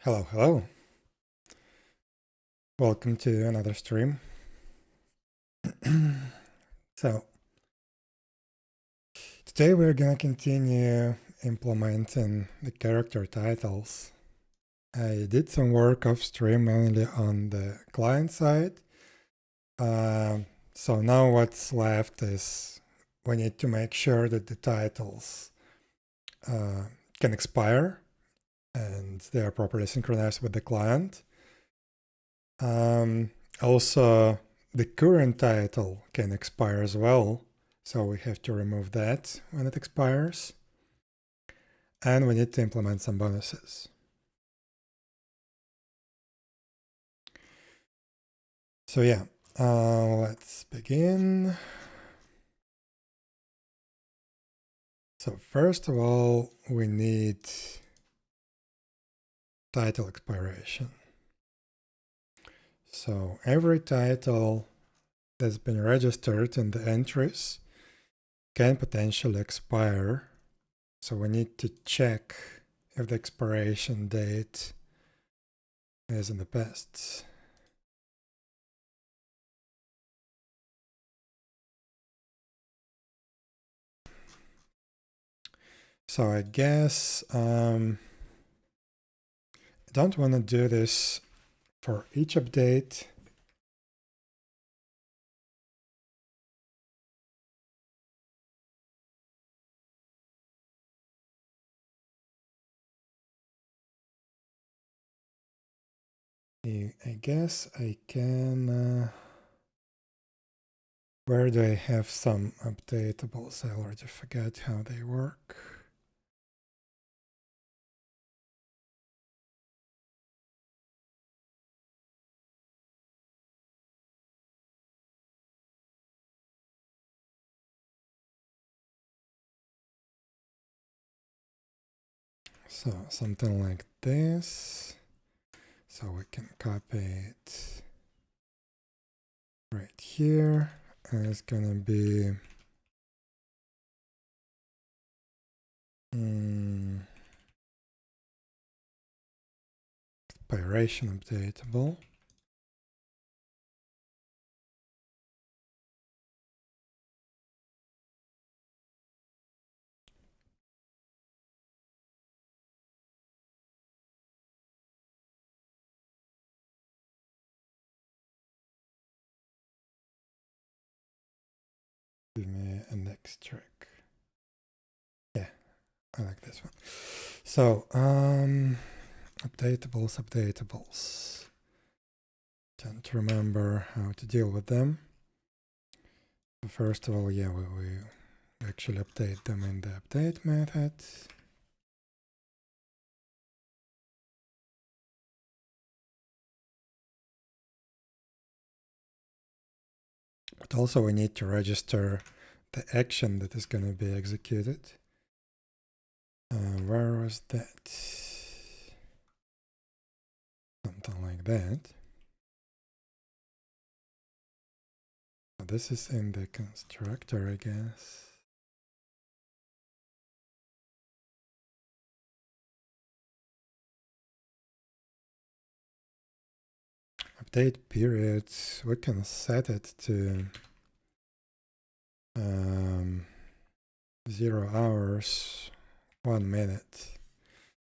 Hello, hello. Welcome to another stream. So, today we're gonna continue implementing the character titles. I did some work off stream mainly on the client side. So now what's left is we need to make sure that the titles can expire and they are properly synchronized with the client. Also, the current title can expire as well, so we have to remove that when it expires. And we need to implement some bonuses. So yeah, let's begin. So first of all, we need title expiration. So every title that's been registered in the entries can potentially expire. So we need to check if the expiration date is in the past. So I guess I don't want to do this for each update. I guess I can, where do I have some updatables? I already forget how they work. So something like this. So we can copy it right here. And it's gonna be expiration updatable. Give me a next trick. Yeah, I like this one. So, updatables. Don't remember how to deal with them. First of all, yeah, we actually update them in the update method. But also we need to register the action that is going to be executed. Where was that? Something like that. This is in the constructor, I guess. Update periods, we can set it to 0 hours, 1 minute.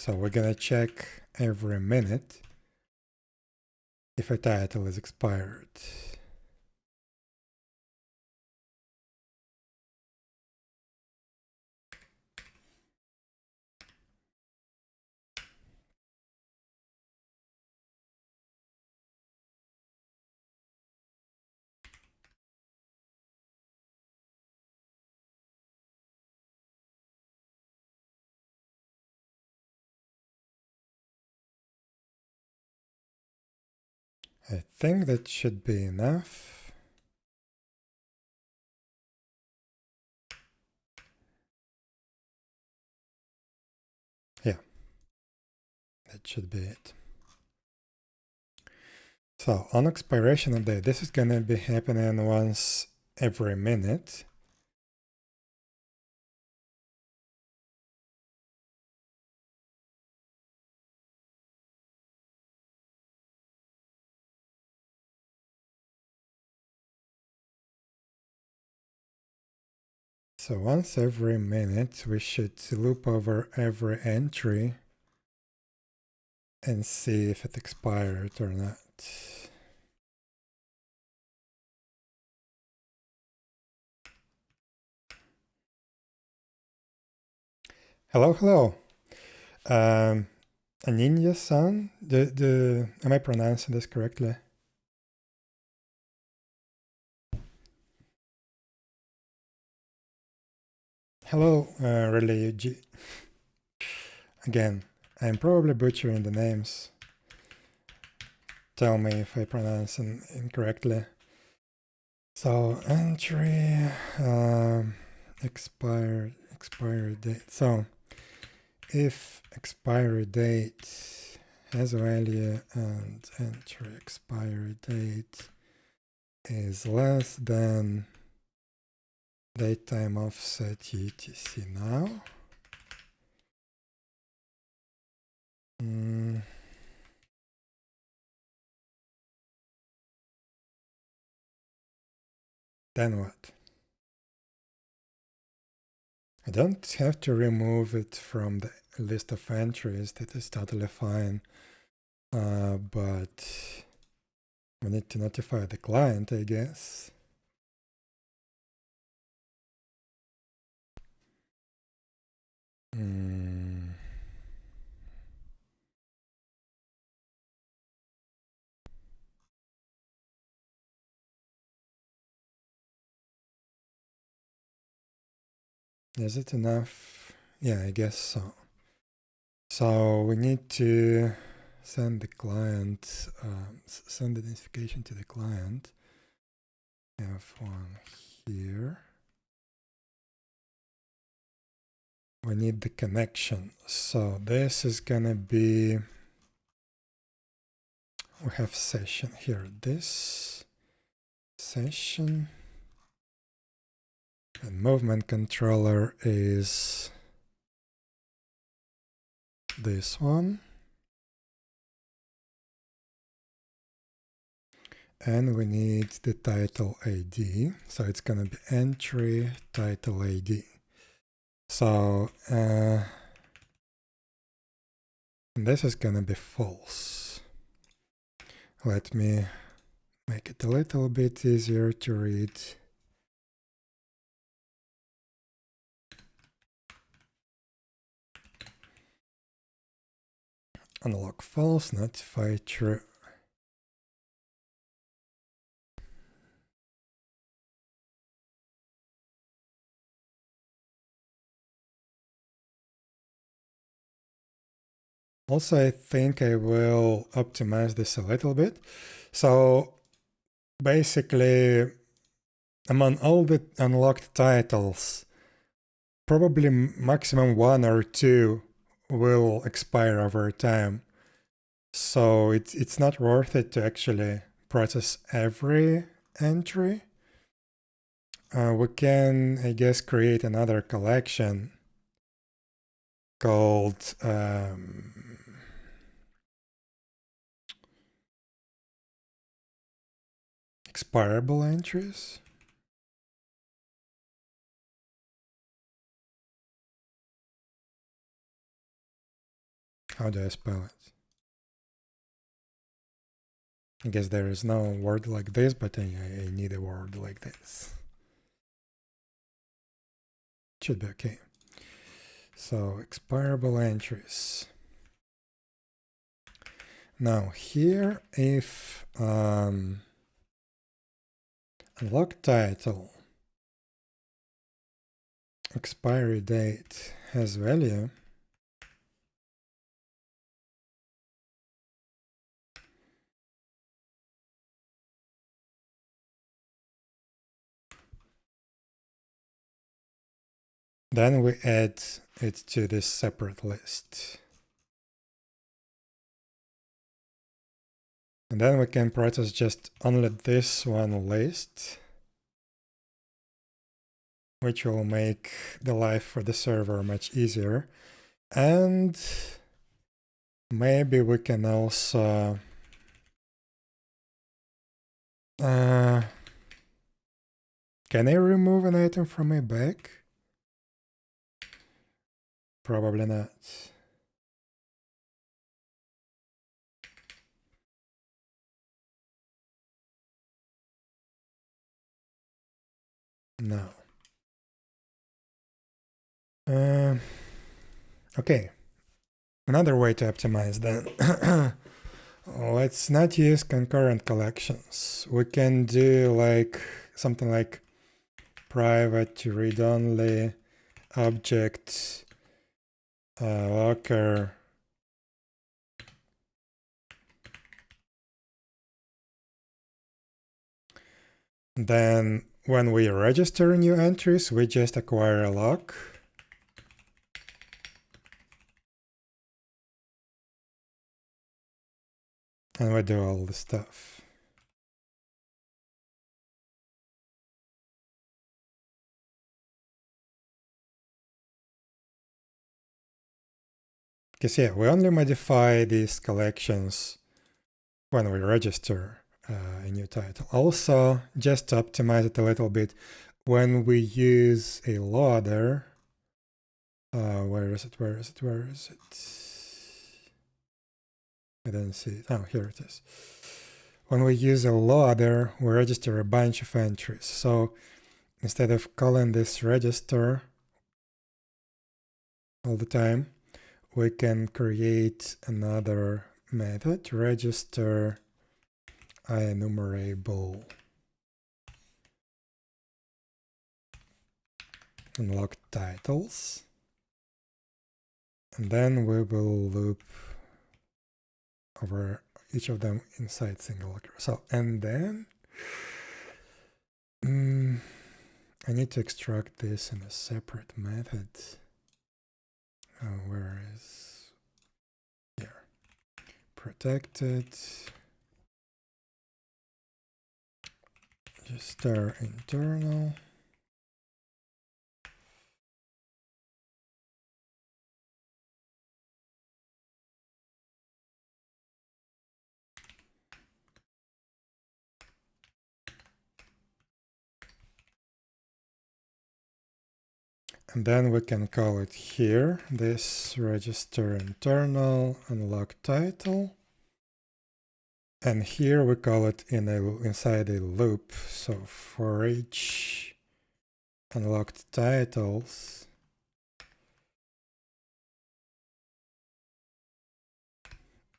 So we're gonna check every minute if a title is expired. I think that should be enough. Yeah, that should be it. So on expiration update, this is gonna be happening once every minute. So once every minute we should loop over every entry and see if it expired or not. Hello, hello. Aninya-san, am I pronouncing this correctly? Hello, Relay G. Again, I'm probably butchering the names. Tell me if I pronounce it incorrectly. So entry, expiry date. So if expiry date has a value and entry expiry date is less than datetime offset etc now. Then what? I don't have to remove it from the list of entries. That is totally fine. But we need to notify the client, I guess. Is it enough? Yeah, I guess so. So we need to send the client, send the notification to the client. I have one here. We need the connection. So this is gonna be, we have session here, this session, and movement controller is this one. And we need the title ID. So it's gonna be entry title ID. So this is gonna be false. Let me make it a little bit easier to read. Unlock false, notify true. Also, I think I will optimize this a little bit. So basically, among all the unlocked titles, probably maximum 1 or 2 will expire over time. So it's not worth it to actually process every entry. We can, I guess, create another collection called expirable entries. How do I spell it? I guess there is no word like this, but I need a word like this. Should be okay. So expirable entries. Now here, if unlock title expiry date has value, then we add it to this separate list. And then we can process just only this one list, which will make the life for the server much easier. And maybe we can also can I remove an item from my bag? Probably not. No. Okay. Another way to optimize then. Let's not use concurrent collections. We can do like something like private to read only object locker then when we register new entries we just acquire a lock and we do all the stuff. Because yeah, we only modify these collections when we register a new title. Also, just to optimize it a little bit, when we use a loader, where is it? I didn't see it. Oh, here it is. When we use a loader, we register a bunch of entries. So instead of calling this register all the time, we can create another method, register enumerable unlock titles, and then we will loop over each of them inside single locker. So, and then I need to extract this in a separate method. Where is here? Protected. Register internal. And then we can call it here, this register internal unlock title. And here we call it inside a loop. So for each unlocked titles,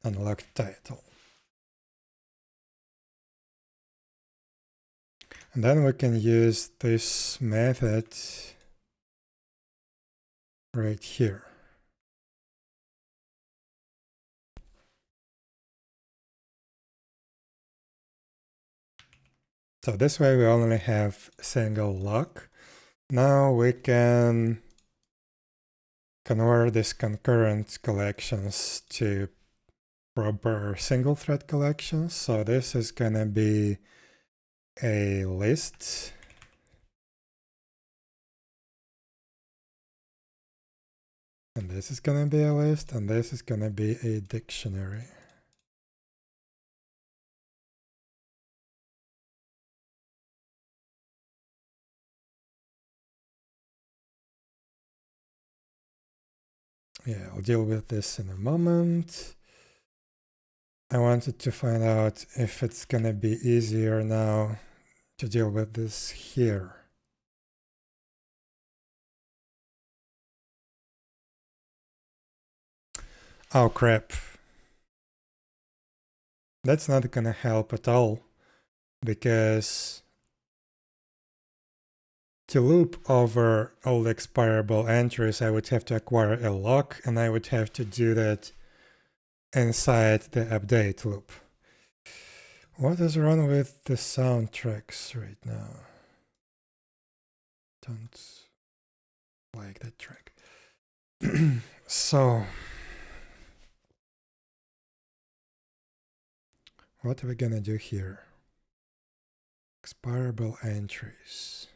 unlocked title. And then we can use this method right here. So this way we only have single lock. Now we can convert these concurrent collections to proper single thread collections. So this is gonna be a list. And this is gonna be a list, and this is gonna be a dictionary. Yeah, I'll deal with this in a moment. I wanted to find out if it's gonna be easier now to deal with this here. Oh crap. That's not gonna help at all, because to loop over all the expirable entries, I would have to acquire a lock, and I would have to do that inside the update loop. What is wrong with the soundtracks right now? Don't like that track. So, what are we gonna do here? Expirable entries.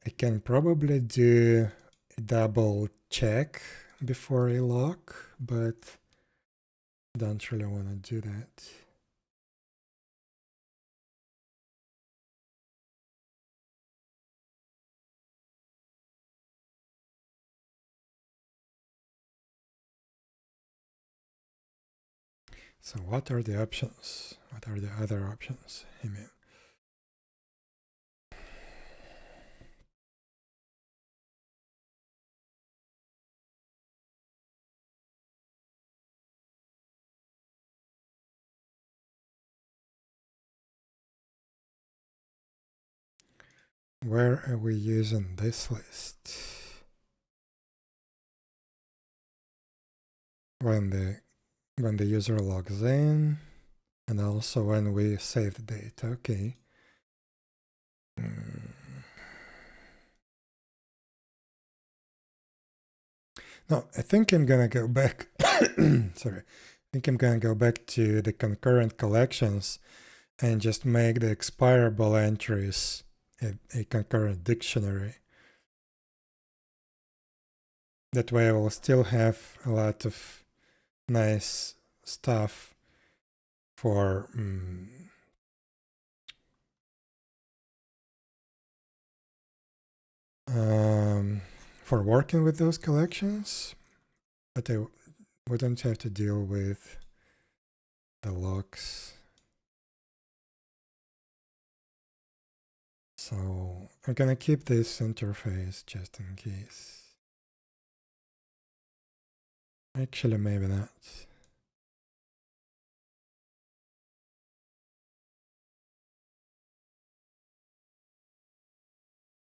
I can probably do a double check before a lock, but Don't really want to do that. So what are the options? What are the other options? I mean, where are we using this list? When the user logs in, and also when we save the data. Okay. No, I think I'm gonna go back. Sorry, I think I'm gonna go back to the concurrent collections and just make the expirable entries a concurrent dictionary. That way I will still have a lot of nice stuff for for working with those collections, but I wouldn't have to deal with the logs. So I'm gonna keep this interface just in case. Actually, maybe not.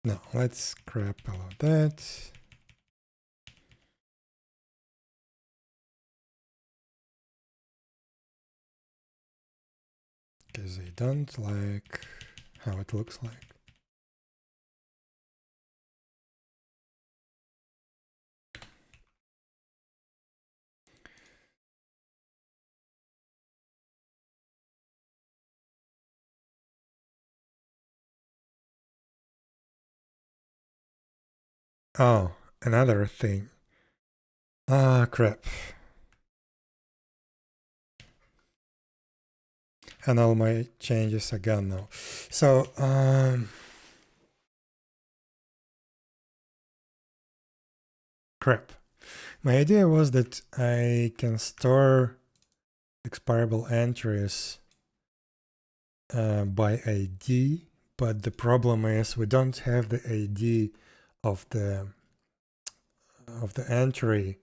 No, let's scrap all of that. Because I don't like how it looks like. Oh, another thing. Ah, crap. And all my changes are gone now. So, crap. My idea was that I can store expirable entries by ID, but the problem is we don't have the ID of the entry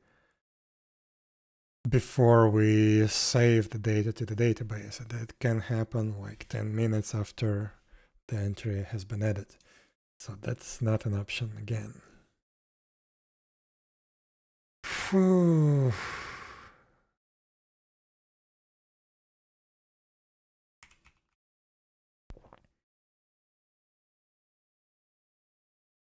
before we save the data to the database. And that can happen like 10 minutes after the entry has been added. So that's not an option again. Whew.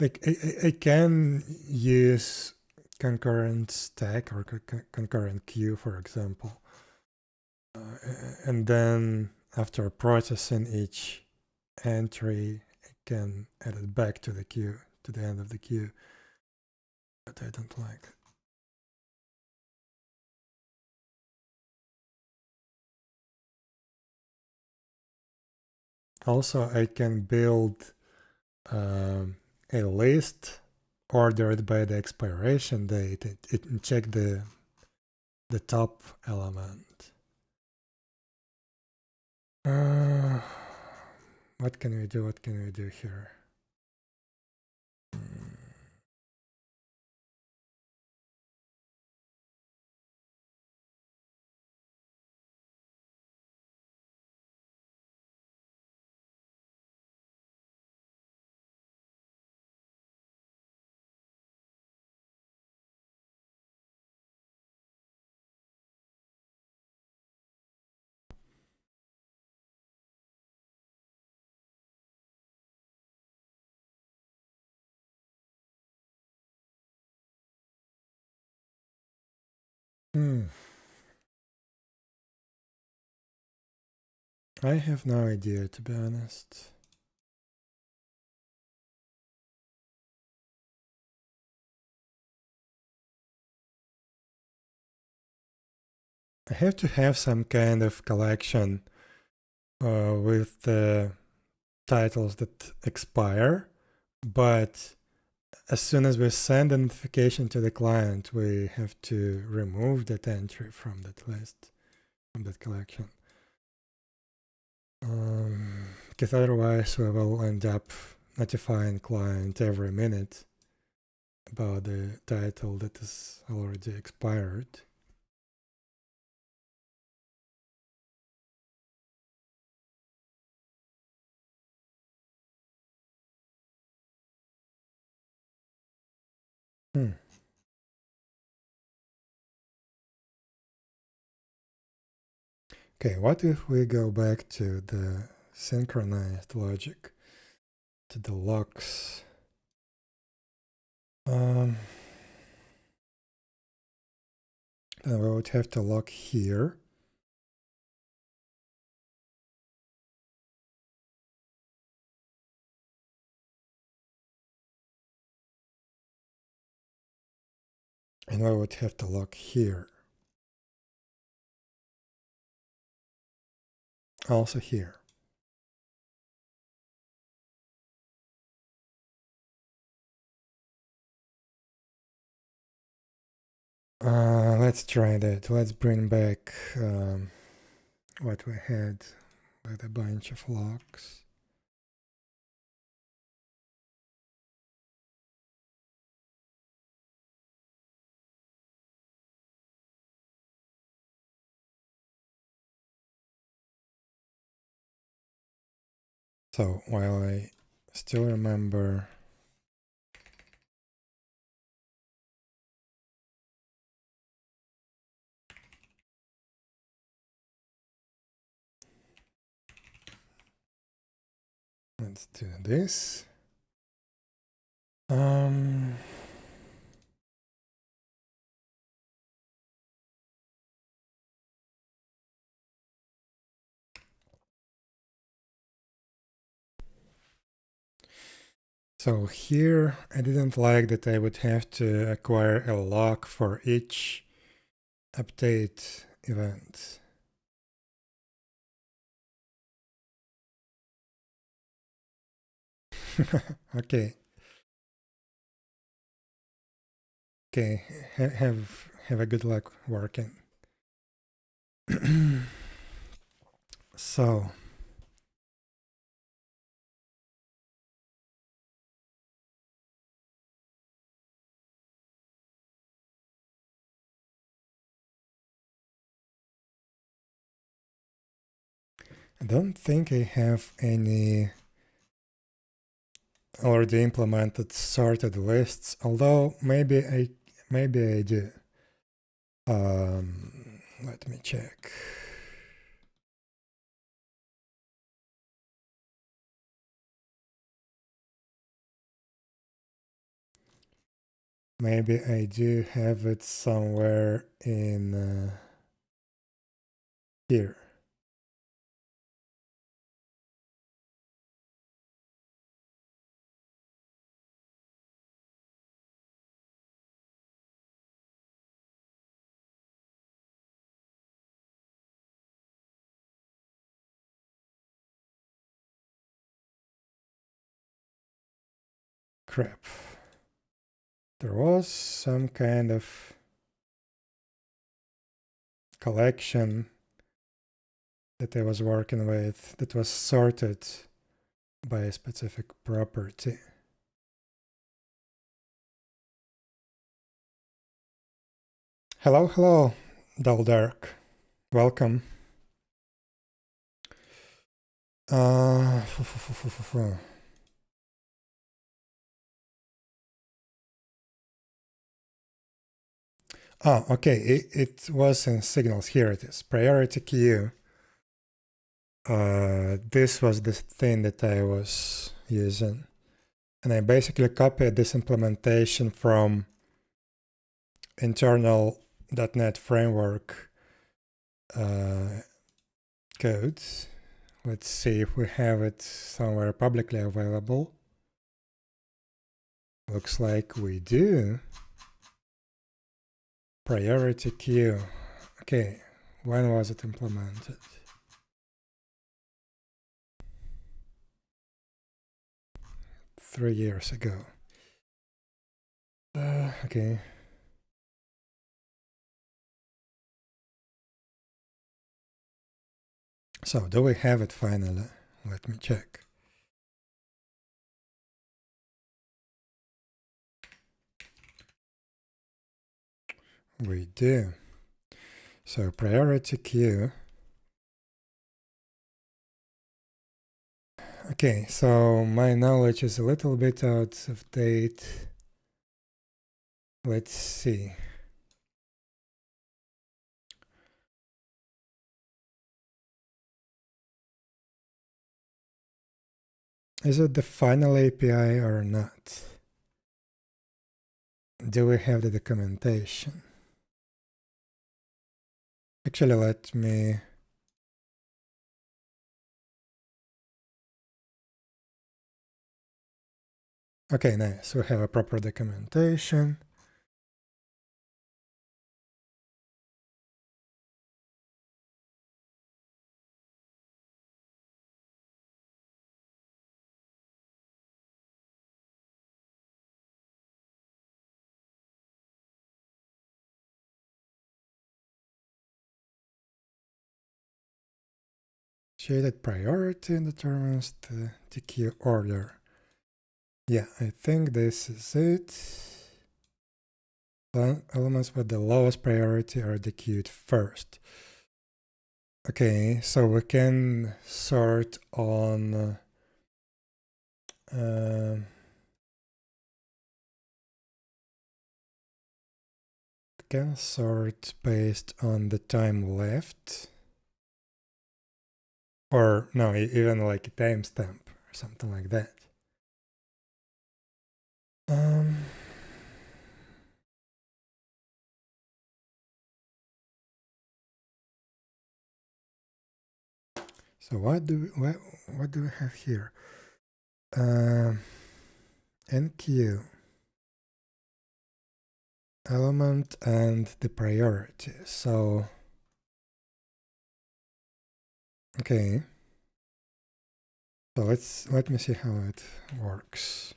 Like I can use concurrent stack or concurrent queue, for example. And then after processing each entry, I can add it back to the queue, to the end of the queue. But I don't like it. Also, I can build a list ordered by the expiration date. It check the top element. What can we do? What can we do here? I have no idea, to be honest. I have to have some kind of collection with the titles that expire, but as soon as we send a notification to the client, we have to remove that entry from that list, from that collection. Because otherwise we will end up notifying client every minute about the title that is already expired. Okay, what if we go back to the synchronized logic, to the locks? Then we would have to lock here. And we would have to lock here. Also here. Let's try that. Let's bring back what we had with a bunch of locks. So while I still remember let's do this. So here I didn't like that I would have to acquire a lock for each update event. Okay. Okay, have a good luck working. So I don't think I have any already implemented sorted lists, although maybe I do. Let me check. Maybe I do have it somewhere in here. Crap. There was some kind of collection that I was working with that was sorted by a specific property. Hello, hello, 𝙽𝙴𝚁𝙂. Welcome. Okay, it was in signals. Here it is, priority queue. This was the thing that I was using. And I basically copied this implementation from internal .NET framework code. Let's see if we have it somewhere publicly available. Looks like we do. Priority queue. Okay, When was it implemented? Three years ago. Okay. So, do we have it finally? Let me check. We do. So, priority queue. Okay, so my knowledge is a little bit out of date. Let's see. Is it the final API or not? Do we have the documentation? Actually, let me... Okay, nice. We have a proper documentation. Shaded priority determines the queue order. Yeah, I think this is it. Elements with the lowest priority are dequeued first. Okay, so we can sort on we can sort based on the time left, or no, even like a timestamp or something like that. So what do we have here? NQ element and the priority. So okay. So let me see how it works.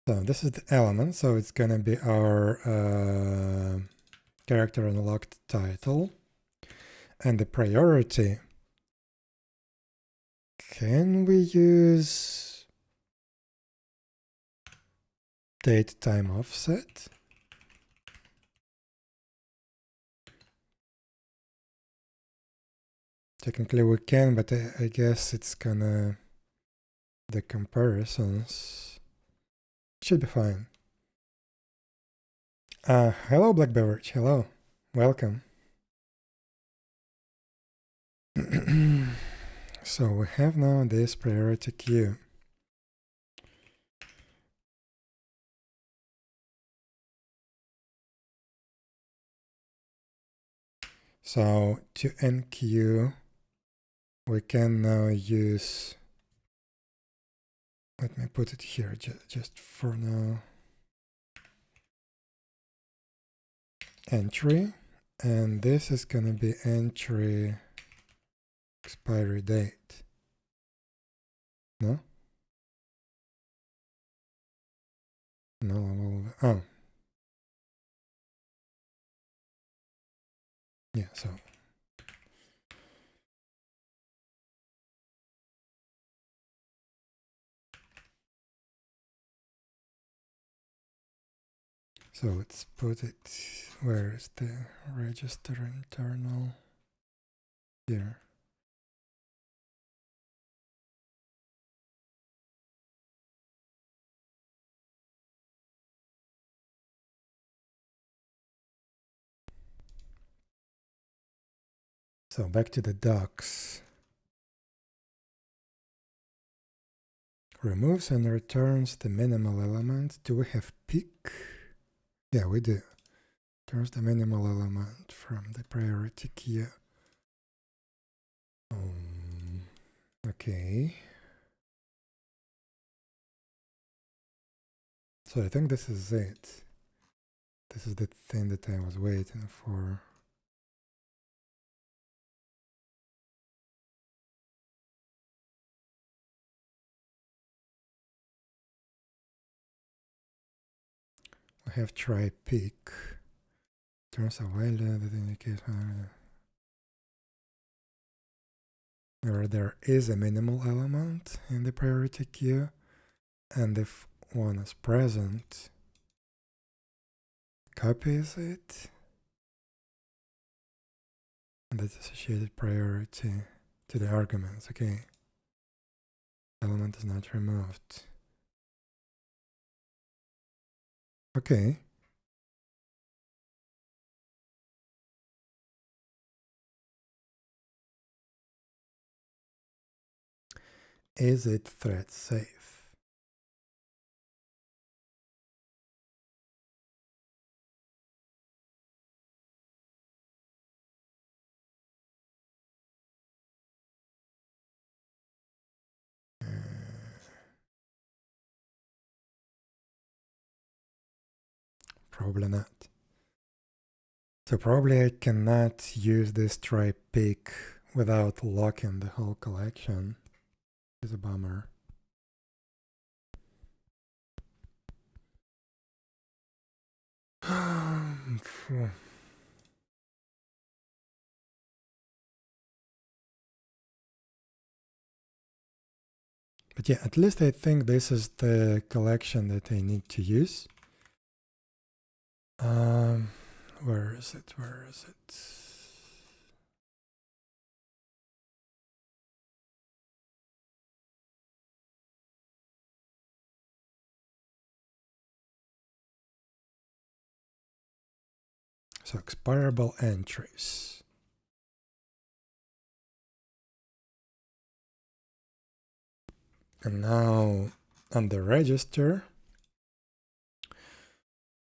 So this is the element, so it's gonna be our character unlocked title, and the priority. Can we use date time offset? Technically we can, but I guess it's gonna the comparisons should be fine. Hello Black Beverage, hello, welcome. So we have now this priority queue. So to enqueue, we can now use, let me put it here just for now, entry, and this is going to be entry expiry date. No? No, oh. Yeah, so. So let's put it, where is the register internal? Here. So back to the docs. Removes and returns the minimal element. Do we have pick? Yeah, we do. Returns the minimal element from the priority queue. Okay. So I think this is it. this is the thing that I was waiting for. We have try peak. Turns a value that indicates where there is a minimal element in the priority queue, and if one is present, copies it, and that's associated priority to the arguments. Okay, element is not removed. Okay. Is it thread safe? Probably not. So probably I cannot use this try pick without locking the whole collection. It's a bummer. But yeah, at least I think this is the collection that I need to use. Where is it? Where is it? So expirable entries. And now on the register,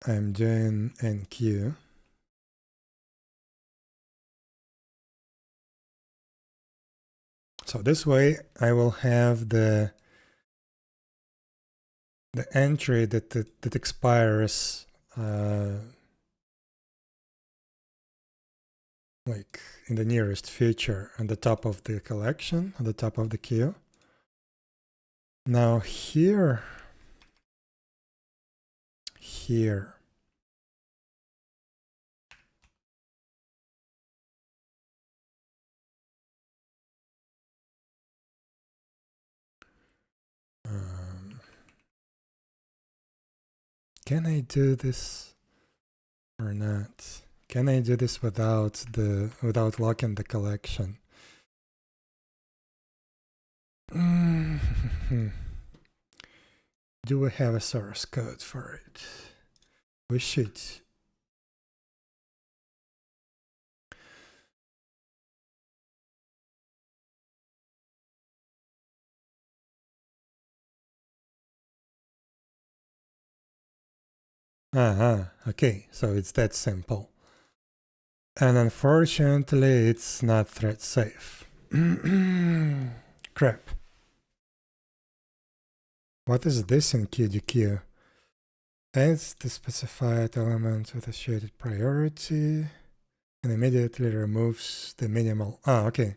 I'm doing NQ. So this way I will have the entry that expires like in the nearest future on the top of the collection, on the top of the queue. Now here, can I do this or not? Can I do this without locking the collection? Do we have a source code for it? We should. Okay, so it's that simple. And unfortunately, it's not thread safe. Crap. What is this in QDQ? Adds the specified element with associated priority and immediately removes the minimal. Okay.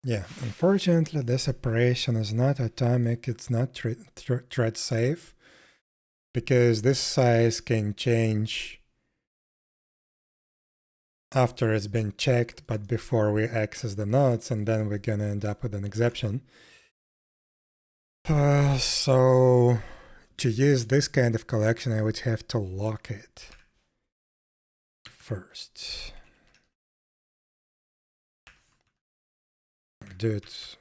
Yeah, unfortunately, this operation is not atomic. It's not thread safe because this size can change after it's been checked, but before we access the nodes, and then we're gonna end up with an exception. So to use this kind of collection, I would have to lock it first. Do it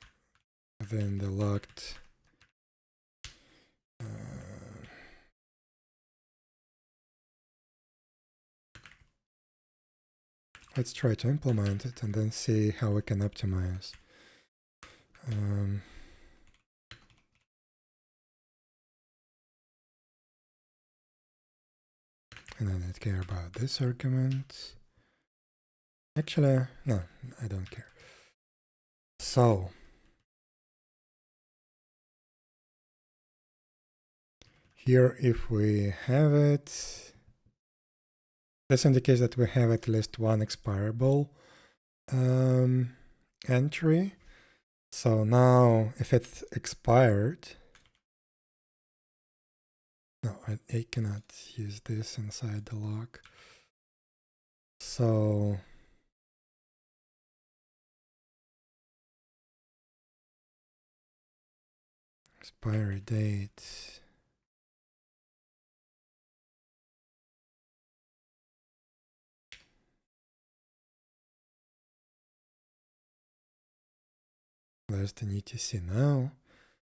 within the locked. Let's try to implement it and then see how we can optimize. And I don't care about this argument. Actually, no, I don't care. So, here if we have it, this indicates that we have at least one expirable entry. So now if it's expired, no, I cannot use this inside the lock. So expiry date. There's the ETC now.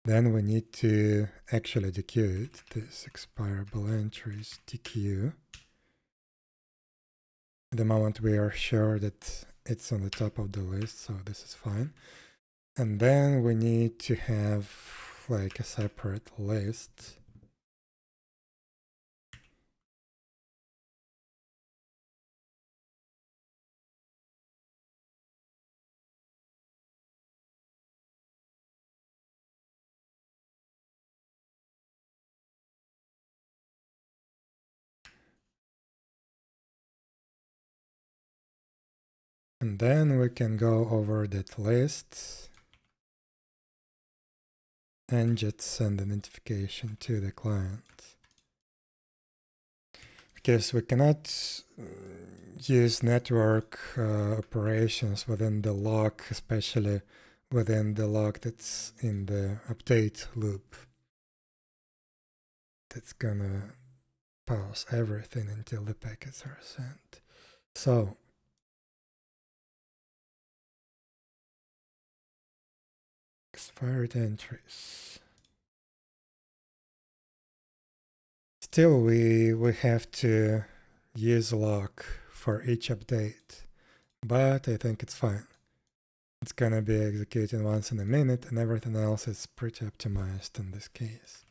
Then we need to actually dequeue it. This expirable entries dequeue. At the moment we are sure that it's on the top of the list, so this is fine. And then we need to have like a separate list. And then we can go over that list and just send a notification to the client. Because we cannot use network operations within the lock, especially within the lock that's in the update loop. That's gonna pause everything until the packets are sent. So expired entries. Still, we have to use lock for each update, but I think it's fine. It's gonna be executing once in a minute, and everything else is pretty optimized in this case.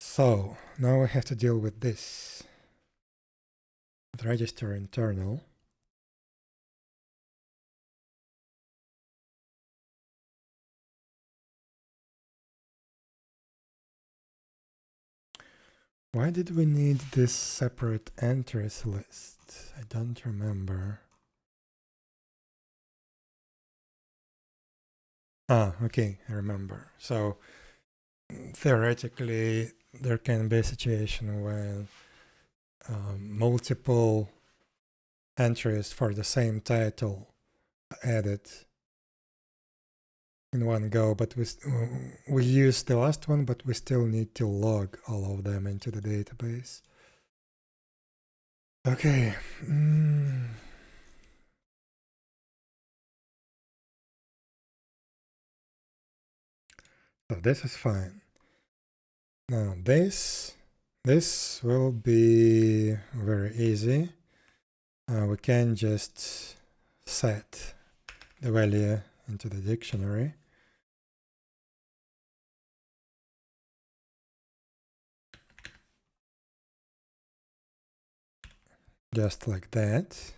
So now we have to deal with this. With register internal. Why did we need this separate entries list? I don't remember. Ah, okay, I remember. So theoretically, there can be a situation where multiple entries for the same title added in one go, but we use the last one, but we still need to log all of them into the database. Okay. So this is fine. Now this will be very easy. We can just set the value into the dictionary. Just like that.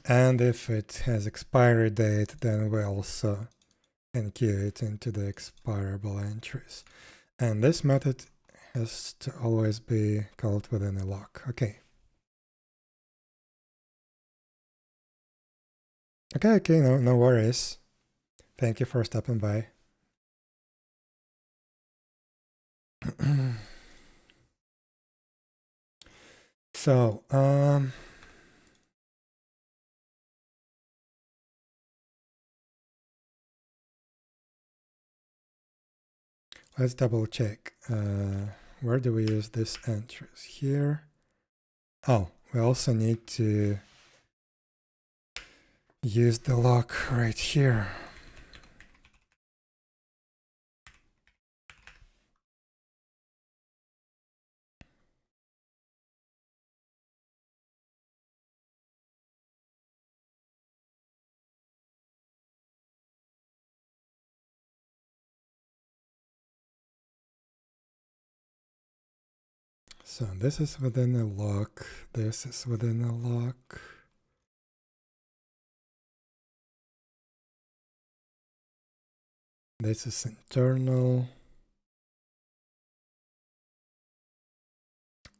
And if it has expiry date, then we also enqueue it into the expirable entries. And this method has to always be called within a lock. Okay. Okay, no worries. Thank you for stopping by. So, let's double check. Where do we use this entries? Here. Oh, we also need to use the lock right here. So this is within a lock, this is within a lock. This is internal.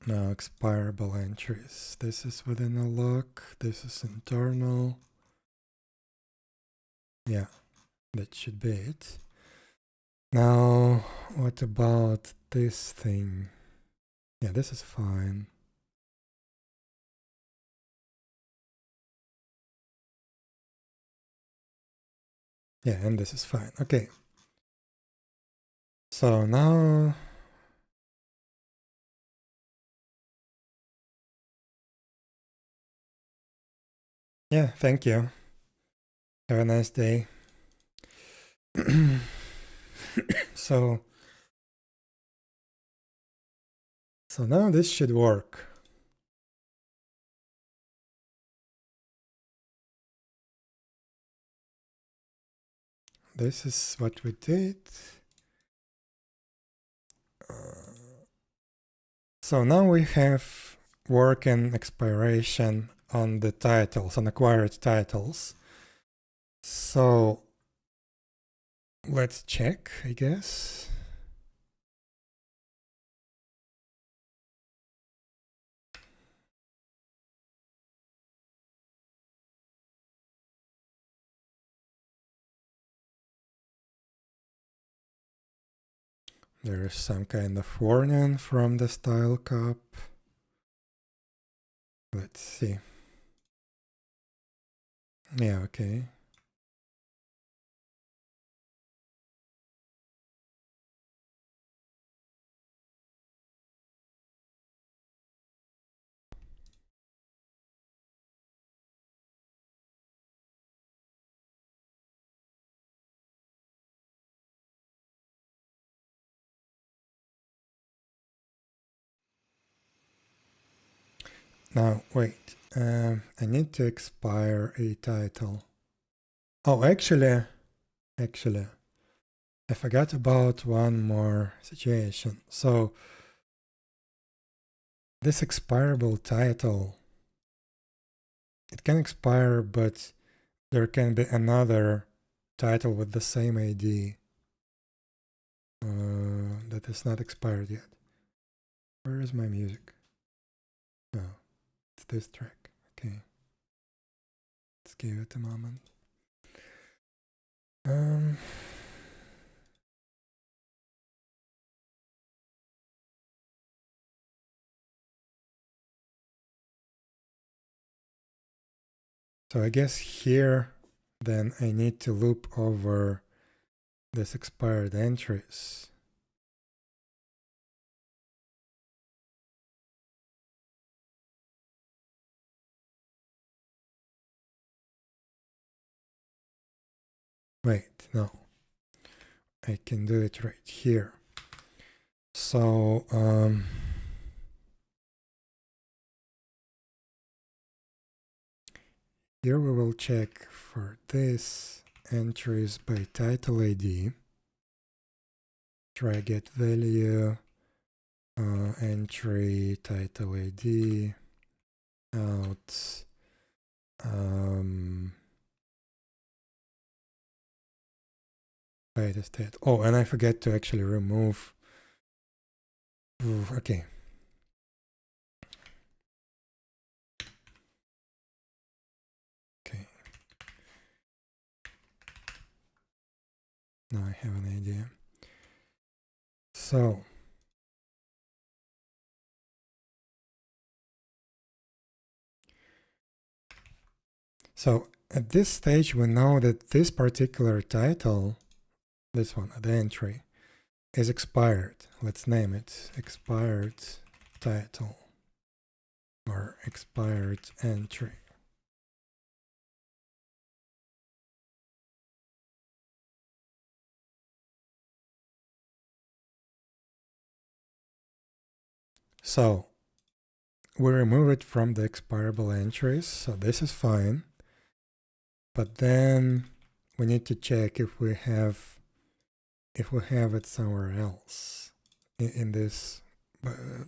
Now expirable entries. This is within a lock, this is internal. Yeah, that should be it. Now, what about this thing? Yeah, this is fine. Yeah, and this is fine. Okay. So now yeah, thank you. Have a nice day. So now this should work. This is what we did. So now we have work and expiration on the titles, on acquired titles. So let's check, I guess. There is some kind of warning from the style cup. Let's see. Yeah, okay. Now, wait. I need to expire a title. Oh, actually, I forgot about one more situation. So, this expirable title, it can expire, but there can be another title with the same ID that is not expired yet. Where is my music? No, it's this track. Okay. Let's give it a moment. So I guess here then I need to loop over this expired entries. Wait, no. I can do it right here. So here we will check for this entries by title ID. Try get value, entry title ID, out, wait a state. Oh, and I forget to actually remove. Ooh, okay. Okay. Now I have an idea. So at this stage, we know that this particular title, this one, the entry, is expired. Let's name it expired title or expired entry. So we remove it from the expirable entries, so this is fine. But then we need to check if we have it somewhere else in this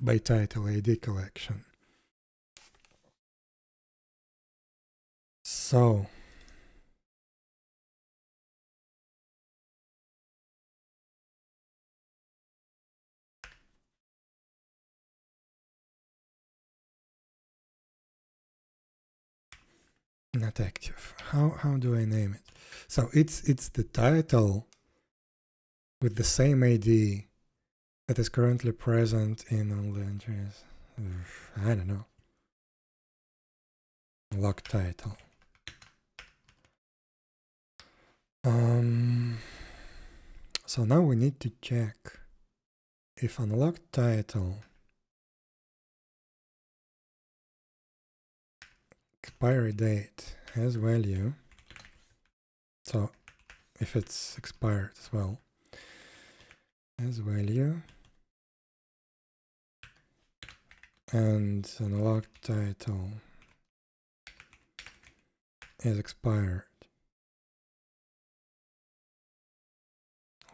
by title ID collection. So not active. How do I name it? So it's the title with the same ID that is currently present in all the entries. I don't know. Lock title. So now we need to check if unlocked title expiry date has value. So if it's expired as well, has value, and unlocked title is expired.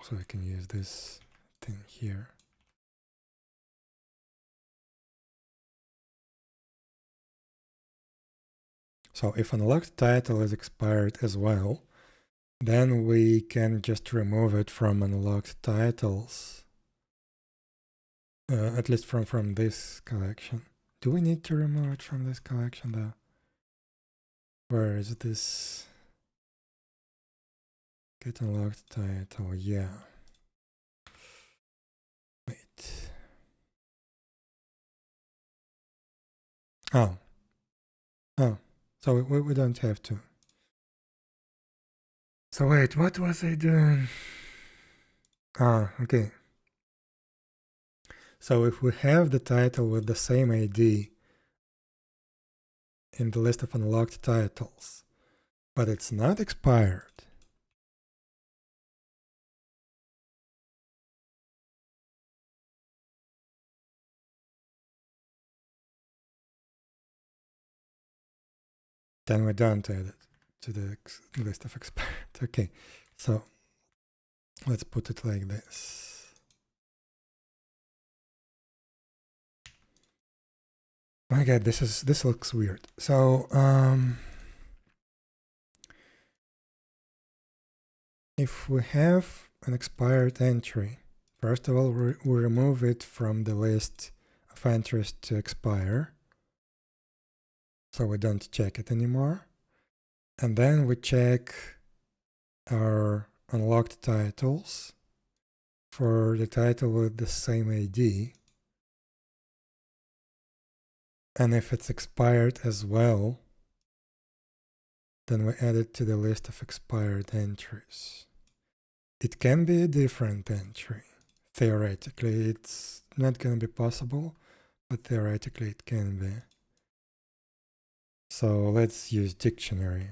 So I can use this thing here. So if unlocked title is expired as well, then we can just remove it from unlocked titles, at least from this collection. Do we need to remove it from this collection though? Where is this? Get unlocked title, yeah. Wait. Oh. So we don't have to. So wait, what was I doing? Okay. So if we have the title with the same ID in the list of unlocked titles, but it's not expired, then we don't add it to the list of expired. Okay, so let's put it like this. Oh my god, this looks weird. So if we have an expired entry, first of all, we remove it from the list of entries to expire, so we don't check it anymore. And then we check our unlocked titles for the title with the same ID. And if it's expired as well, then we add it to the list of expired entries. It can be a different entry. Theoretically, it's not going to be possible, but theoretically it can be. So let's use dictionary.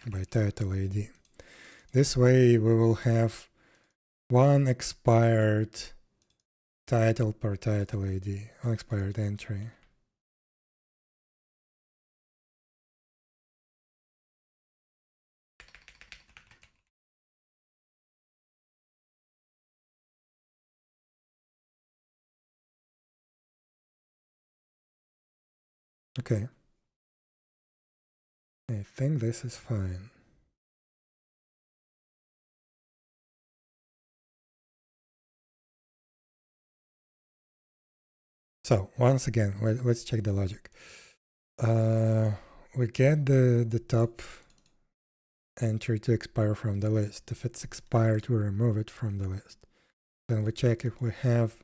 By title ID. This way we will have one expired title per title ID, unexpired entry. Okay. I think this is fine. So once again, let's check the logic. We get the top entry to expire from the list. If it's expired, we remove it from the list. Then we check if we have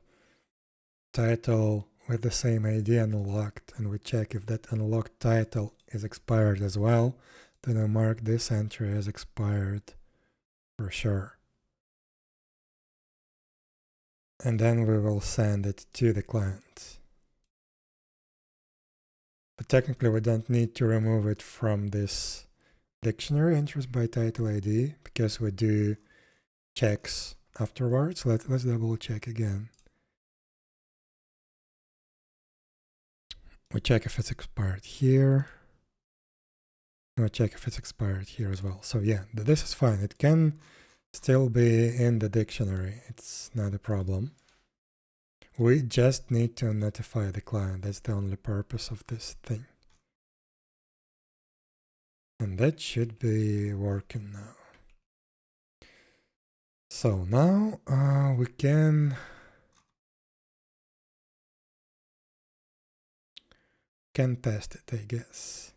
title with the same ID unlocked, and we check if that unlocked title is expired as well. Then we mark this entry as expired for sure. And then we will send it to the client. But technically we don't need to remove it from this dictionary entries by title ID because we do checks afterwards. Let's double check again. We check if it's expired here. And we check if it's expired here as well. So yeah, this is fine. It can still be in the dictionary. It's not a problem. We just need to notify the client. That's the only purpose of this thing. And that should be working now. So now we can test it, I guess.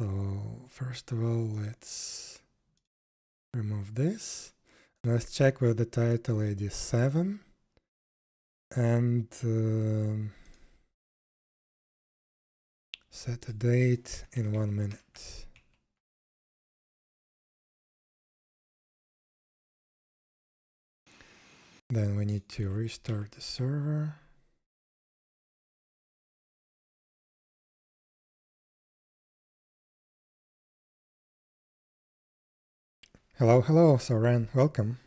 So first of all, let's remove this. Let's check with the title ID 7 and set a date in 1 minute. Then we need to restart the server. Hello, hello, Soren, welcome.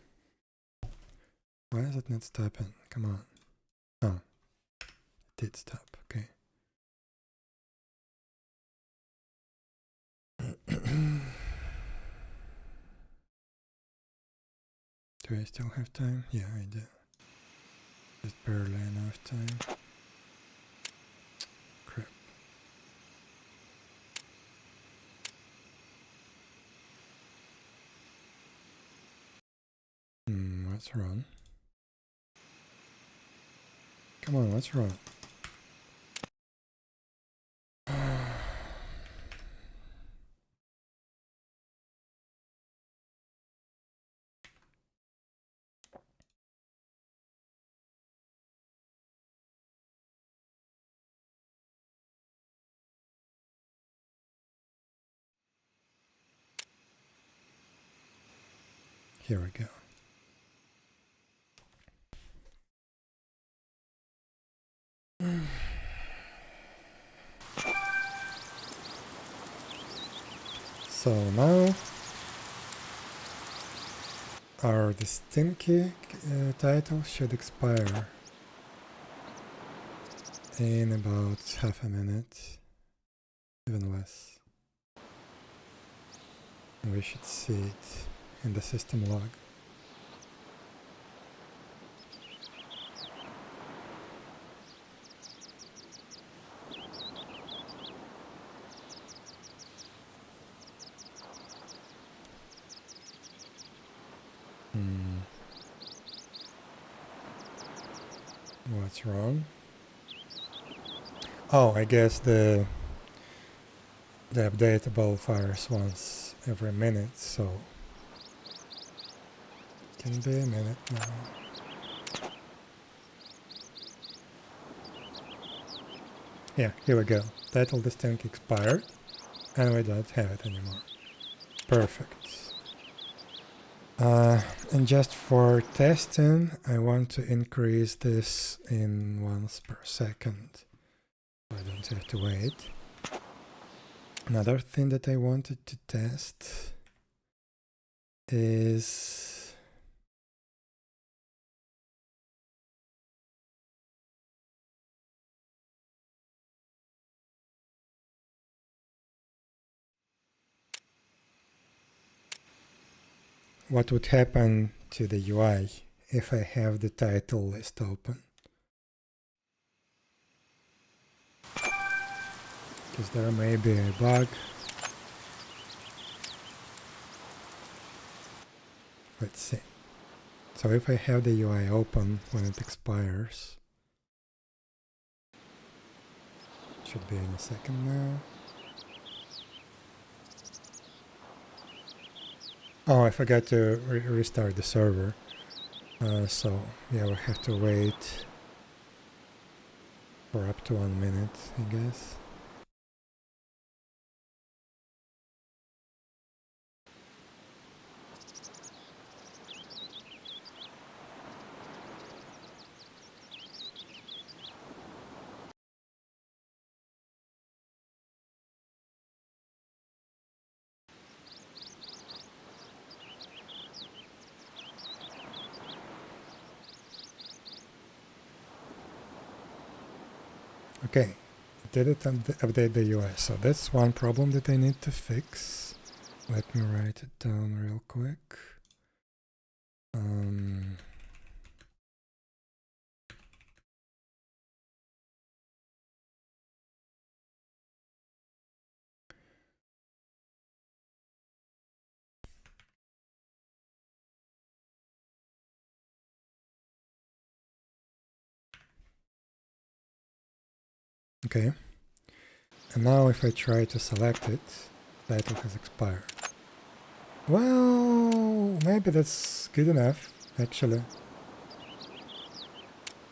Why is it not stopping? Come on. Oh, it did stop, okay. Do I still have time? Yeah, I do. Just barely enough time. Crap. What's wrong? Come on, what's wrong? Here we go. So now our 𝙽𝙴𝚁𝙀 title should expire in about half a minute, even less. And we should see it in the system log. What's wrong? Oh, I guess the updatable fires once every minute, so it can be a minute now. Yeah, here we go. Title 𝙽𝙴𝚁 expired, and we don't have it anymore. Perfect. And just for testing, I want to increase this in once per second, so I don't have to wait. Another thing that I wanted to test is what would happen to the UI if I have the title list open. Because there may be a bug. Let's see. So if I have the UI open when it expires, it should be in a second now. Oh, I forgot to restart the server. So yeah, we'll have to wait for up to 1 minute, I guess. Okay, did it update the UI? So that's one problem that I need to fix. Let me write it down real quick. Okay, and now if I try to select it, title has expired. Well, maybe that's good enough, actually.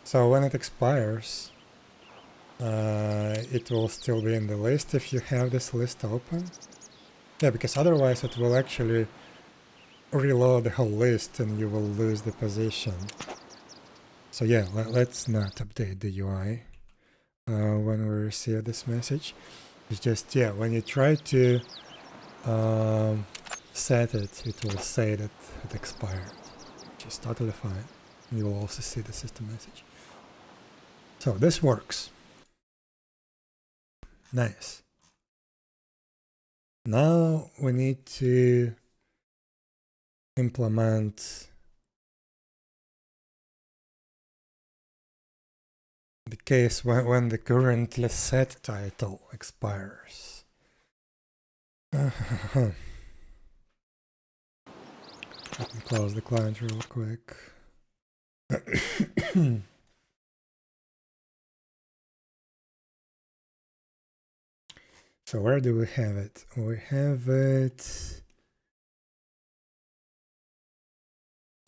So when it expires, it will still be in the list if you have this list open. Yeah, because otherwise it will actually reload the whole list and you will lose the position. So yeah, let's not update the UI when we receive this message. It's just, yeah, when you try to set it, it will say that it expired, which is totally fine. You will also see the system message. So this works. Nice. Now we need to implement the case when the currently set title expires. Let me close the client real quick. So where do we have it? We have it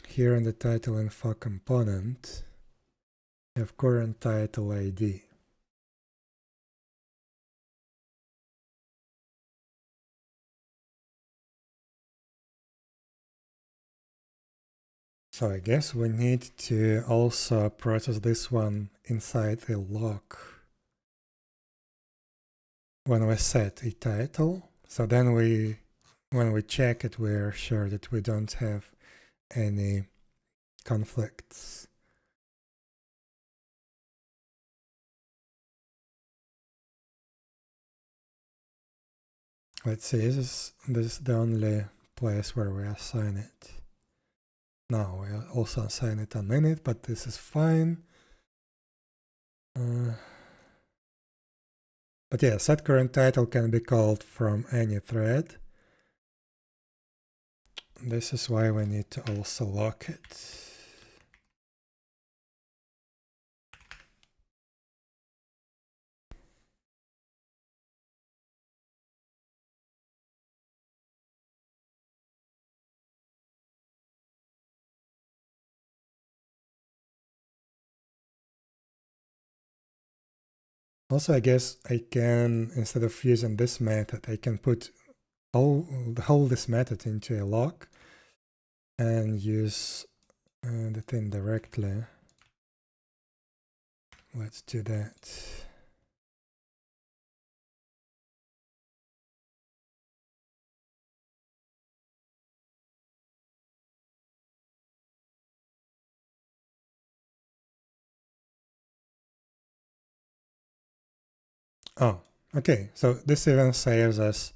here in the title info component. We have current title ID. So I guess we need to also process this one inside the lock when we set a title. So then when we check it, we're sure that we don't have any conflicts. Let's see, this is the only place where we assign it. No, we also assign it on init, but this is fine. But yeah, set current title can be called from any thread. This is why we need to also lock it. Also, I guess I can, instead of using this method, I can put hold this method into a lock and use the thing directly. Let's do that. Oh, okay. So this even saves us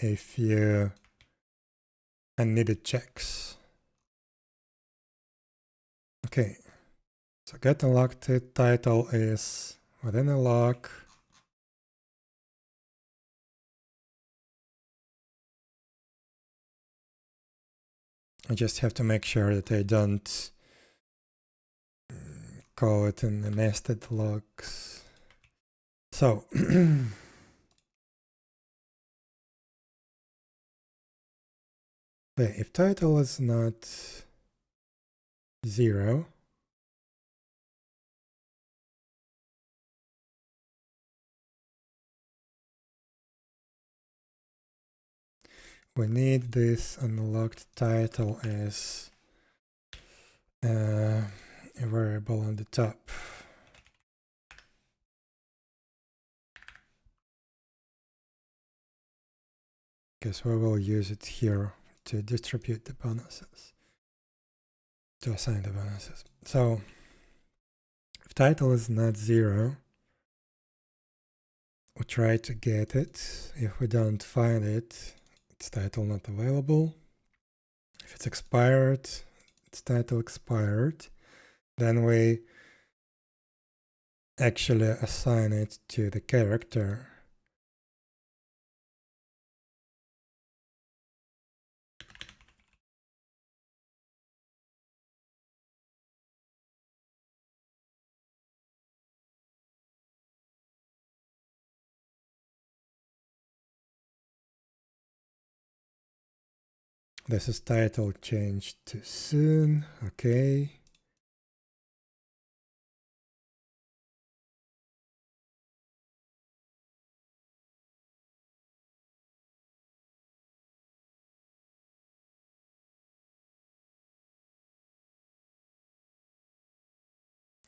a few unneeded checks. Okay. So get unlocked title is within a lock. I just have to make sure that I don't call it in the nested logs. So Okay, if title is not 0, we need this unlocked title as a variable on the top. Because we will use it here to distribute the bonuses, to assign the bonuses. So if title is not 0, we try to get it. If we don't find it, it's title not available. If it's expired, it's title expired. Then we actually assign it to the character. This is title changed to soon. Okay.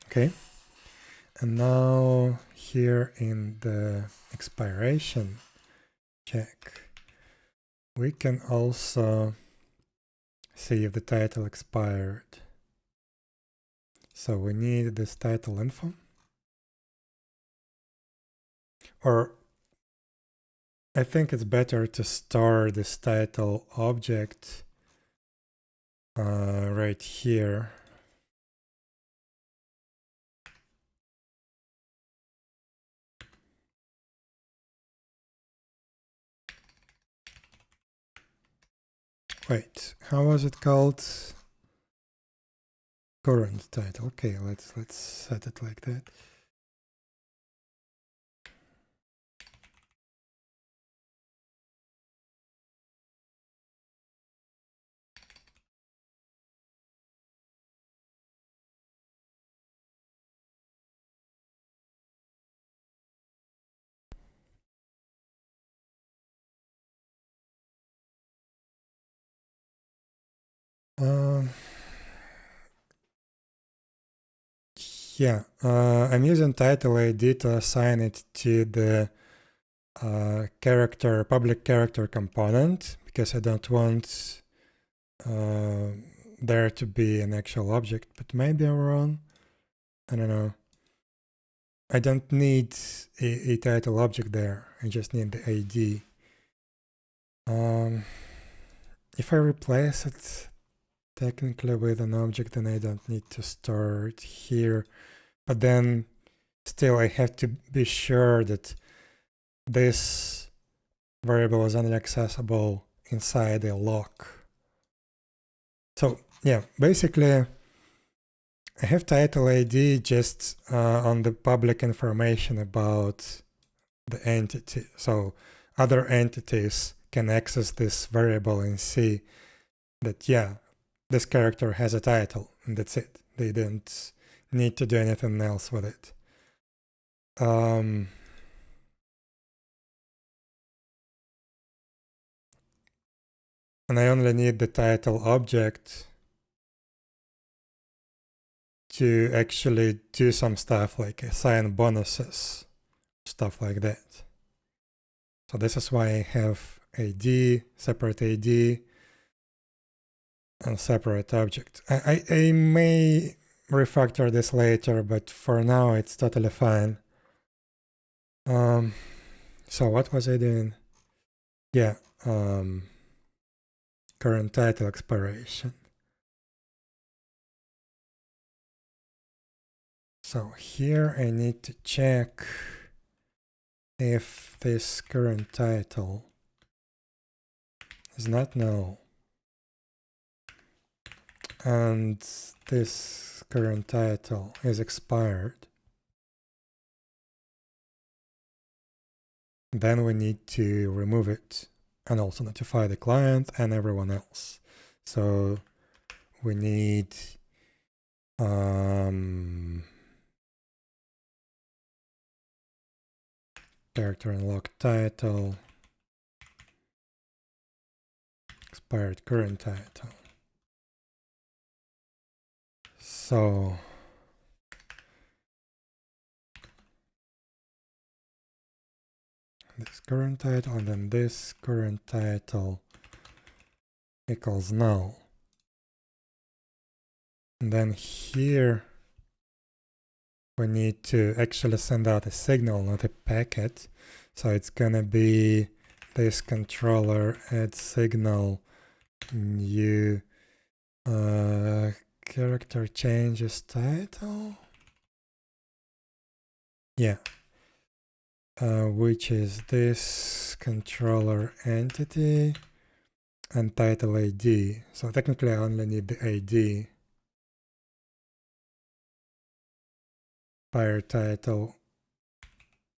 Okay. And now here in the expiration check, we can also see if the title expired. So we need this title info. Or I think it's better to store this title object right here. Wait, how was it called? Current title. Okay, let's set it like that. Yeah, I'm using title ID to assign it to the public character component, because I don't want there to be an actual object, but maybe I'm wrong. I don't know. I don't need a title object there. I just need the ID. If I replace it technically with an object, then I don't need to store it here. But then still I have to be sure that this variable is only accessible inside a lock. So yeah, basically I have title ID just on the public information about the entity. So other entities can access this variable and see that, yeah, this character has a title, and that's it. They didn't need to do anything else with it. And I only need the title object to actually do some stuff like assign bonuses, stuff like that. So this is why I have ID, separate ID, and separate object. I may refactor this later, but for now it's totally fine. So what was I doing? Yeah, current title expiration. So here I need to check if this current title is not null, and this current title is expired. Then we need to remove it. and also notify the client and everyone else. So we need character unlock title, expired current title. So this current title and then this current title equals null. And then here we need to actually send out a signal, not a packet. So it's gonna be this controller add signal new character changes title. Yeah. Which is this controller entity and title ID. So technically I only need the ID. Fire title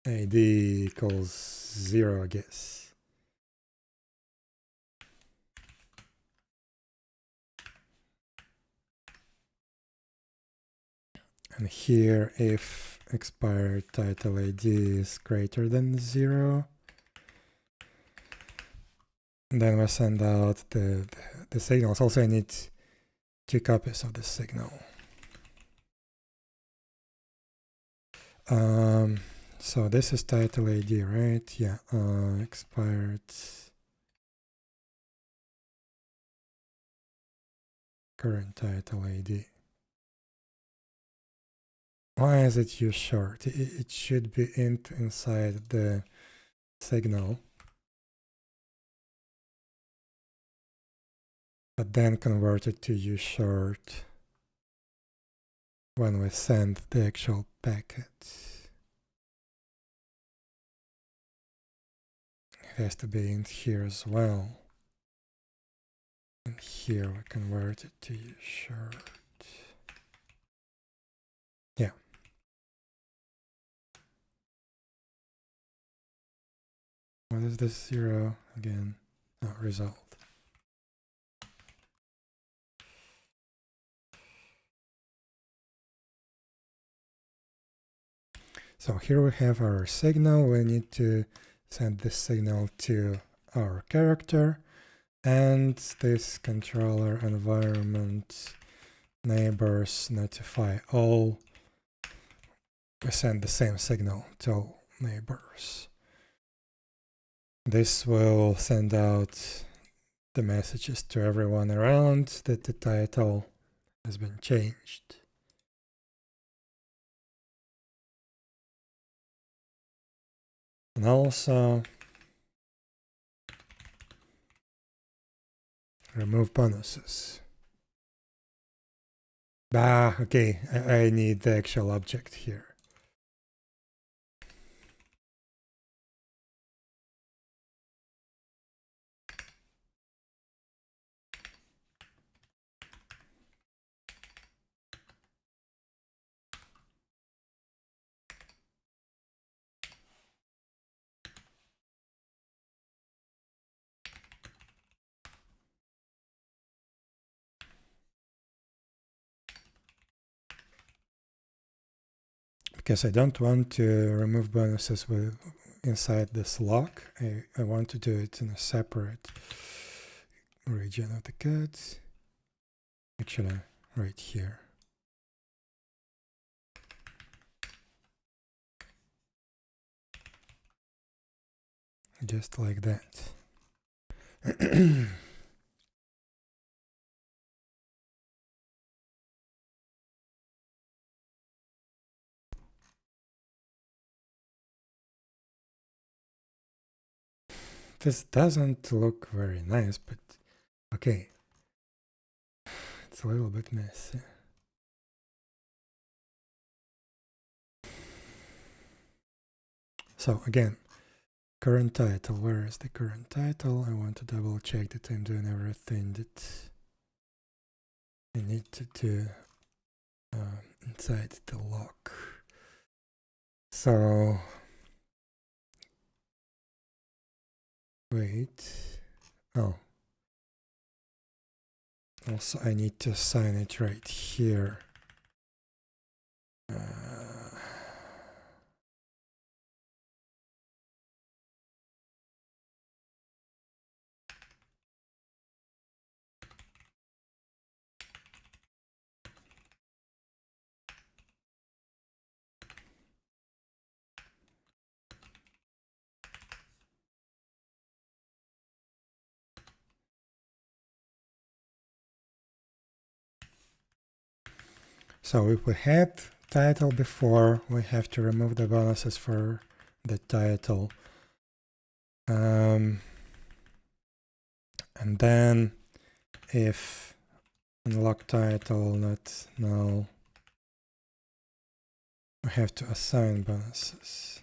ID equals 0, I guess. And here, if expired title ID is greater than 0, then we send out the signals. Also, I need 2 copies of the signal. So this is title ID, right? Yeah, expired current title ID. Why is it use short? It should be inside the signal, but then convert it to use short when we send the actual packet. It has to be in here as well. And here we convert it to use short. Yeah. What is this 0 again? Oh, result. So here we have our signal. We need to send this signal to our character, and this controller environment neighbors notify all. We send the same signal to all neighbors. This will send out the messages to everyone around that the title has been changed. And also remove bonuses. Okay, I need the actual object here. Because I don't want to remove bonuses inside this lock. I want to do it in a separate region of the code. Actually, right here. Just like that. This doesn't look very nice, but okay. It's a little bit messy. So again, current title. Where is the current title? I want to double check that I'm doing everything that I need to do inside the lock. So wait. Oh. Also, I need to assign it right here. So if we had title before, we have to remove the bonuses for the title. And then if unlock title not null, we have to assign bonuses.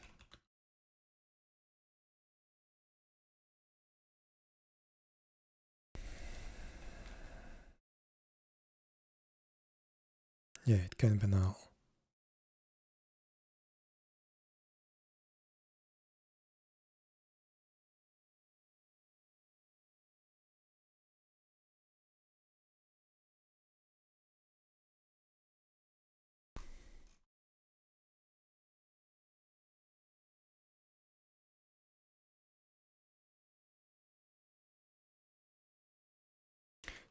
Yeah, it can be null.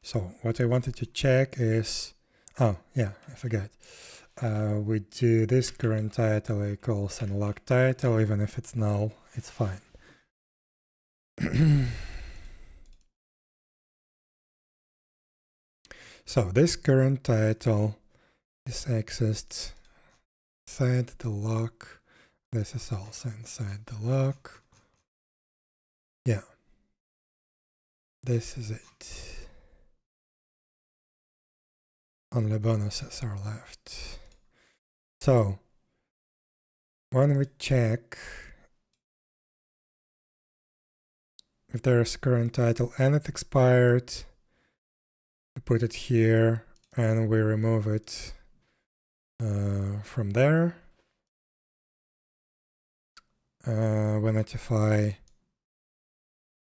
So what I wanted to check is, oh yeah, I forgot. We do this current title equals unlock title, even if it's null, it's fine. So this current title is accessed inside the lock. This is also inside the lock. Yeah, this is it. Only bonuses are left. So when we check if there is current title and it expired, we put it here and we remove it from there. We notify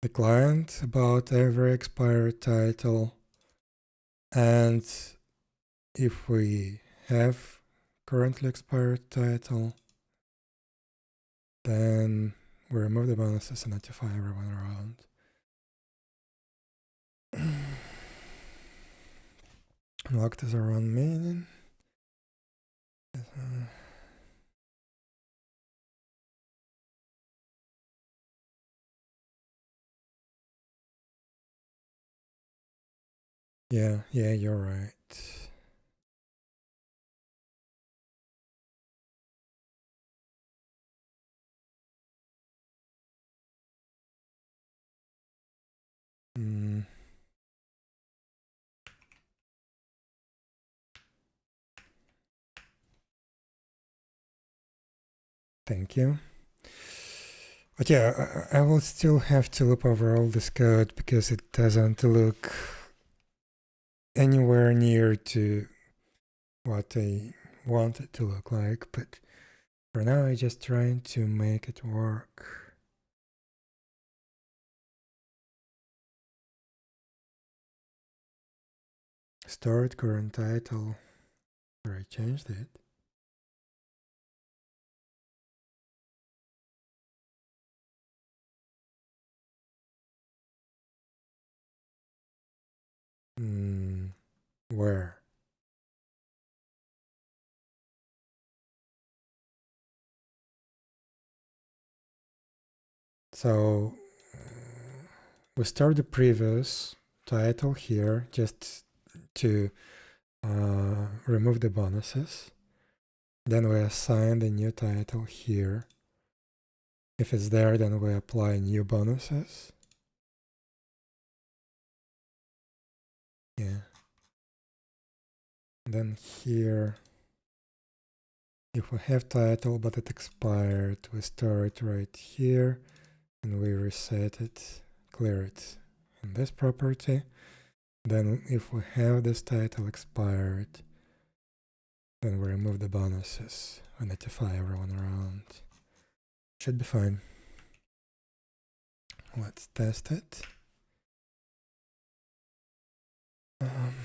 the client about every expired title, and if we have currently expired title, then we remove the bonuses and notify everyone around. Unlocked as a run meaning. Yeah, you're right. Thank you. But yeah, I will still have to loop over all this code because it doesn't look anywhere near to what I want it to look like. But for now, I'm just trying to make it work. Stored current title. Where I changed it. Where? So we store the previous title here just to remove the bonuses. Then we assign the new title here. If it's there, then we apply new bonuses. Yeah. Then here, if we have title but it expired, we store it right here and we reset it, clear it in this property. Then if we have this title expired, then we remove the bonuses and notify everyone around. Should be fine. Let's test it. Um,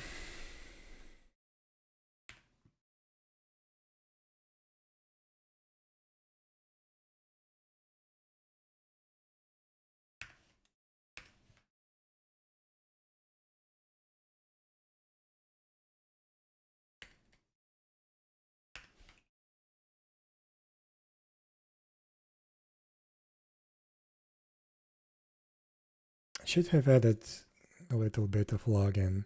I should have added a little bit of login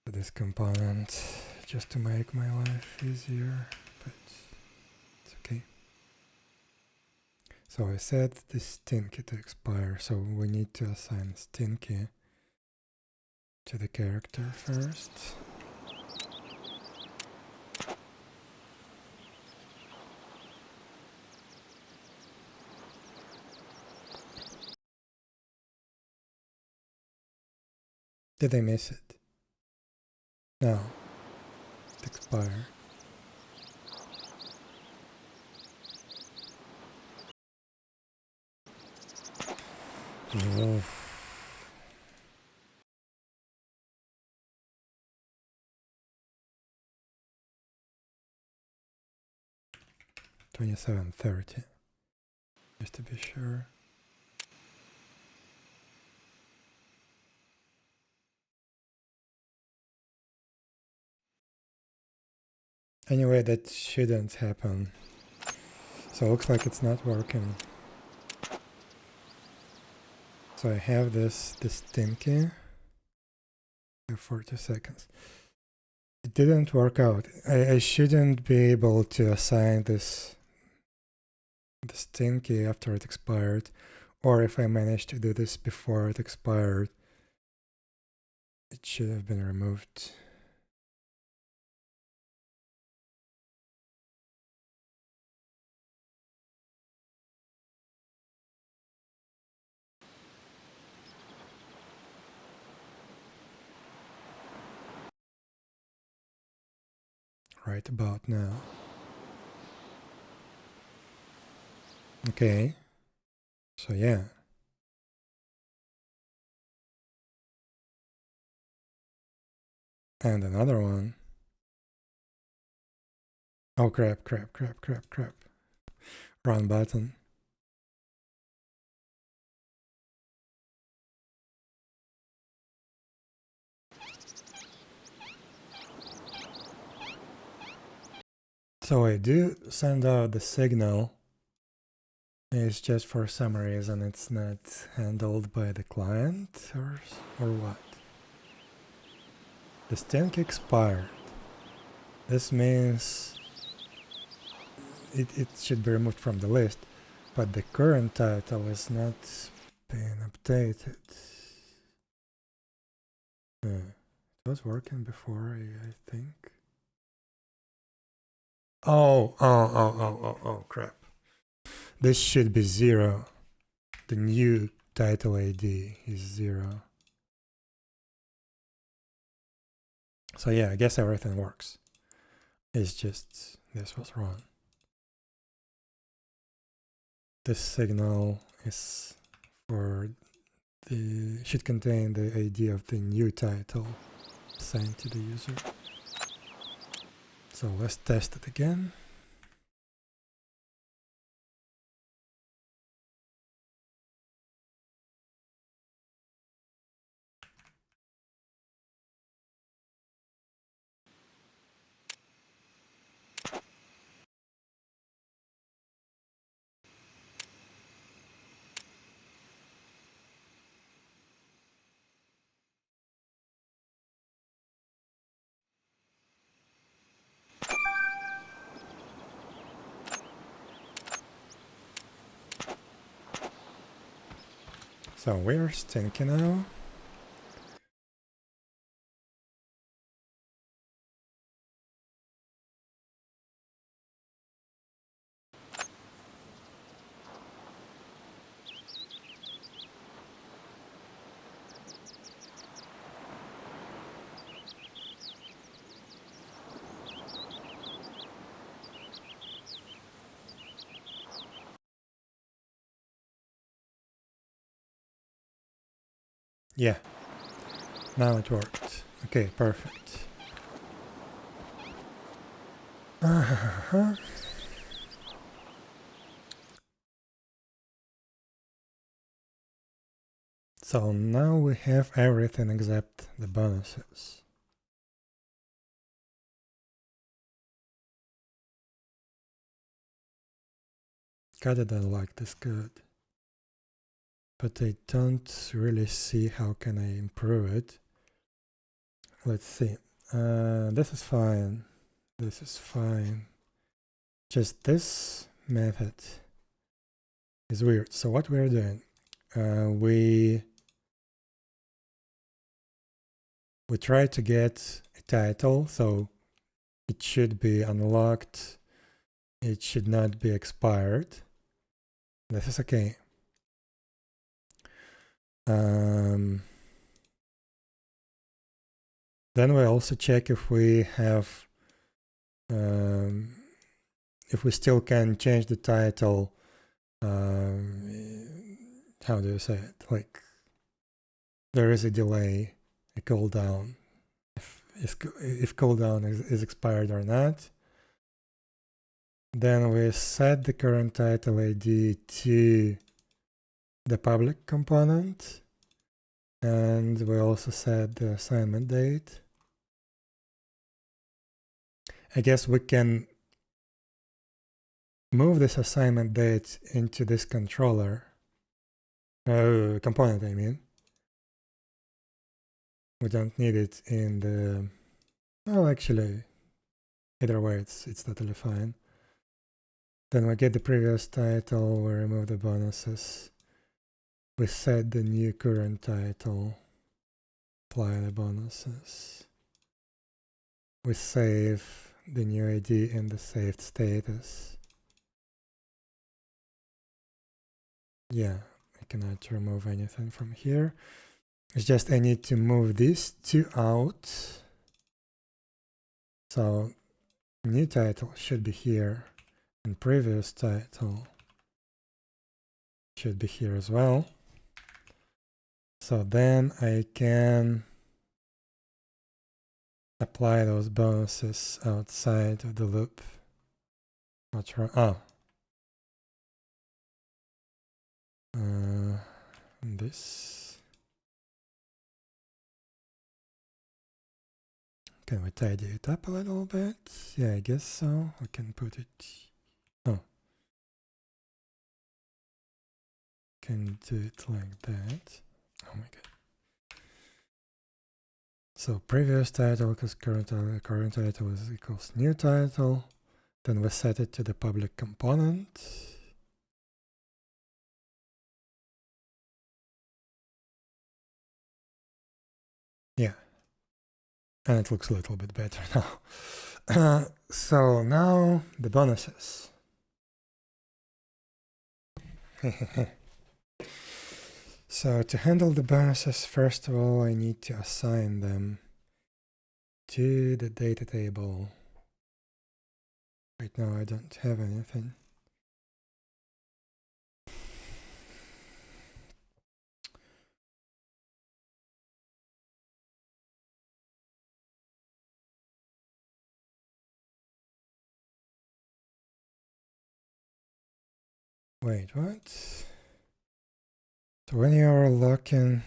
to this component just to make my life easier, but it's okay. So I set this 𝙽𝙀 to expire, so we need to assign 𝙽𝙀 to the character first. Did I miss it? No. It expired. Oh. 𝙽𝙴𝚁𝙸𝚂, just to be sure. Anyway, that shouldn't happen. So it looks like it's not working. So I have this 𝙽𝙀 for 2 seconds. It didn't work out. I shouldn't be able to assign this 𝙽𝙀 after it expired, or if I managed to do this before it expired, it should have been removed. Right about now. Okay. So yeah. And another one. Oh crap. Wrong button. So I do send out the signal. It's just for some reason it's not handled by the client or what? The 𝙽𝙀 expired. This means it should be removed from the list, but the current title is not being updated. It was working before, I think. Oh, crap. This should be 0. The new title ID is 0. So yeah, I guess everything works. It's just this was wrong. This signal is for should contain the ID of the new title assigned to the user. So let's test it again. So where's 𝙽𝙀 now? Yeah. Now it worked. Okay, perfect. So now we have everything except the bonuses. Kinda don't like this code, but I don't really see how can I improve it. Let's see. This is fine. This is fine. Just this method is weird. So what we're doing, we try to get a title, so it should be unlocked. It should not be expired. This is okay. Then we also check if we have, if we still can change the title. How do you say it? Like, there is a delay, a cooldown, if cooldown is expired or not. Then we set the current title ID to the public component, and we also set the assignment date. I guess we can move this assignment date into this controller, component, I mean. We don't need it in the, well, actually, either way, it's totally fine. Then we get the previous title, we remove the bonuses. We set the new current title, apply the bonuses. We save the new ID in the saved status. Yeah, I cannot remove anything from here. It's just I need to move these two out. So new title should be here, and previous title should be here as well. So then I can apply those bonuses outside of the loop. What's wrong? Oh. This. Can we tidy it up a little bit? Yeah, I guess so. We can put it. Oh. Can do it like that. Oh my god. So previous title equals current title is equals new title. Then we set it to the public component. Yeah. And it looks a little bit better now. So now the bonuses. So to handle the bonuses, first of all, I need to assign them to the data table. Right now I don't have anything. Wait, what? So when you're looking,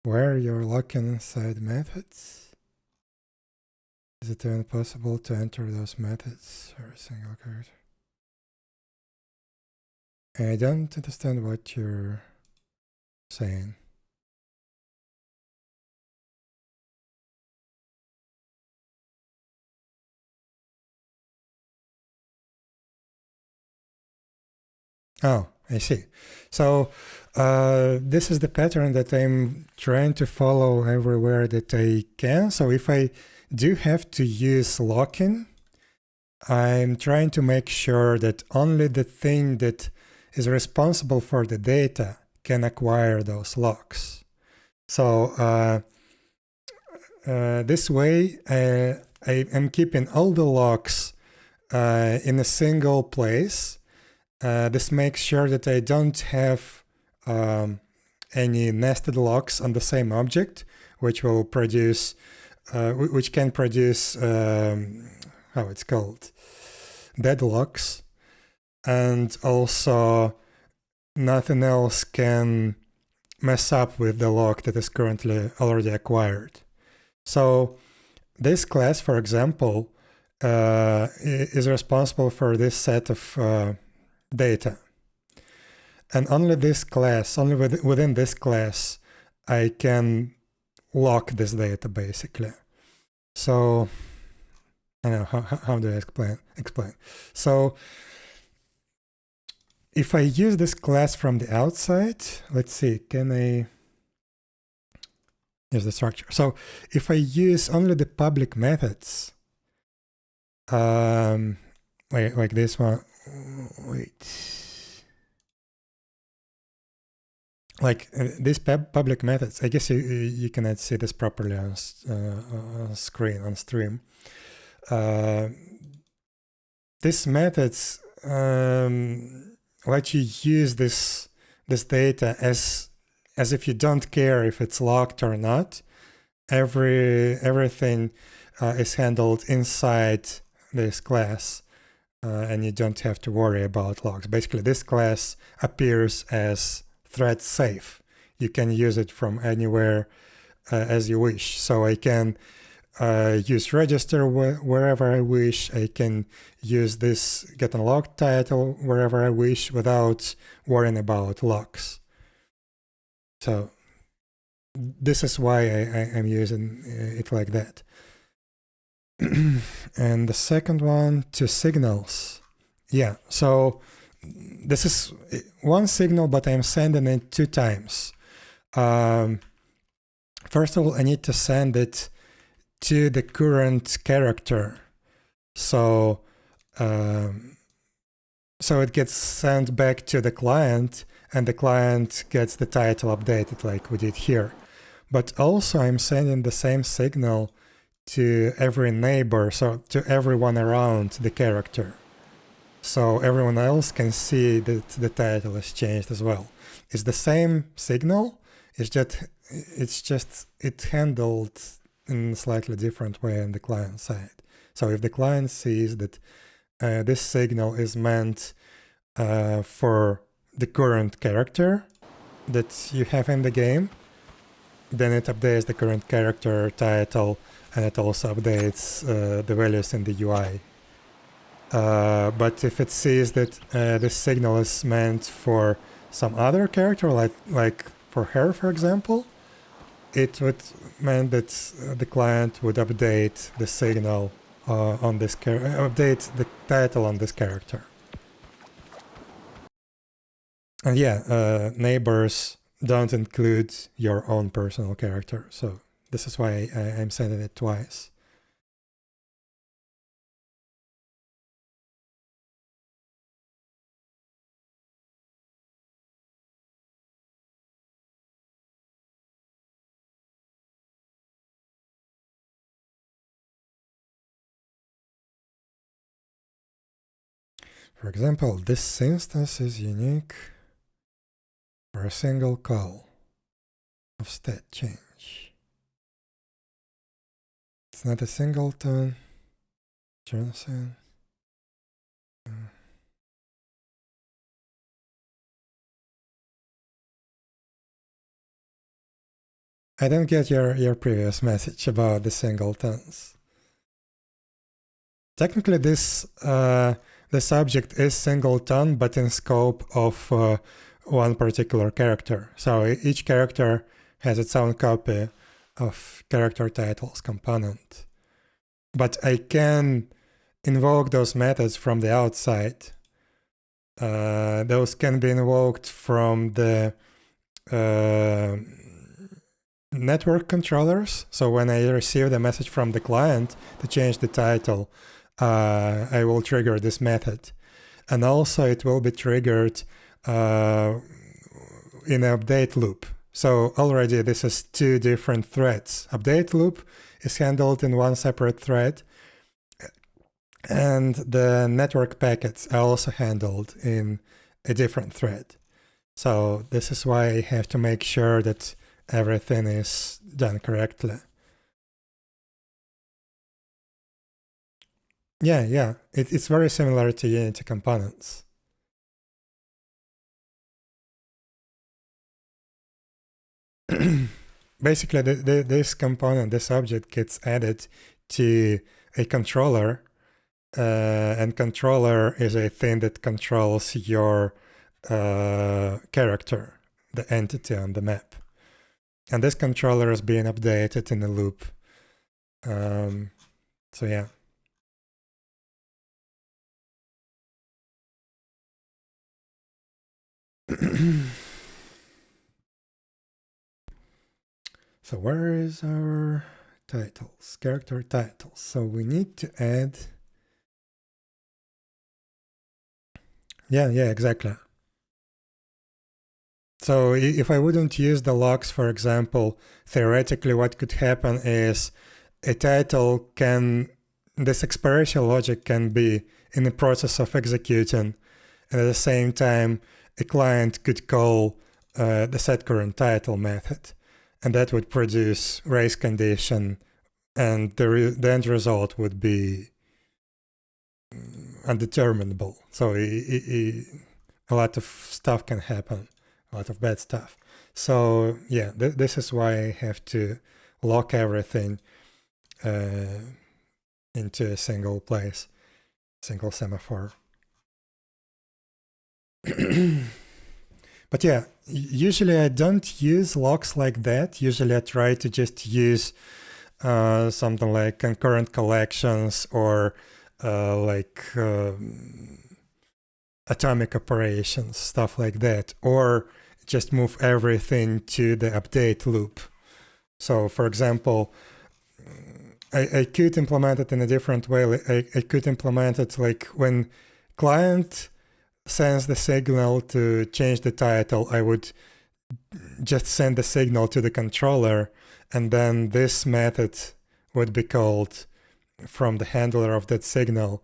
where you're looking inside methods, is it then possible to enter those methods for a single character? I don't understand what you're saying. Oh, I see. So this is the pattern that I'm trying to follow everywhere that I can. So if I do have to use locking, I'm trying to make sure that only the thing that is responsible for the data can acquire those locks. So this way, I am keeping all the locks in a single place. This makes sure that I don't have any nested locks on the same object, which will produce, which can produce, how it's called, deadlocks, and also nothing else can mess up with the lock that is currently already acquired. So this class, for example, is responsible for this set of data. And only this class, only within this class, I can lock this data, basically. So, I don't know, how do I explain? So, if I use this class from the outside, let's see, can I use the structure? So, if I use only the public methods, like this one, wait. Like these public methods, I guess you cannot see this properly on screen, on stream. These methods let you use this data as if you don't care if it's locked or not. Everything is handled inside this class, and you don't have to worry about locks. Basically, this class appears as thread safe. You can use it from anywhere as you wish. So I can use register wherever I wish. I can use this get unlocked title wherever I wish without worrying about locks. So this is why I'm using it like that. And the second one, to signals. Yeah, so this is one signal, but I'm sending it 2 times. First of all, I need to send it to the current character. So, so it gets sent back to the client, and the client gets the title updated like we did here. But also I'm sending the same signal to every neighbor, so to everyone around the character. So everyone else can see that the title is changed as well. It's the same signal, it's just handled in a slightly different way on the client side. So if the client sees that this signal is meant for the current character that you have in the game, then it updates the current character title, and it also updates the values in the UI. But if it sees that this signal is meant for some other character, like for her, for example, it would mean that the client would update the signal on this update the title on this character. And yeah, neighbors don't include your own personal character, so this is why I'm sending it twice. For example, this instance is unique for a single call of state change. It's not a singleton. Johnson. I didn't get your previous message about the singletons. Technically, this object is singleton, but in scope of one particular character. So each character has its own copy of character titles component. But I can invoke those methods from the outside. Those can be invoked from the network controllers. So when I receive the message from the client to change the title, I will trigger this method. And also it will be triggered in an update loop. So already this is 2 different threads. Update loop is handled in one separate thread, and the network packets are also handled in a different thread. So this is why I have to make sure that everything is done correctly. Yeah. It's very similar to Unity components. Basically, this component, this object gets added to a controller, and controller is a thing that controls your character, the entity on the map. And this controller is being updated in a loop. So yeah. So where is our titles, character titles? So we need to add, yeah, exactly. So if I wouldn't use the locks, for example, theoretically what could happen is a title can, this expiration logic can be in the process of executing, and at the same time, a client could call the setCurrentTitle method, and that would produce race condition, and the end result would be undeterminable. So a lot of stuff can happen, a lot of bad stuff. So yeah, this is why I have to lock everything into a single place, single semaphore. But yeah, usually I don't use locks like that. Usually I try to just use something like concurrent collections or atomic operations, stuff like that, or just move everything to the update loop. So for example, I could implement it in a different way. I could implement it like when client sends the signal to change the title, I would just send the signal to the controller, and then this method would be called from the handler of that signal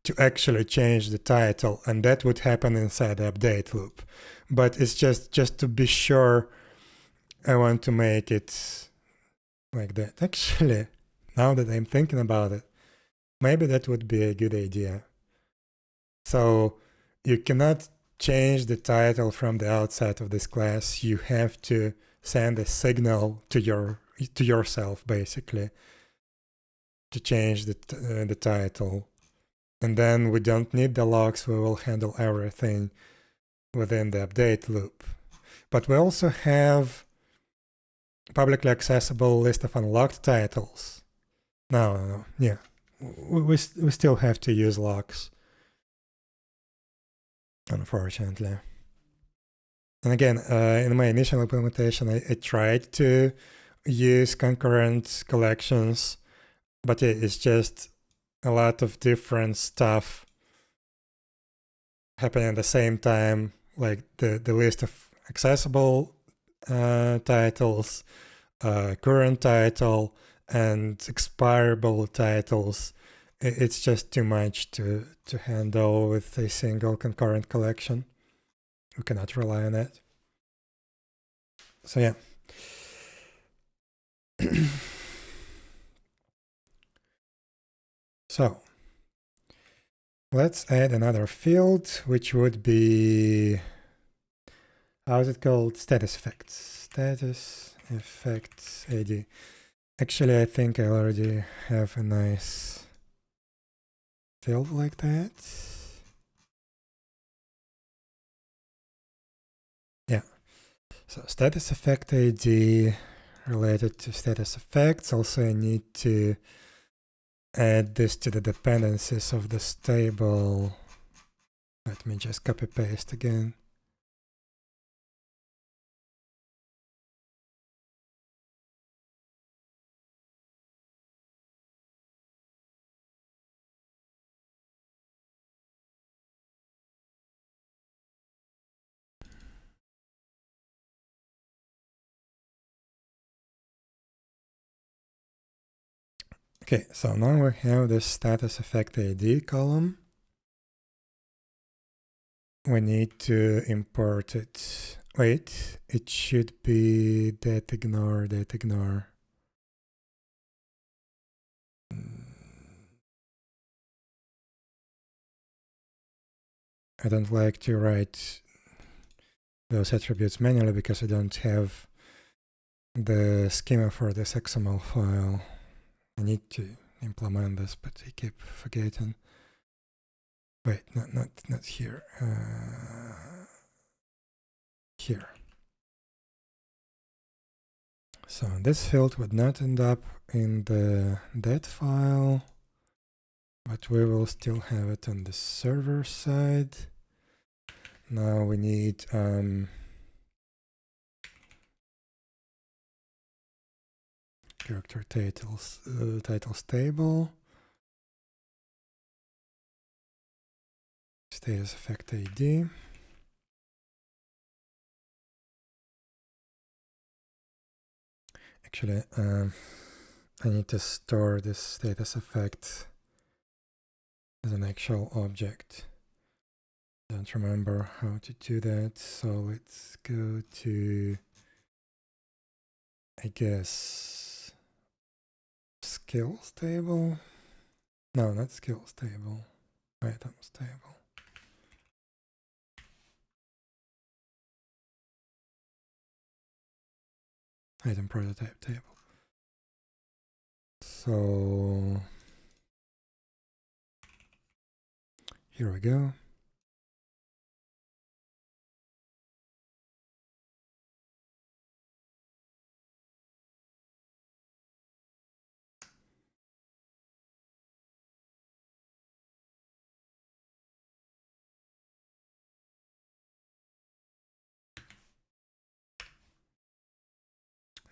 to actually change the title, and that would happen inside the update loop. But it's just to be sure, I want to make it like that. Actually, now that I'm thinking about it, maybe that would be a good idea. So you cannot change the title from the outside of this class. You have to send a signal to yourself, basically, to change the title. And then we don't need the locks. We will handle everything within the update loop. But we also have publicly accessible list of unlocked titles. No. Yeah. We still have to use locks, unfortunately. And again, in my initial implementation, I tried to use concurrent collections, but it's just a lot of different stuff happening at the same time, like the list of accessible titles, current title, and expirable titles. It's just too much to handle with a single concurrent collection. We cannot rely on that. So yeah. So let's add another field, which would be, how is it called? Status effects. Status effects AD. Actually, I think I already have a nice field like that. Yeah. So status effect AD related to status effects. Also, I need to add this to the dependencies of this table. Let me just copy paste again. Okay, so now we have this status effect AD column. We need to import it Wait, it should be 𝙽𝙺, 𝙽𝙺. I don't like to write those attributes manually because I don't have the schema for this XML file. I need to implement this, but I keep forgetting. Wait, not here. Here. So this field would not end up in the that file, but we will still have it on the server side. Now we need character titles table, status effect ID. Actually, I need to store this status effect as an actual object. Don't remember how to do that, so let's go to, I guess, skills table. No, not skills table, items table. Item prototype table. So here we go.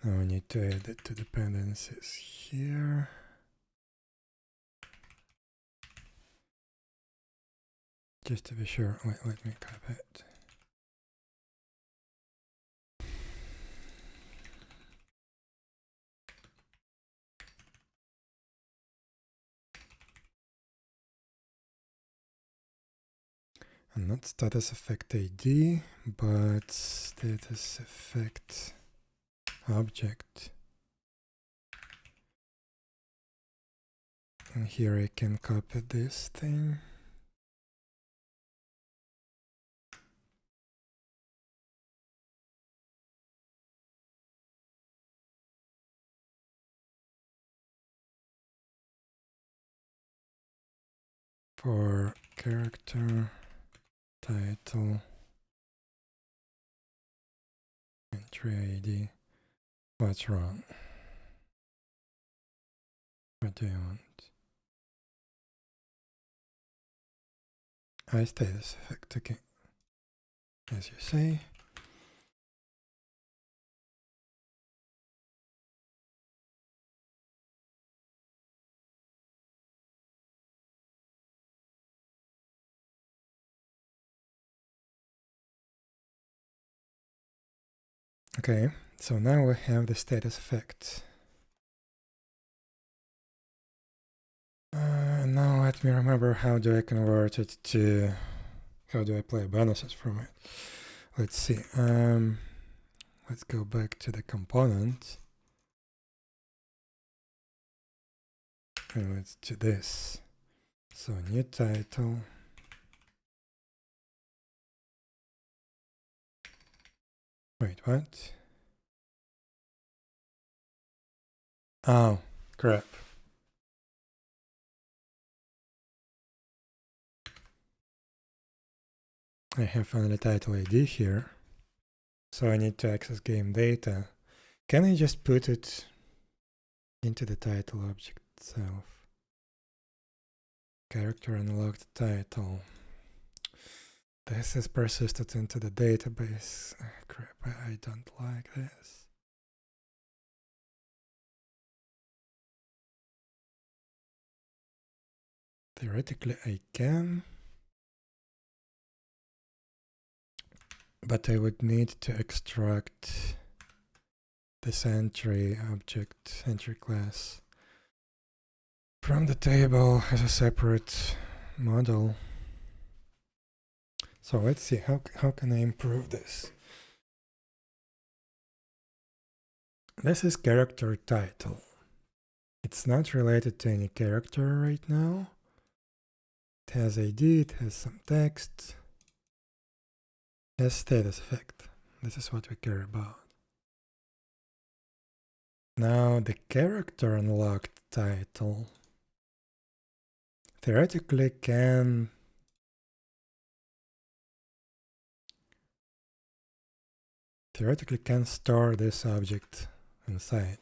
Now I need to add it to dependencies here. Just to be sure, let me copy it. And not status effect ID, but status effect object. And here I can copy this thing. For character title entry ID. What's wrong? What do you want? I status effect, okay. As you say. Okay, so now we have the status effect. Now let me remember, how do I convert it to, how do I play bonuses from it? Let's see. Let's go back to the component. And let's do this. So new title. Wait, what? Oh, crap. I have only title ID here. So I need to access game data. Can I just put it into the title object itself? Character unlocked title. This is persisted into the database. Oh, crap, I don't like this. Theoretically I can, but I would need to extract this entry object, entry class, from the table as a separate model. So let's see, how can I improve this? This is character title. It's not related to any character right now. It has ID, it has some text, it has status effect. This is what we care about. Now the character unlocked title theoretically can store this object inside.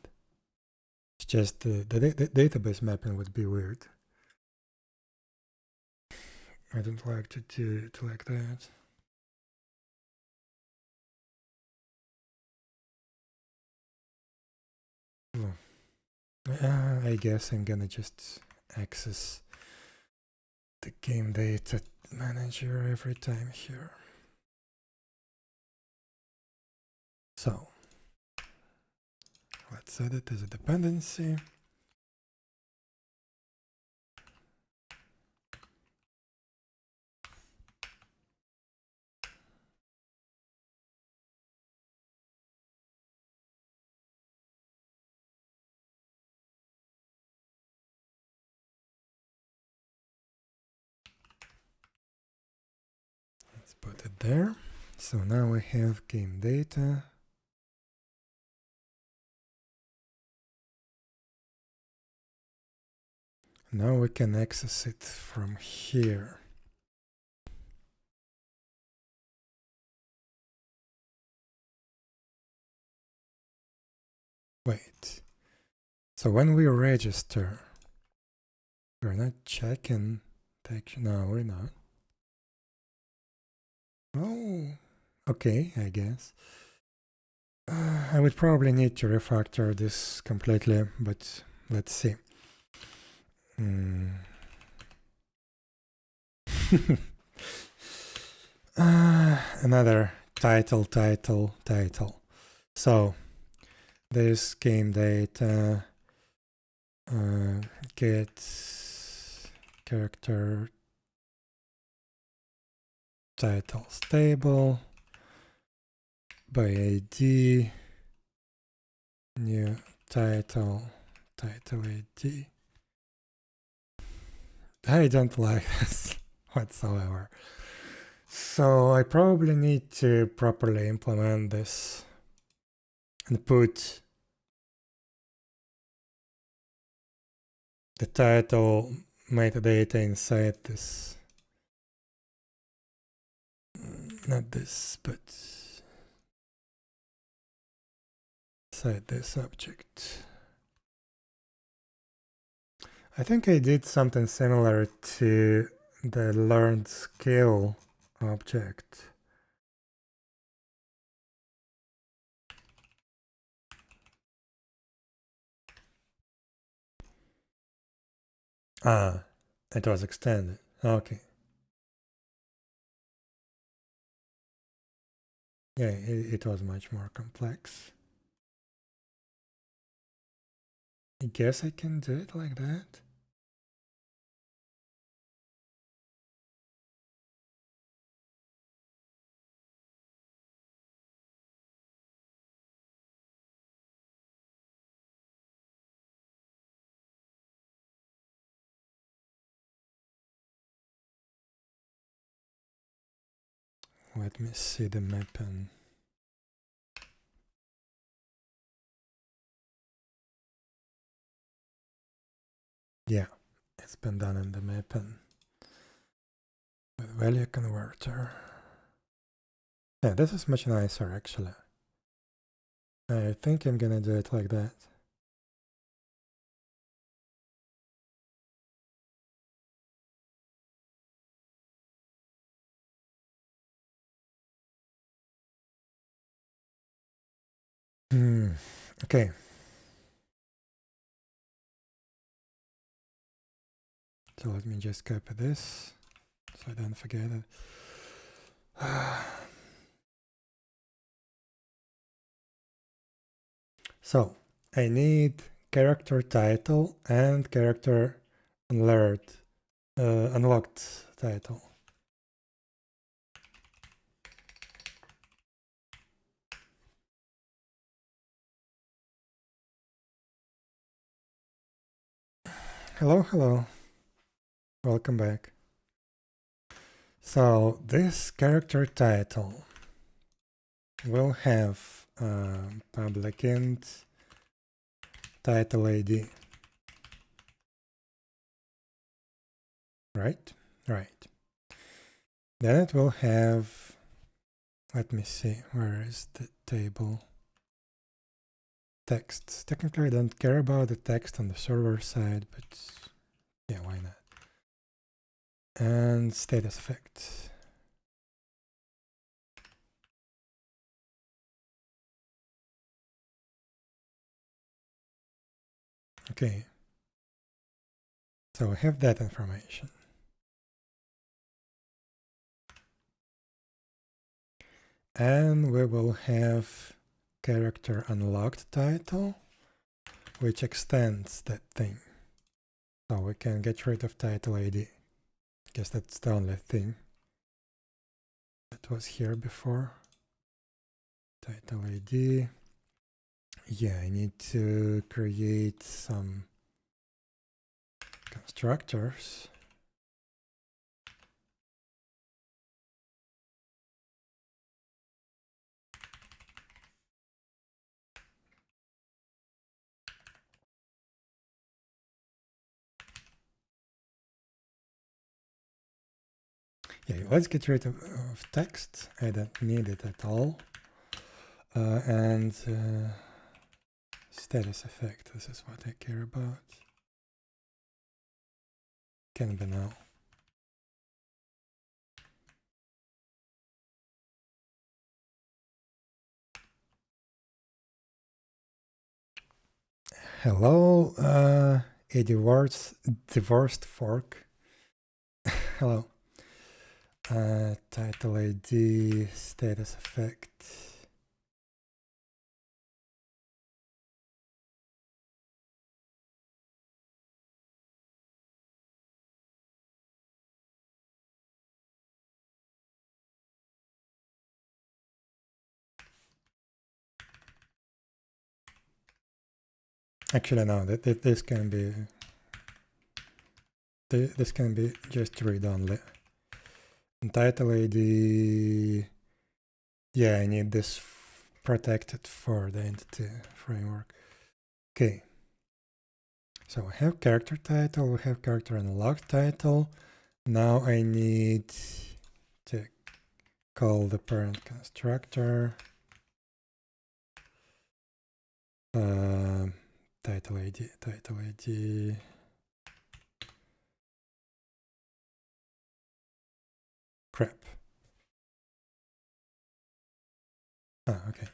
It's just the database mapping would be weird. I don't like to do it like that. I guess I'm gonna just access the game data manager every time here. So let's set it as a dependency. Let's put it there. So now we have game data. Now we can access it from here. Wait. So when we register, we're not checking the action. No, we're not. Oh, okay, I guess. I would probably need to refactor this completely, but let's see. Another title. So this game data get character title stable by ID, new title ID. I don't like this whatsoever. So I probably need to properly implement this and put the title metadata inside this. Not this, but inside this object. I think I did something similar to the learned skill object. Ah, it was extended. Okay. Yeah, it was much more complex. I guess I can do it like that. Let me see the mapping. Yeah, it's been done in the mapping with value converter. Yeah, this is much nicer actually. I think I'm gonna do it like that. Okay. So let me just copy this so I don't forget it. So I need character title and character unlocked title. Hello, hello. Welcome back. So this character title will have public int title ID. Right? Right. Then it will have, let me see, where is the table? Text. Technically I don't care about the text on the server side, but yeah, why not? And status effect. Okay. So we have that information. And we will have character unlocked title, which extends that thing. So we can get rid of title ID. Guess that's the only thing that was here before. Title ID. Yeah, I need to create some constructors. Yeah, let's get rid of text. I don't need it at all. And status effect, this is what I care about. Can be now. Hello, a divorced fork. Hello. Title ID, status effect. Actually, no. This can be just read only. And title ID. Yeah, I need this protected for the entity framework. Okay. So we have character title. We have character unlocked title. Now I need to call the parent constructor. Title ID. Crap. Ah, okay.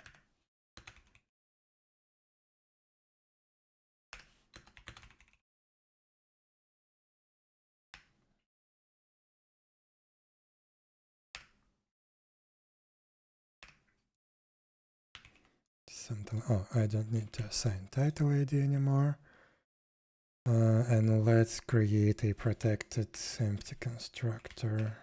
Something. Oh, I don't need to assign title ID anymore. And let's create a protected empty constructor.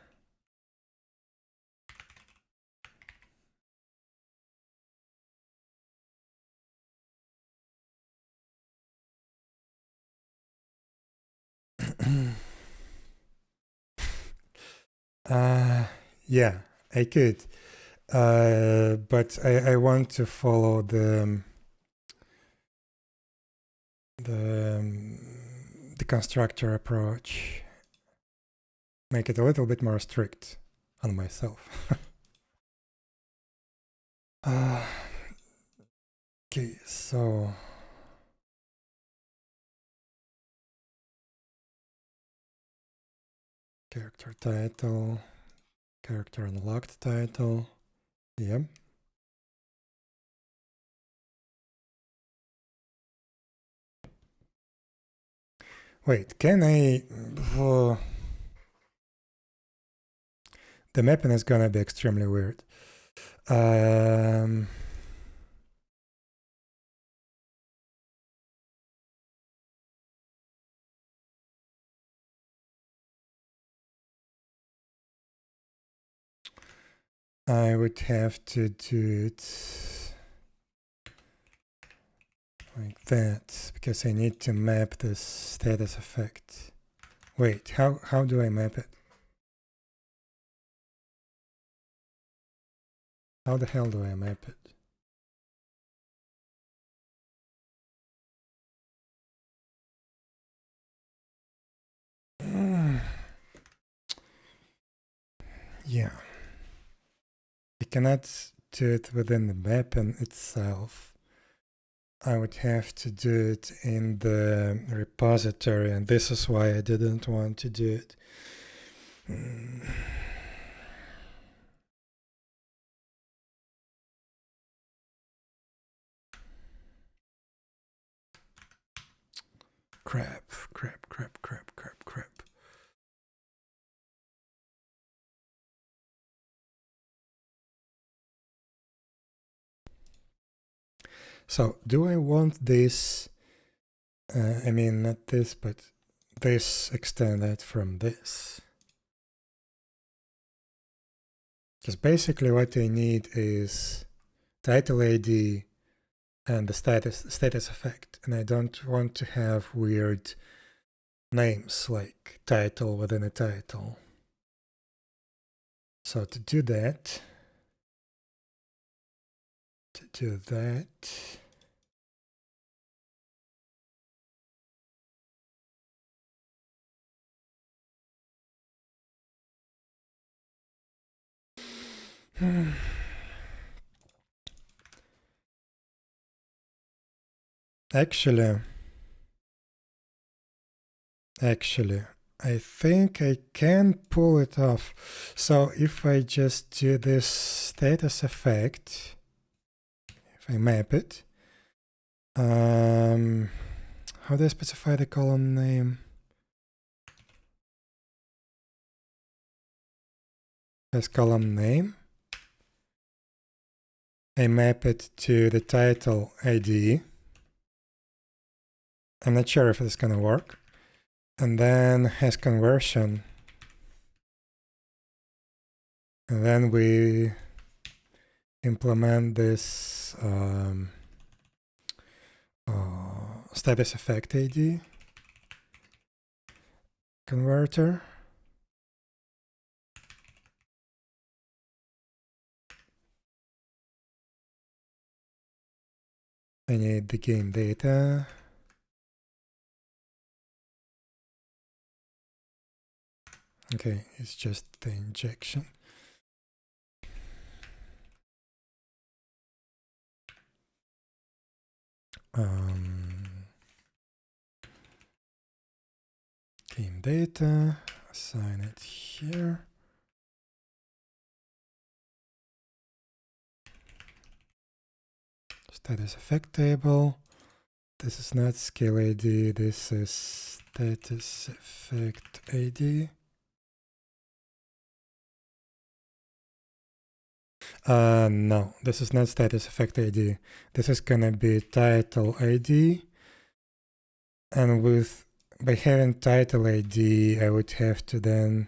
Yeah, I could, but I want to follow the constructor approach. Make it a little bit more strict on myself. Okay, so character title, character unlocked title. Yep. Wait, can I? The mapping is gonna be extremely weird. I would have to do it like that, because I need to map this status effect. Wait, how do I map it? How the hell do I map it? Yeah. I cannot do it within the map in itself. I would have to do it in the repository, and this is why I didn't want to do it. Crap. So, do I want this, I mean, not this, but this extended from this? Because basically what I need is title ID and the status effect, and I don't want to have weird names like title within a title. So to do that, actually, I think I can pull it off. So if I just do this status effect, if I map it, how do I specify the column name? As column name. I map it to the title ID. I'm not sure if it's going to work. And then has conversion. And then we implement this status effect ID converter. I need the game data. Okay, it's just the injection. Game data, assign it here. Status effect table. This is not skill ID, this is status effect ID. No, this is not status effect ID. This is gonna be title ID. And by having title ID, I would have to then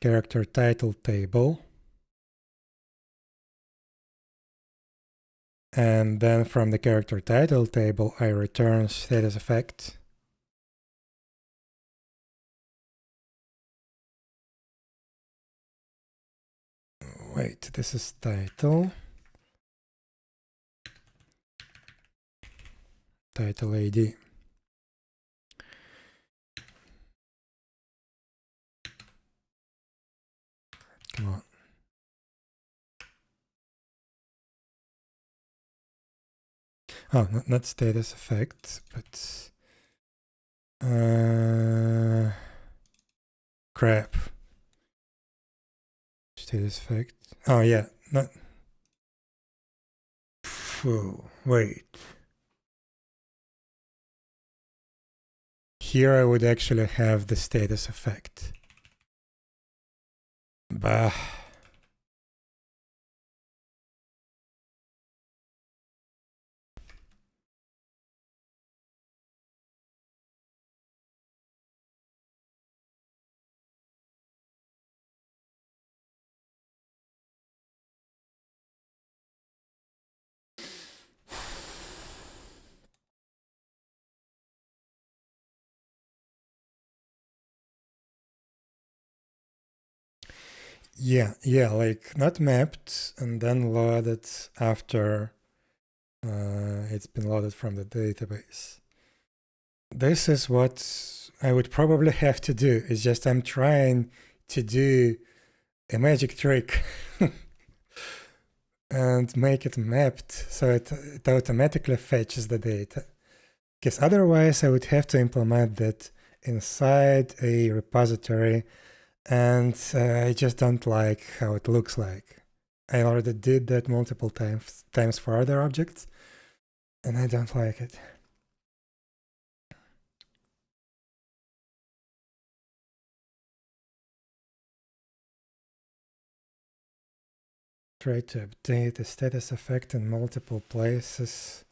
character title table. And then from the character title table, I return status effect. Wait, this is title. Title ID. Come on. Oh, not status effect, but crap. Status effect. Oh yeah, not. Whoa, wait. Here I would actually have the status effect. Bah. Yeah, like not mapped and then loaded after it's been loaded from the database. This is what I would probably have to do. It's just I'm trying to do a magic trick and make it mapped so it automatically fetches the data. Because otherwise I would have to implement that inside a repository, and I just don't like how it looks like. I already did that multiple times for other objects, and I don't like it. Try to update the status effect in multiple places.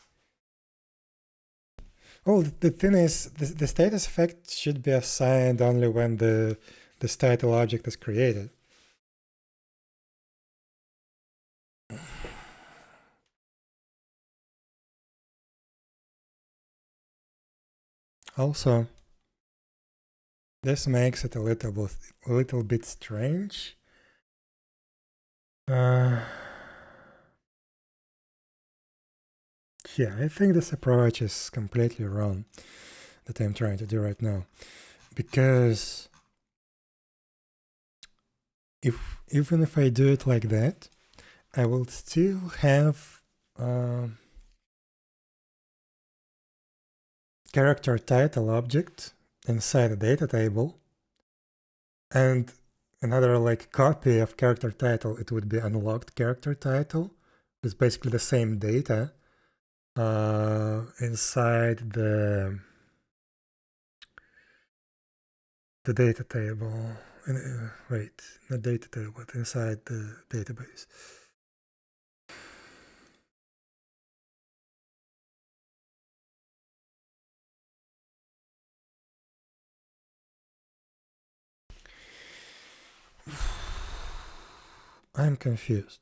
Oh, the thing is, the status effect should be assigned only when the title object is created. Also, this makes it a little bit strange. Yeah, I think this approach is completely wrong that I'm trying to do right now, because even if I do it like that, I will still have character title object inside the data table, and another like copy of character title. It would be unlocked character title with basically the same data inside the data table. Wait, not data table, but inside the database. I'm confused.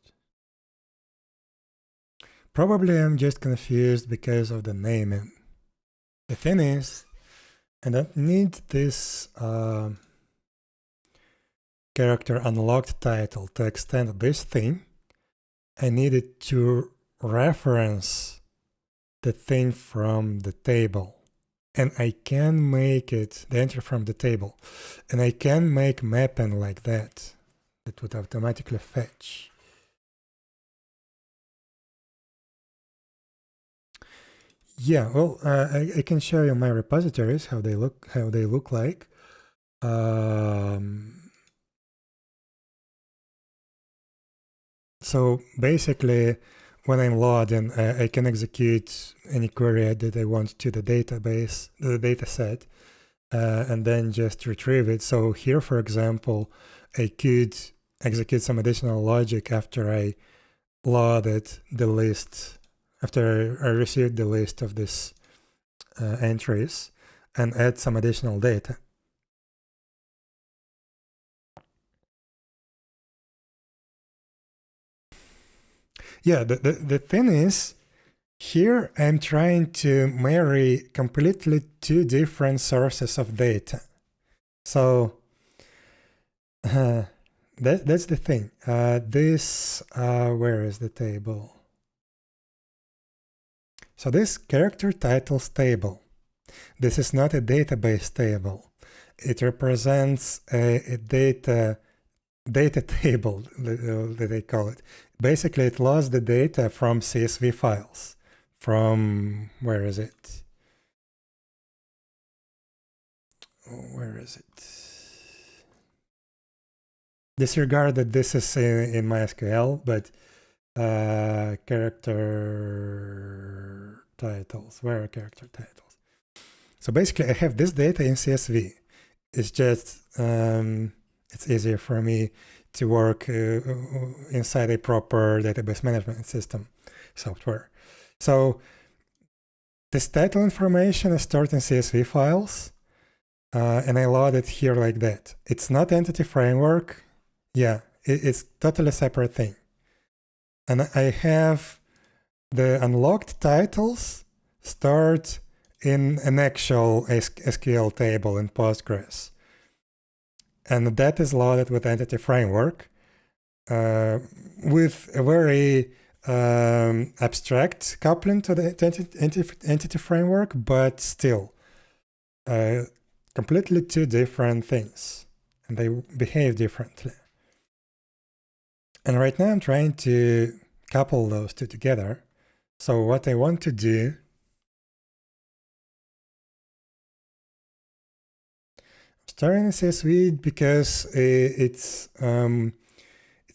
Probably I'm just confused because of the naming. The thing is, I don't need this character unlocked title to extend this thing. I need it to reference the thing from the table. And I can make it the entry from the table. And I can make mapping like that. It would automatically fetch. Yeah, well, I can show you my repositories, how they look like. So basically, when I'm logged in, I can execute any query that I want to the database, the data set, and then just retrieve it. So here, for example, I could execute some additional logic after I loaded the list, after I received the list of these entries, and add some additional data. Yeah, the thing is, here I'm trying to marry completely two different sources of data. So that's the thing. Where is the table? So this character titles table. This is not a database table. It represents a data table, that they call it. Basically, it loads the data from CSV files. From, where is it? Where is it? Disregard that this is in MySQL, but character titles. Where are character titles? So basically, I have this data in CSV. It's just it's easier for me to work inside a proper database management system software. So this title information is stored in CSV files, and I load it here like that. It's not entity framework. Yeah, it's totally separate thing. And I have the unlocked titles stored in an actual SQL table in Postgres. And that is loaded with entity framework. with a very abstract coupling to the entity framework, but still completely two different things, and they behave differently. And right now I'm trying to couple those two together. So what I want to do, starting in CSV because it's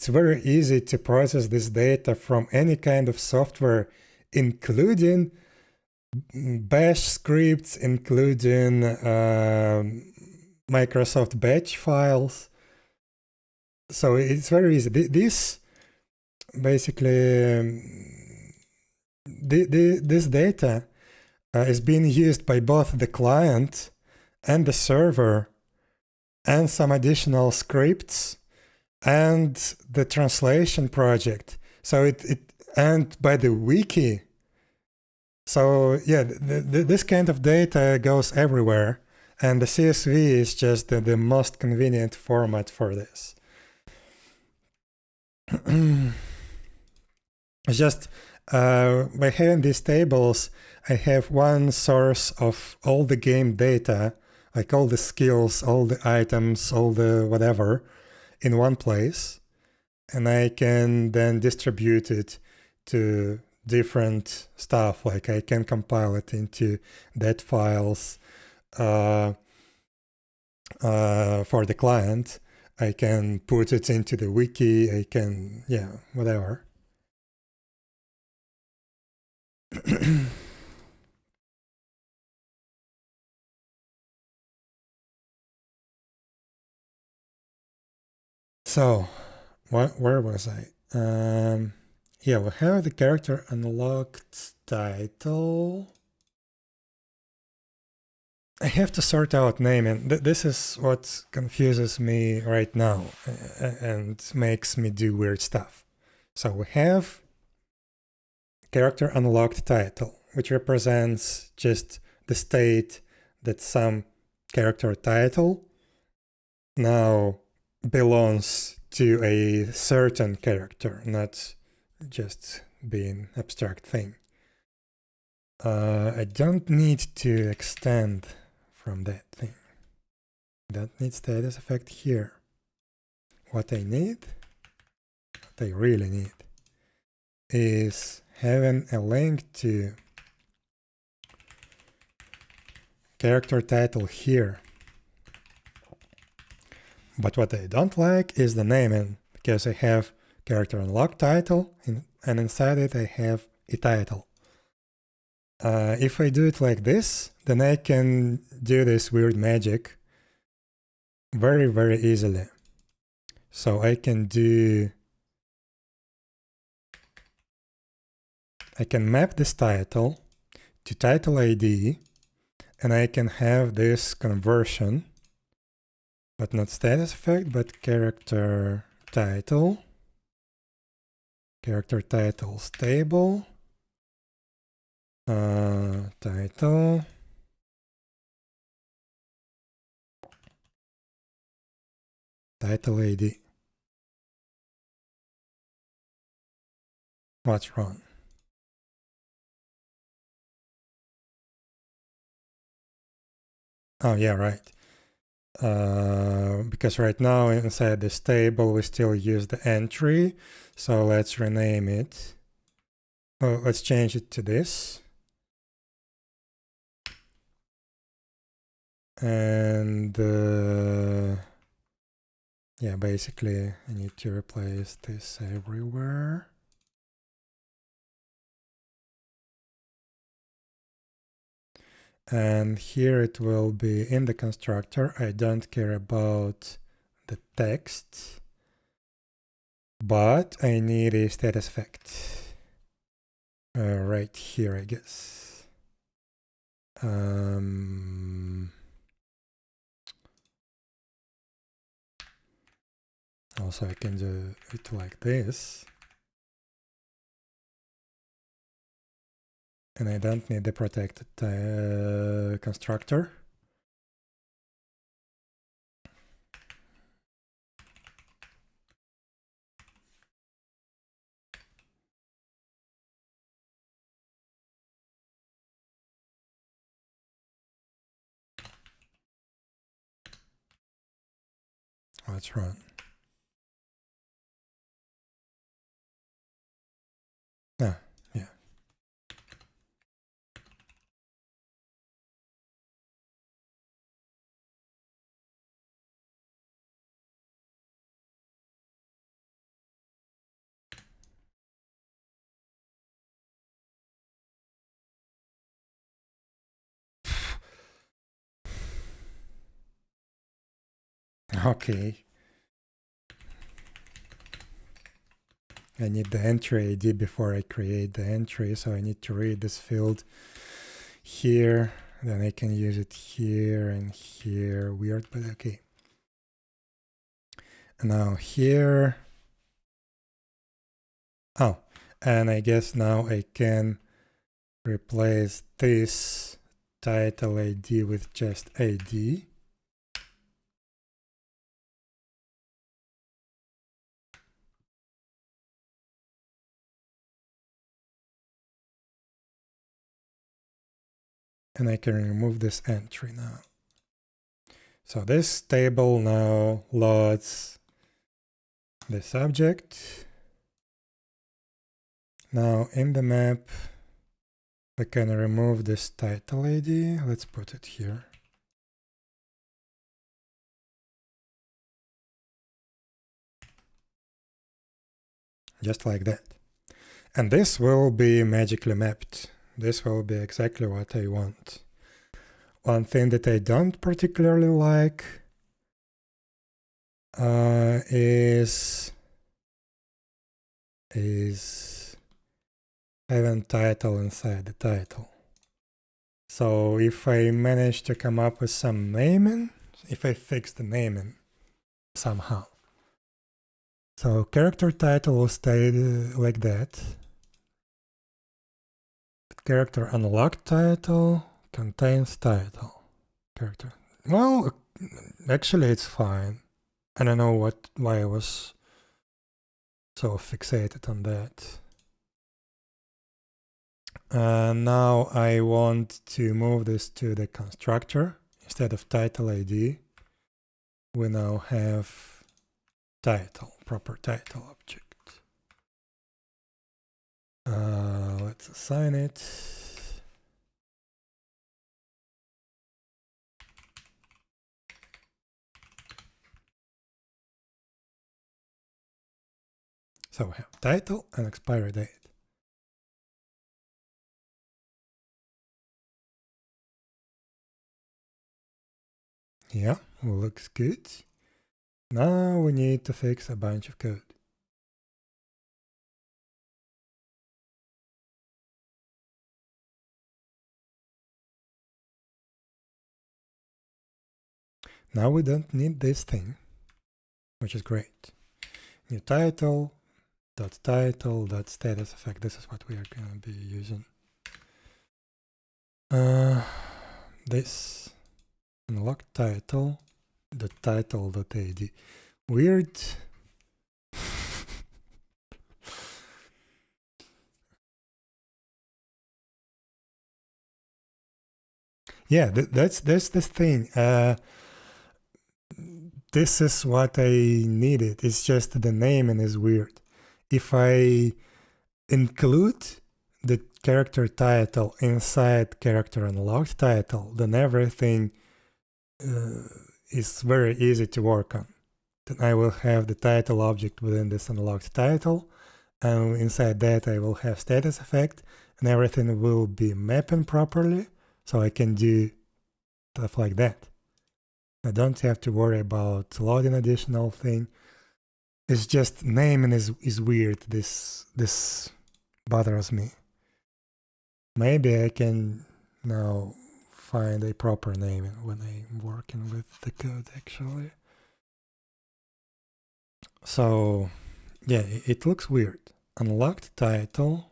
very easy to process this data from any kind of software, including bash scripts, including Microsoft batch files. So it's very easy. This basically, this data is being used by both the client and the server and some additional scripts and the translation project. So and by the wiki. So yeah, this kind of data goes everywhere, and the CSV is just the most convenient format for this. It's just by having these tables, I have one source of all the game data, like all the skills, all the items, all the whatever, in one place, and I can then distribute it to different stuff. Like I can compile it into dat files for the client. I can put it into the wiki. I can, yeah, whatever. So, where was I? Yeah, we have the character unlocked title. I have to sort out naming. This is what confuses me right now and makes me do weird stuff. So we have character unlocked title, which represents just the state that some character title now belongs to a certain character, not just being an abstract thing. I don't need to extend from that thing. Don't need status effect here. What I need, what I really need, is having a link to character title here. But what I don't like is the naming, because I have character unlock title, and inside it I have a title. If I do it like this, then I can do this weird magic very, very easily. So I can map this title to title ID, and I can have this conversion, but not status effect, but character title stable, title, title ID. What's wrong? Oh yeah, right. Because right now inside this table we still use the entry, so let's rename it. Well, let's change it to this. And yeah, basically I need to replace this everywhere. And here it will be in the constructor. I don't care about the text, but I need a status effect right here, I guess. Also, I can do it like this. And I don't need the protected constructor. Let's run. Ah, yeah. Okay. I need the entry ID before I create the entry, so I need to read this field here, then I can use it here and here. Weird, but okay. And now here. Oh, and I guess now I can replace this title ID with just ID. And I can remove this entry now. So this table now loads the subject. Now in the map, I can remove this title ID. Let's put it here. Just like that. And this will be magically mapped. This will be exactly what I want. One thing that I don't particularly like is having title inside the title. So if I manage to come up with some naming, if I fix the naming somehow. So character title will stay like that. Character unlocked title contains title. Character. Well, actually it's fine. I don't know why I was so fixated on that. Now I want to move this to the constructor. Instead of title ID, we now have title, proper title object. Let's assign it. So we have title and expiry date. Yeah, looks good. Now we need to fix a bunch of code. Now we don't need this thing, which is great. New title, dot title, dot status effect. This is what we are going to be using. This unlock title, the title.ad. Weird. Yeah, that's this thing. This is what I needed. It's just the naming is weird. If I include the character title inside character unlocked title, then everything is very easy to work on. Then I will have the title object within this unlocked title, and inside that I will have status effect, and everything will be mapping properly, so I can do stuff like that. I don't have to worry about loading additional thing. It's just naming is weird. This bothers me. Maybe I can now find a proper naming when I'm working with the code actually. So yeah, it looks weird. Unlocked title.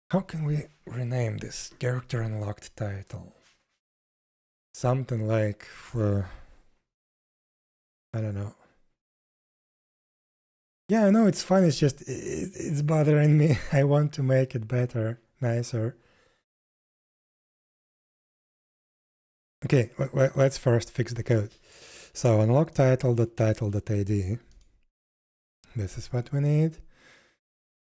How can we rename this character unlocked title? Something like I don't know. Yeah, I know it's fine. It's just it's bothering me. I want to make it better, nicer. Okay, let's first fix the code. So unlock title.title.id. This is what we need.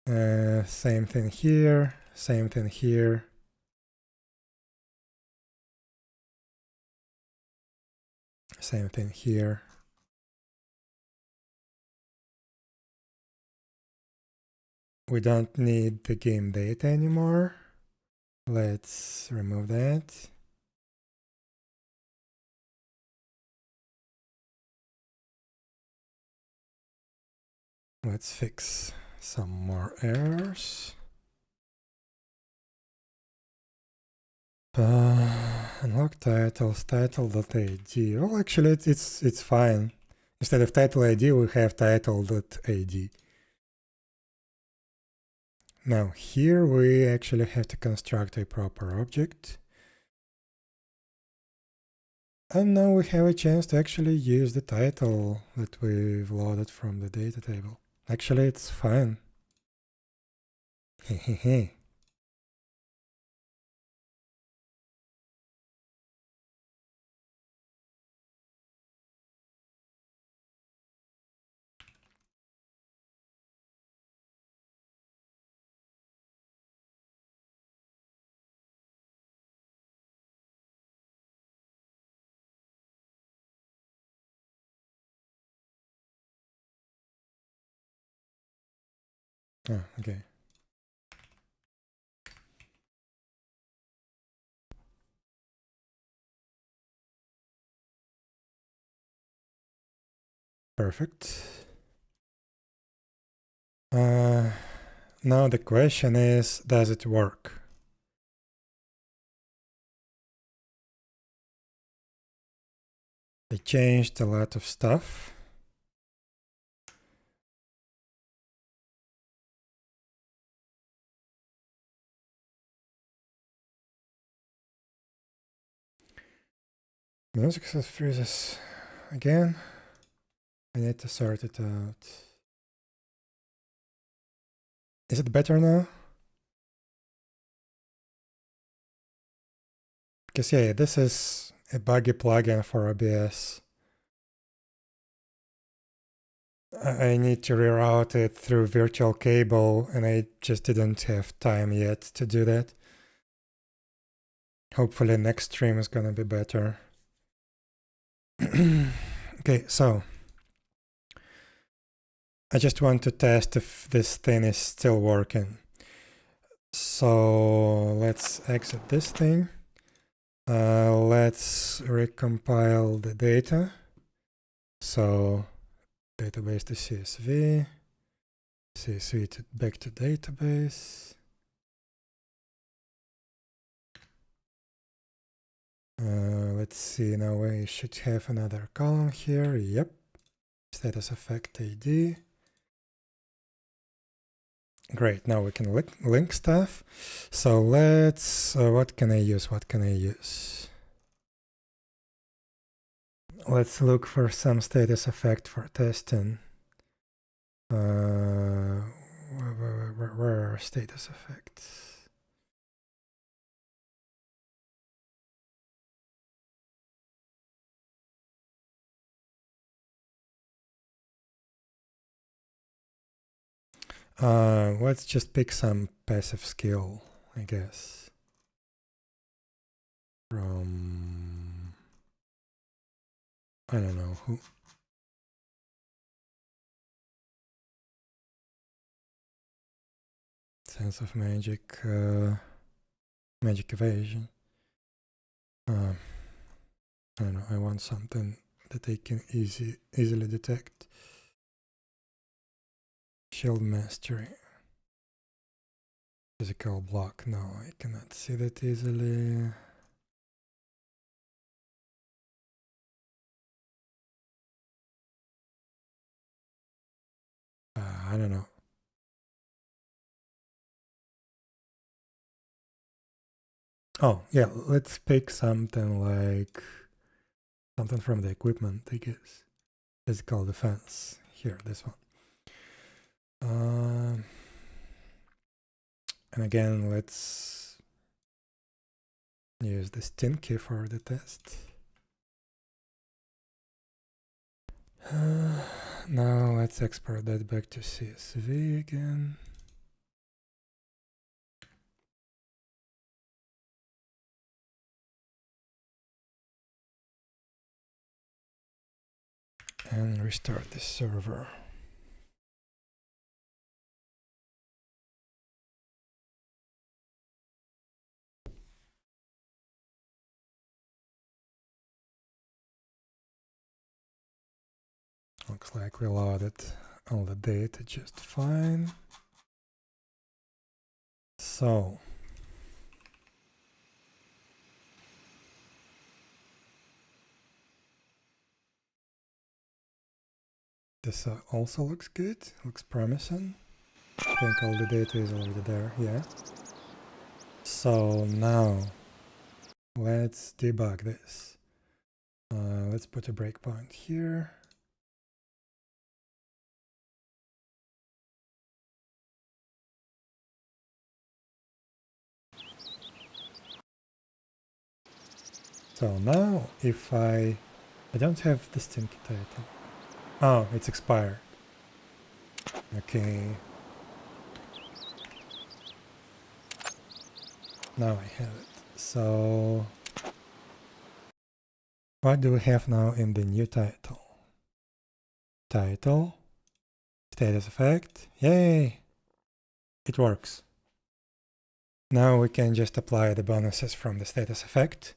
Same thing here, same thing here. Same thing here. We don't need the game data anymore. Let's remove that. Let's fix some more errors. Unlock titles, title.id. Well, actually, it's fine. Instead of title ID, we have title.id. Now here we actually have to construct a proper object. And now we have a chance to actually use the title that we've loaded from the data table. Actually, it's fine. Hehehe. Oh, okay. Perfect. Now the question is, does it work? They changed a lot of stuff. Music freezes again. I need to sort it out. Is it better now? Because yeah, this is a buggy plugin for OBS. I need to reroute it through virtual cable, and I just didn't have time yet to do that. Hopefully next stream is gonna be better. Okay, so I just want to test if this thing is still working. So let's exit this thing. Let's recompile the data. So database to CSV to back to database. Let's see, now we should have another column here. Yep, status effect ID. Great, now we can link stuff. So let's, what can I use? Let's look for some status effect for testing. Where are status effects? Let's just pick some passive skill, I guess. From, I don't know who. Sense of magic, magic evasion. I don't know, I want something that they can easily detect. Shield mastery. Physical block, no, I cannot see that easily. I don't know. Oh, yeah, let's pick something like something from the equipment, I guess. Physical defense. Here, this one. And again, let's use the STIN key for the test. Now let's export that back to CSV again. And restart the server. Looks like we loaded all the data just fine. So this also looks good, looks promising. I think all the data is already there, yeah. So now let's debug this. Let's put a breakpoint here. So now if I don't have the stinky title. Oh, it's expired. Okay. Now I have it. So what do we have now in the new title? Title, status effect, yay! It works. Now we can just apply the bonuses from the status effect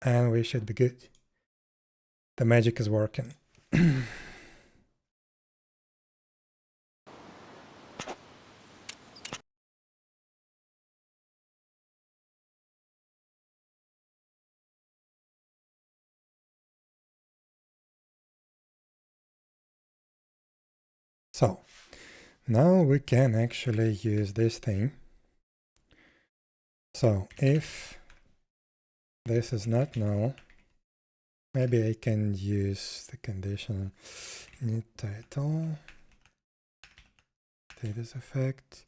and we should be good. The magic is working. So now we can actually use this thing. So if this is not null, maybe I can use the conditional new title, status effect.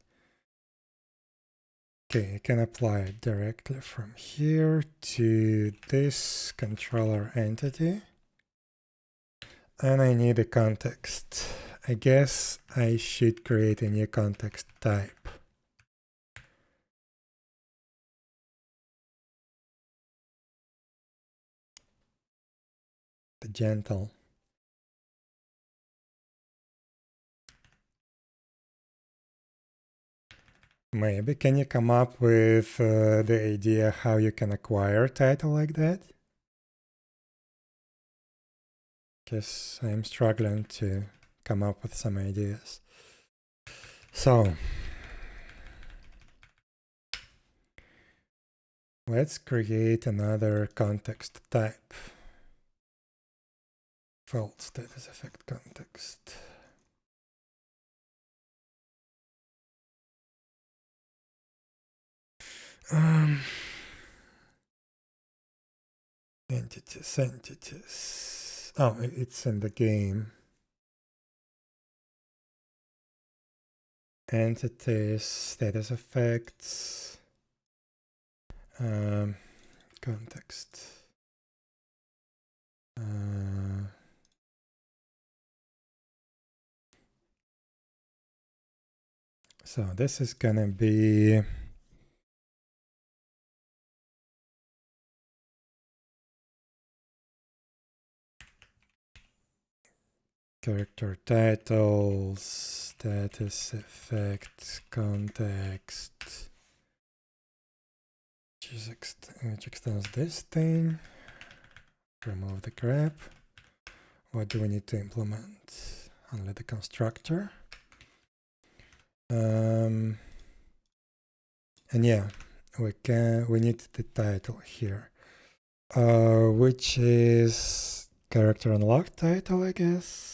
Okay, I can apply it directly from here to this controller entity. And I need a context. I guess I should create a new context type. The gentle. Maybe can you come up with the idea how you can acquire a title like that? Because I'm struggling to come up with some ideas. So let's create another context type. Fault status effect context. Entities. Oh, it's in the game. Entities, status effects, context. So this is gonna be character titles, status effects, context, which extends this thing. Remove the crap. What do we need to implement? Only the constructor. And yeah, we need the title here, which is character unlocked title, I guess.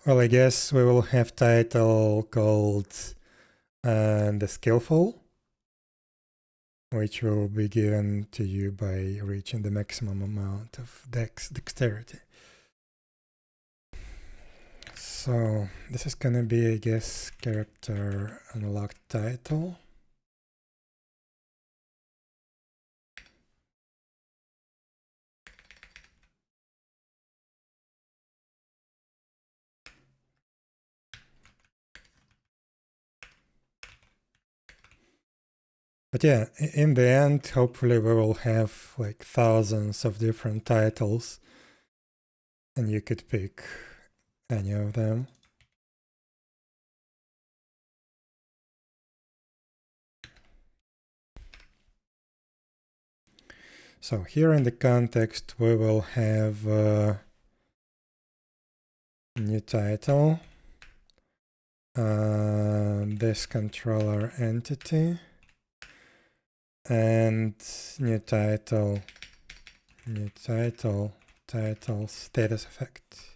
Well, I guess we will have title called the skillful, which will be given to you by reaching the maximum amount of dexterity. So this is gonna be, I guess, character unlocked title. But yeah, in the end, hopefully we will have like thousands of different titles and you could pick any of them. So here in the context, we will have a new title, this controller entity, and new title, title status effect.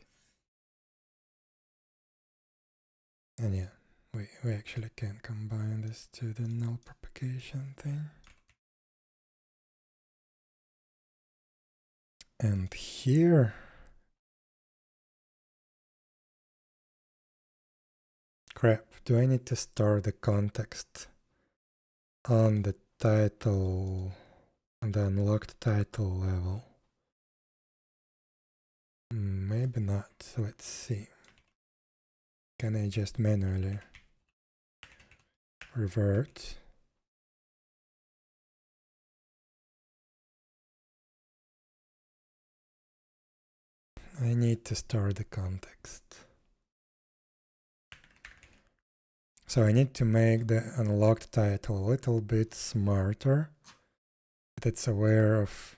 And yeah, we actually can combine this to the null propagation thing. And here, crap, do I need to store the context on the title, on the unlocked title level? Maybe not. Let's see. Can I just manually revert? I need to store the context. So I need to make the unlocked title a little bit smarter, that it's aware of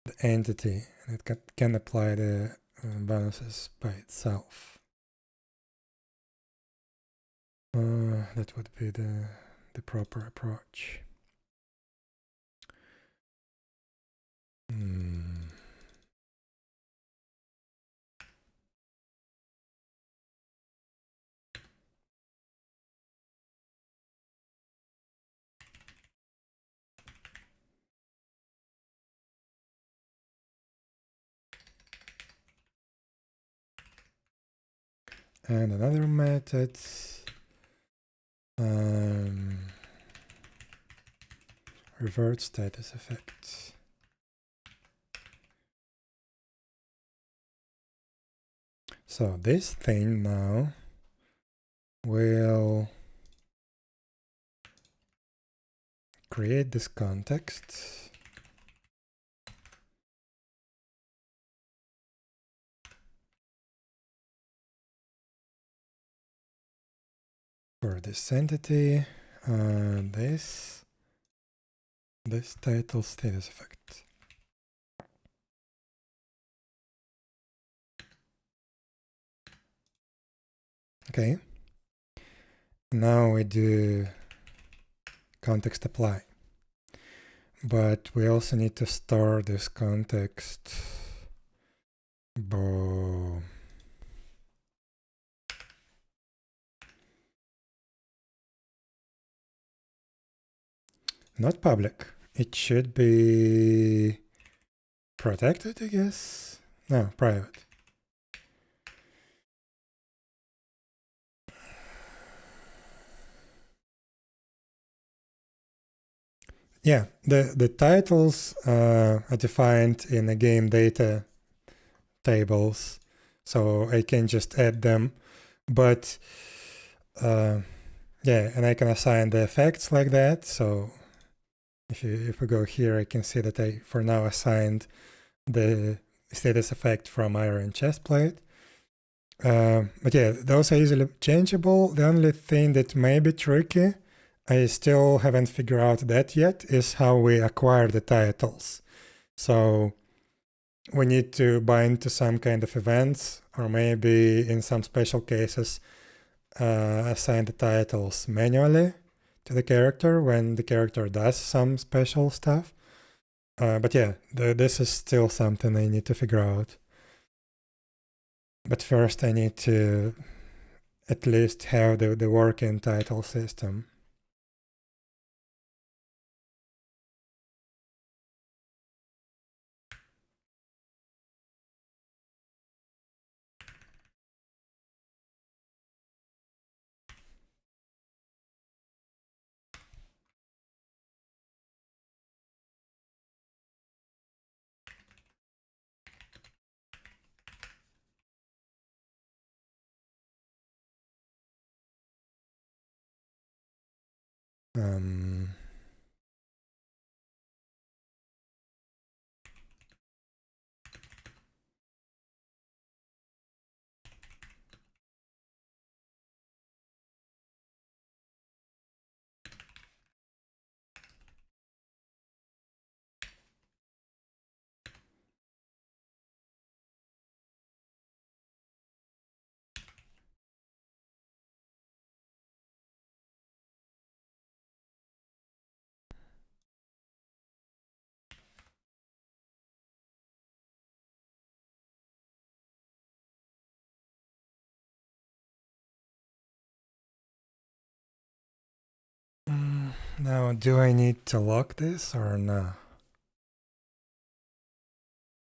the entity and it can apply the bonuses by itself. That would be the proper approach. And another method, revert status effect. So this thing now will create this context. For this entity, this title status effect. Okay. Now we do context apply. But we also need to store this context. Not public. It should be protected, I guess. No, private. Yeah, the titles are defined in the game data tables, so I can just add them. But yeah, and I can assign the effects like that. So if we go here, I can see that I for now assigned the status effect from iron chestplate. But yeah, those are easily changeable. The only thing that may be tricky, I still haven't figured out that yet, is how we acquire the titles. So we need to bind to some kind of events, or maybe in some special cases, assign the titles manually to the character when the character does some special stuff. But yeah, this is still something I need to figure out. But first I need to at least have the working title system. Now, do I need to lock this or no?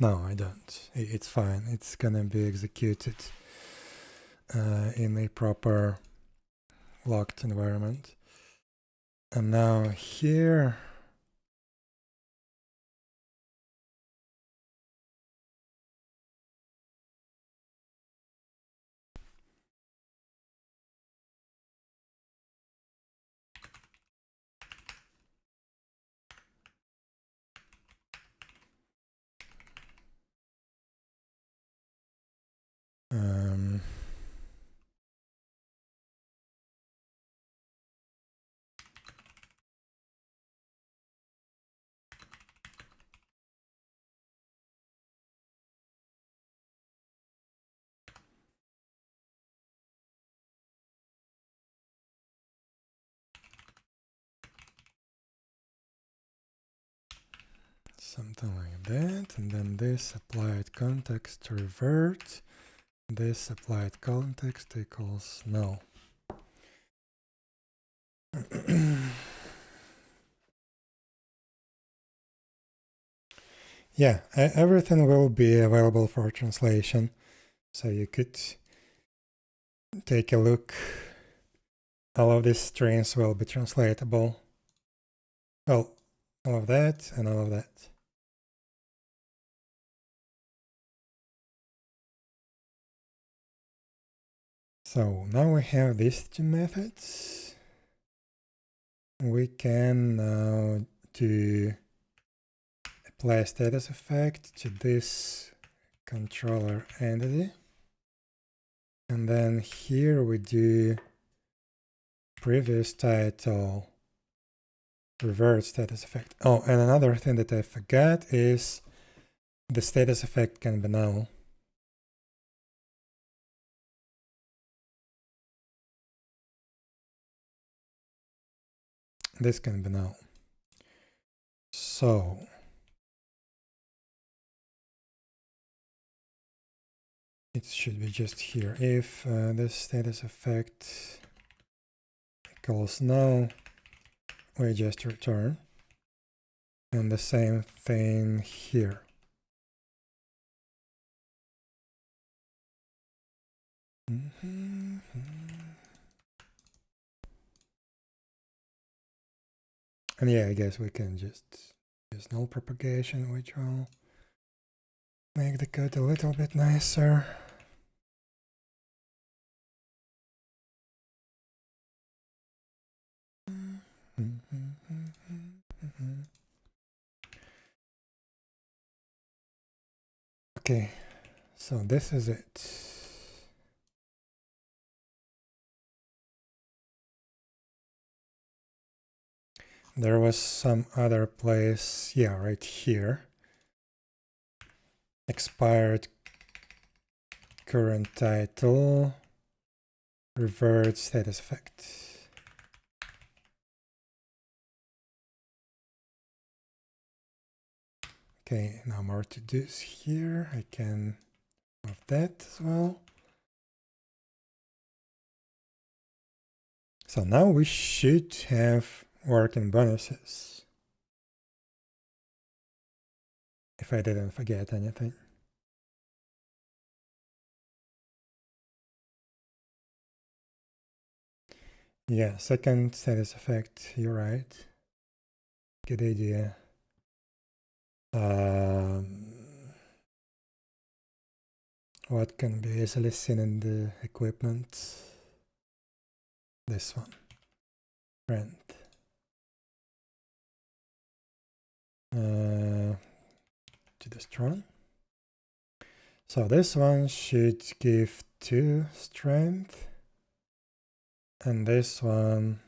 No, I don't. It's fine. It's gonna be executed in a proper locked environment. And now here, something like that, and then this applied context revert, this applied context equals no. Yeah, everything will be available for translation, so you could take a look. All of these strings will be translatable. Well, all of that and all of that. So now we have these two methods. We can now do apply status effect to this controller entity. And then here we do previous title revert status effect. Oh, and another thing that I forgot is the status effect can be null. This can be null. So it should be just here. If this status effect equals null, we just return. And the same thing here. And yeah, I guess we can just use null propagation, which will make the code a little bit nicer. Okay, so this is it. There was some other place, yeah, right here. Expired current title, revert status effect. Okay, now more to do here. I can move that as well. So now we should have working bonuses. If I didn't forget anything. Yeah, second status effect, you're right. Good idea. What can be easily seen in the equipment? This one. Rent. To the strong. So this one should give 2 strength. And this one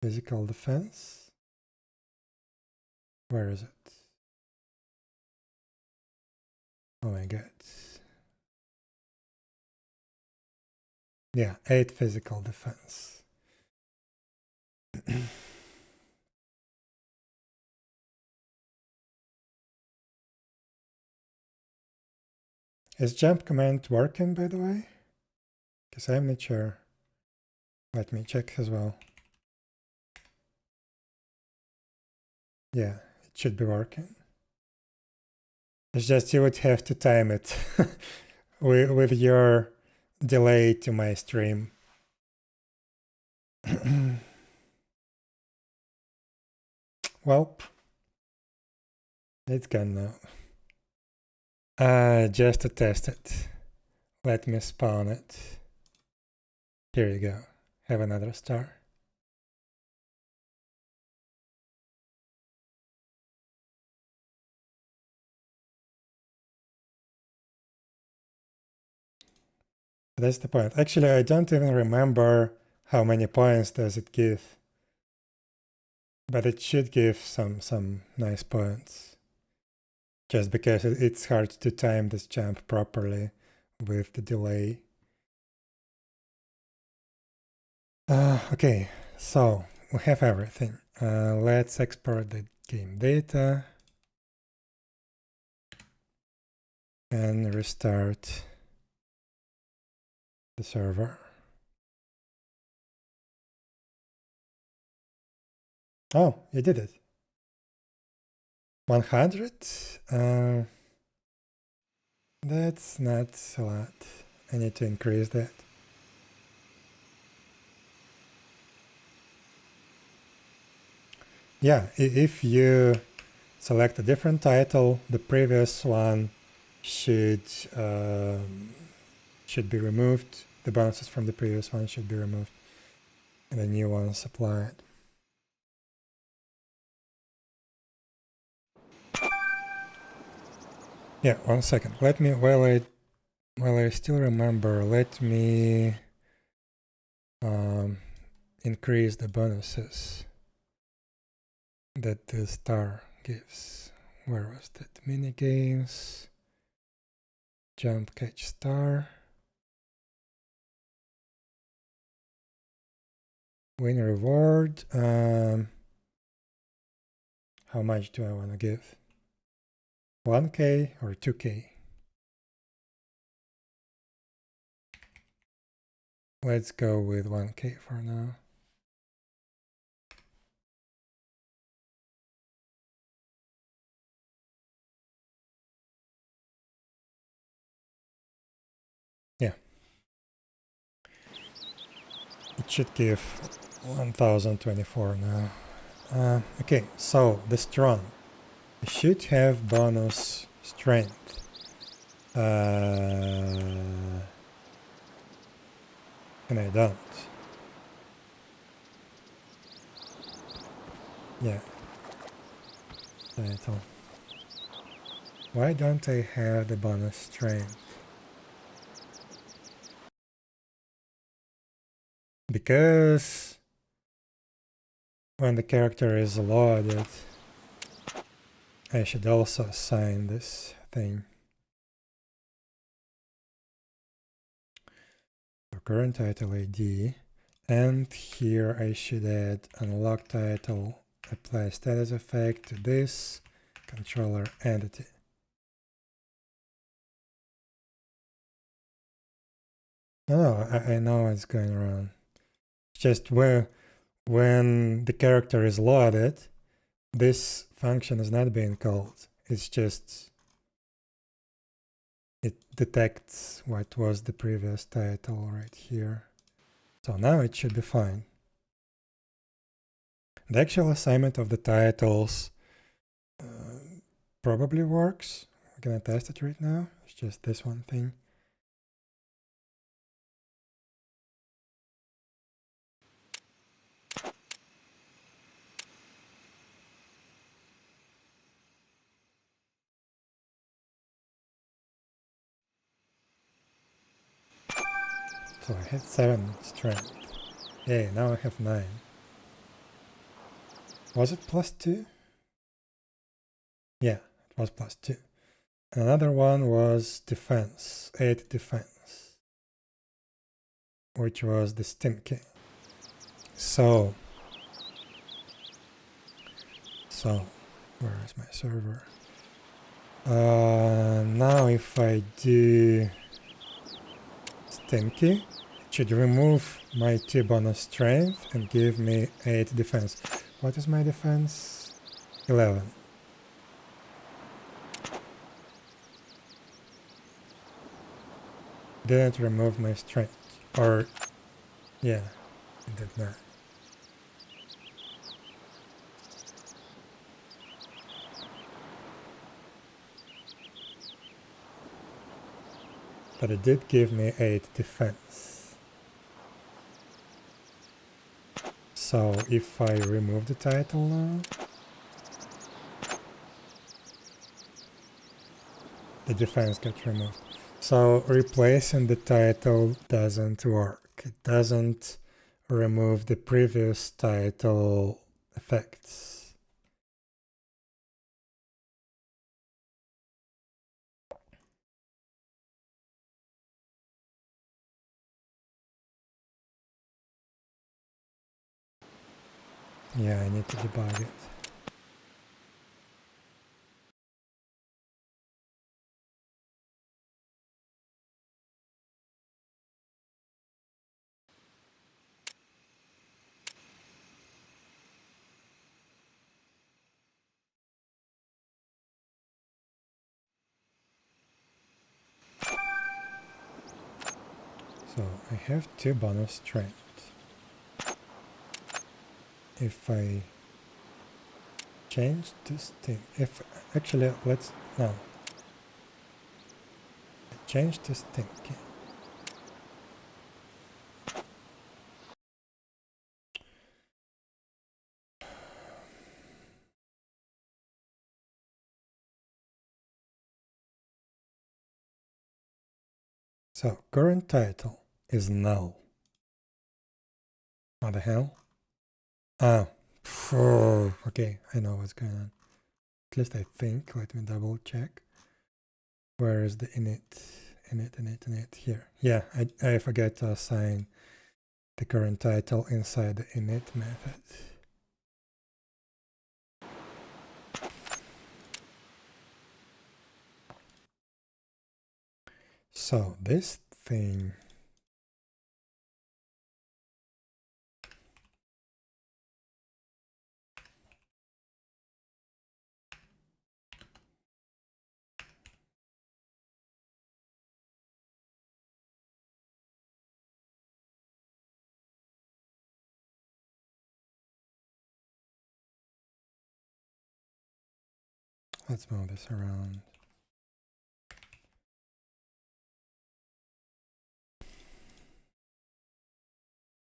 physical defense. Where is it? Oh my god. Yeah, 8 physical defense. Is jump command working, by the way? Because I'm not sure. Let me check as well. Yeah, it should be working. It's just you would have to time it with your delay to my stream. Well, it's gone now. Just to test it, let me spawn it. Here you go. Have another star. That's the point. Actually, I don't even remember how many points does it give. But it should give some nice points. Just because it's hard to time this jump properly with the delay. Okay, so we have everything. Let's export the game data and restart the server. Oh, you did it. 100? That's not a lot. I need to increase that. Yeah, if you select a different title, the previous one should be removed. The bonuses from the previous one should be removed, and the new ones applied. Yeah, 1 second. Let me, while I still remember, let me increase the bonuses that the star gives. Where was that? Mini games, jump, catch, star, win reward. How much do I want to give? 1K or 2K? Let's go with 1K for now. Yeah. It should give 1024 now. Okay, so the strong. I should have bonus strength. And I don't. Yeah. Title. Why don't I have the bonus strength? Because when the character is loaded, I should also assign this thing. So current title ID, and here I should add unlock title, apply status effect to this controller entity. Oh, I know what's going on. Just when the character is loaded, this function is not being called. It's just, it detects what was the previous title right here. So now it should be fine. The actual assignment of the titles probably works. We're gonna test it right now. It's just this one thing. So I had 7 strength. Yay, now I have 9. Was it +2? Yeah, it was +2. Another one was defense, 8 defense, which was the 𝙽𝙀𝚂. So where is my server? Now if I do 𝙽𝚂, it should remove my 2 bonus strength and give me 8 defense. What is my defense? 11. Didn't remove my strength. Or, yeah, it did not. But it did give me 8 defense. So if I remove the title now, the defense got removed. So replacing the title doesn't work. It doesn't remove the previous title effects. Yeah, I need to debug it. So I have 2 bonus strength. If I change this thing, if actually let's no, change this thing. So current title is null. What the hell? Ah, okay, I know what's going on. At least I think. Let me double check. Where is the init? Init here. Yeah, I forgot to assign the current title inside the init method. So this thing, let's move this around.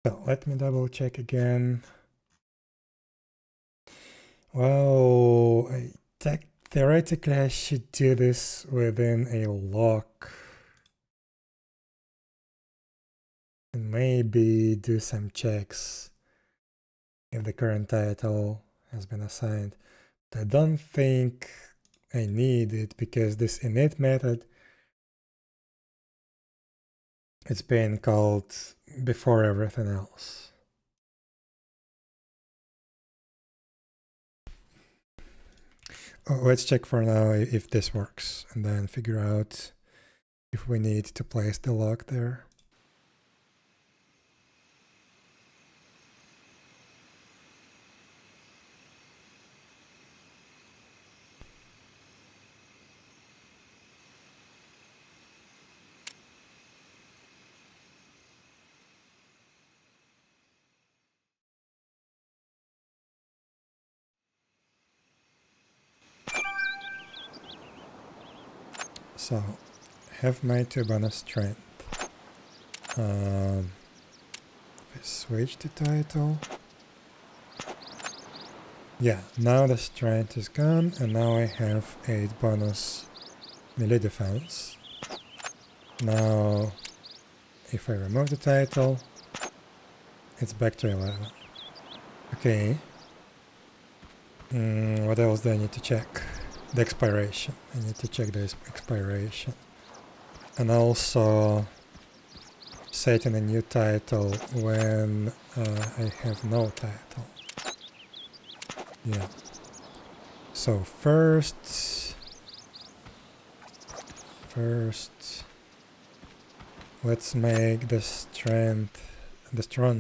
So let me double check again. Well, theoretically I should do this within a lock. And maybe do some checks if the current title has been assigned. But I don't think I need it because this init method, it's being called before everything else. Let's check for now if this works and then figure out if we need to place the lock there. So, I have my 2 bonus strength. If I switch the title. Yeah, now the strength is gone, and now I have 8 bonus melee defense. Now, if I remove the title, it's back to 11. Okay. What else do I need to check? The expiration. I need to check the expiration. And also setting a new title when I have no title. Yeah. So first let's make the strong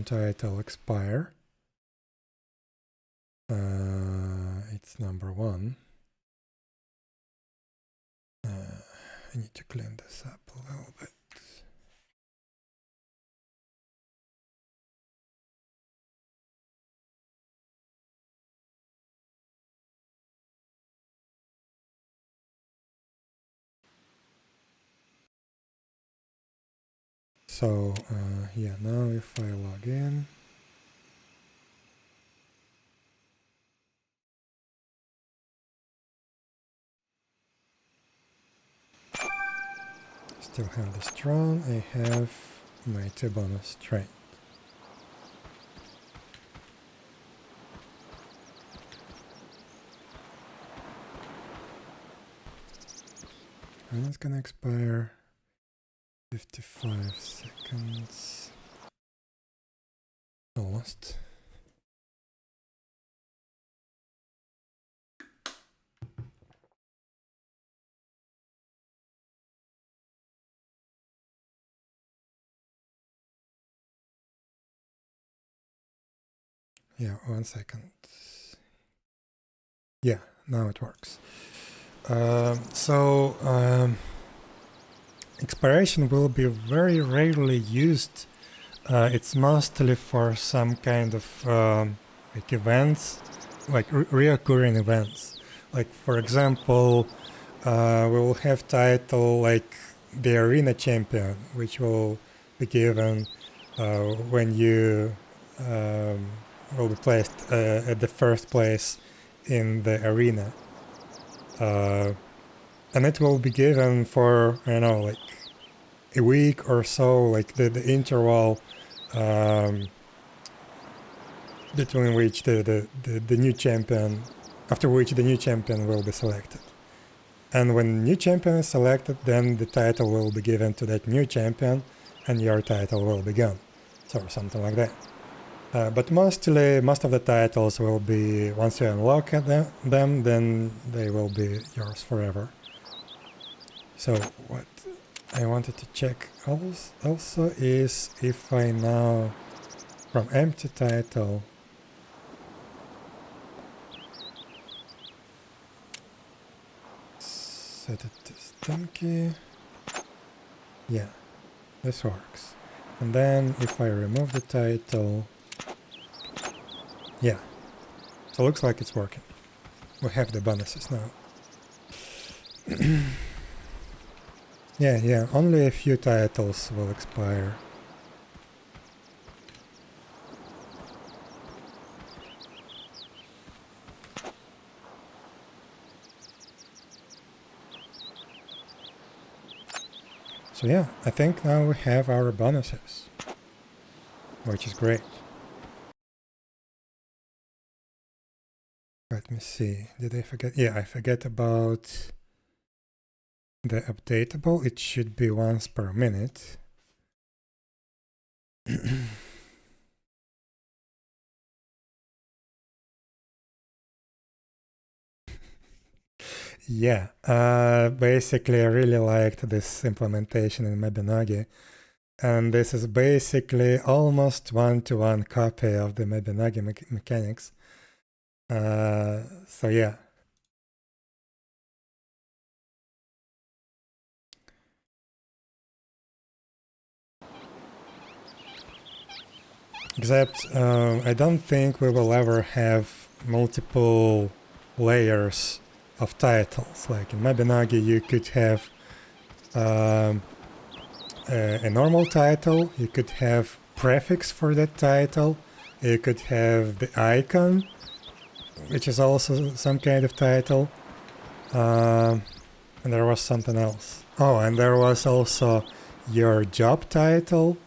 title expire. It's number 1. I need to clean this up a little bit. So yeah, now if I log in, still have the strong, I have my 2 bonus strength. And it's gonna expire 55 seconds. Almost. Yeah, 1 second. Yeah, now it works. Expiration will be very rarely used. It's mostly for some kind of like events, like reoccurring events. Like for example, we will have title like the arena champion, which will be given when you will be placed at the first place in the arena. And it will be given for, I don't know, like a week or so, like the interval between which the new champion, after which the new champion will be selected. And when new champion is selected, then the title will be given to that new champion and your title will be gone. So something like that. But most of the titles will be, once you unlock them, then they will be yours forever. So what I wanted to check also is if I now, from empty title, set it to stinky. Yeah, this works. And then if I remove the title, yeah, so it looks like it's working. We have the bonuses now. Yeah, only a few titles will expire. So yeah, I think now we have our bonuses, which is great. Let me see, did I forget? Yeah, I forget about the updatable. It should be once per minute. Yeah, basically I really liked this implementation in Mabinogi. And this is basically almost one-to-one copy of the Mabinogi mechanics. So yeah. Except I don't think we will ever have multiple layers of titles. Like in Mabinogi you could have a normal title, you could have prefix for that title, you could have the icon, which is also some kind of title, and there was something else. Oh, and there was also your job title.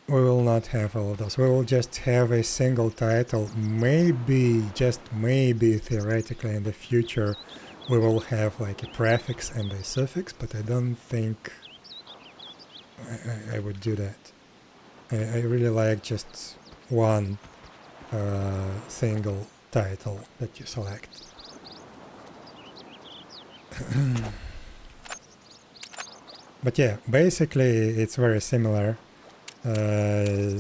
We will not have all of those. We will just have a single title. Maybe, just maybe, theoretically in the future, we will have like a prefix and a suffix, but I don't think I would do that. I really like just one single title that you select. But yeah, basically it's very similar. You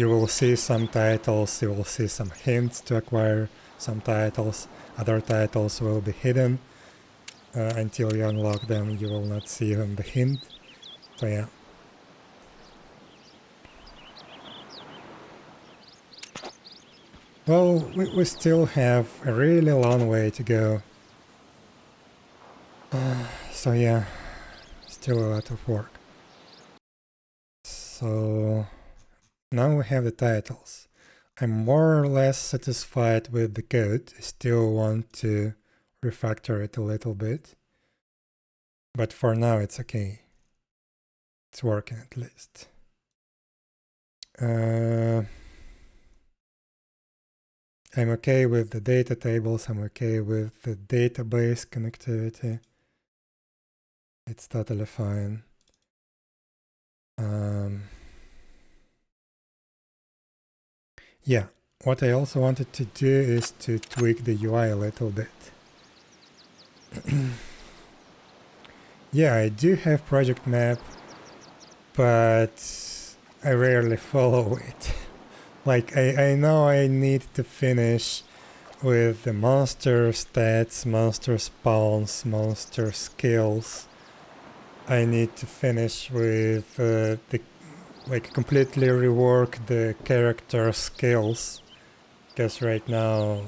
will see some titles, you will see some hints to acquire some titles. Other titles will be hidden. Until you unlock them, you will not see even the hint. So yeah. Well, we still have a really long way to go. So yeah, still a lot of work. So now we have the titles. I'm more or less satisfied with the code. I still want to refactor it a little bit. But for now it's okay. It's working at least. I'm okay with the data tables, I'm okay with the database connectivity. It's totally fine. Yeah, what I also wanted to do is to tweak the UI a little bit. Yeah, I do have project map, but I rarely follow it. Like, I know I need to finish with the monster stats, monster spawns, monster skills. I need to finish with completely rework the character skills, because right now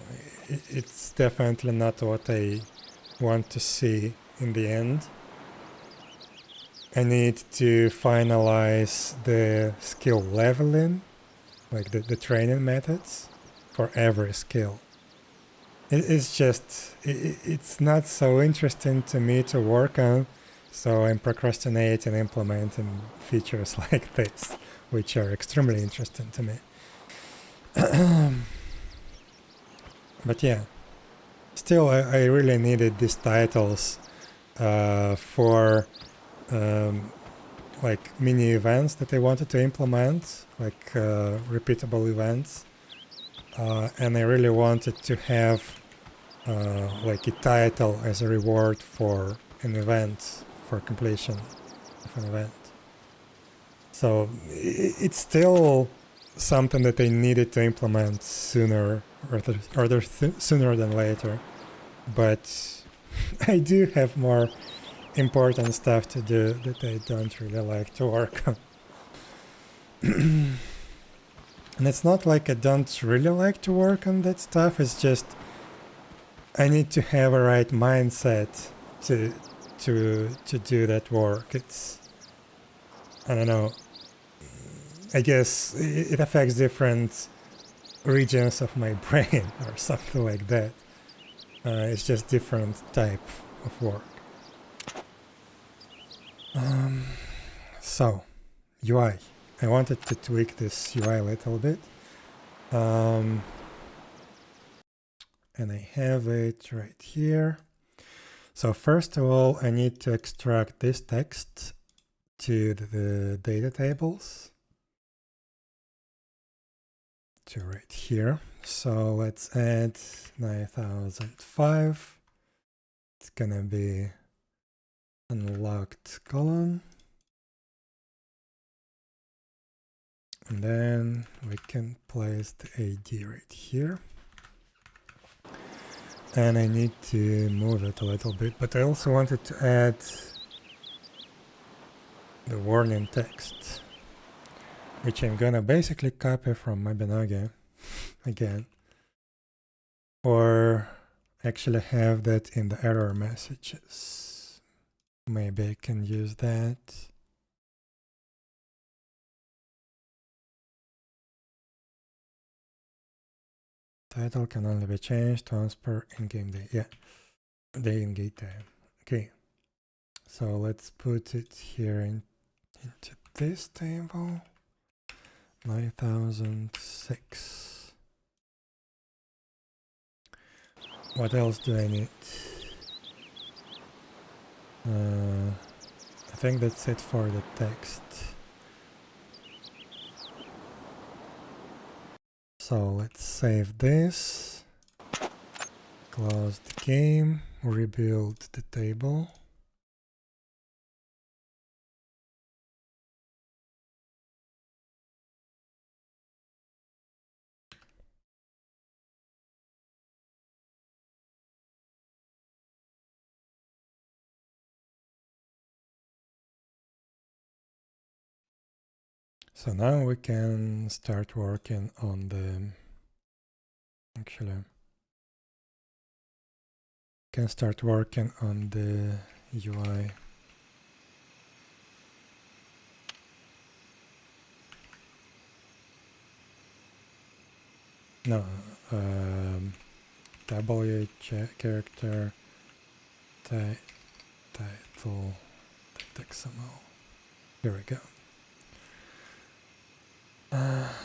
it's definitely not what I want to see in the end. I need to finalize the skill leveling, like the training methods for every skill. It's just, it's not so interesting to me to work on, so I'm procrastinating implementing features like this, which are extremely interesting to me. But yeah, still I really needed these titles for like mini events that I wanted to implement, like repeatable events. And I really wanted to have like a title as a reward for an event, for completion of an event. So it's still something that I needed to implement sooner sooner than later. But I do have more important stuff to do that I don't really like to work on. And it's not like I don't really like to work on that stuff, it's just I need to have a right mindset to do that work. It's, I don't know, I guess it affects different regions of my brain or something like that. It's just different type of work. So, UI. I wanted to tweak this UI a little bit. And I have it right here. So first of all, I need to extract this text to the data tables. To right here. So let's add 9005. It's gonna be unlocked column. And then we can place the ID right here. And I need to move it a little bit, but I also wanted to add the warning text, which I'm gonna basically copy from Mabinogi again, or actually have that in the error messages. Maybe I can use that. Title can only be changed once per in-game day. Yeah, the in-game time. Okay, so let's put it here into this table. 9006. What else do I need? I think that's it for the text. So let's save this, close the game, rebuild the table. So now we can start working on the, actually, can start working on the UI. No, W character title XML. Here we go.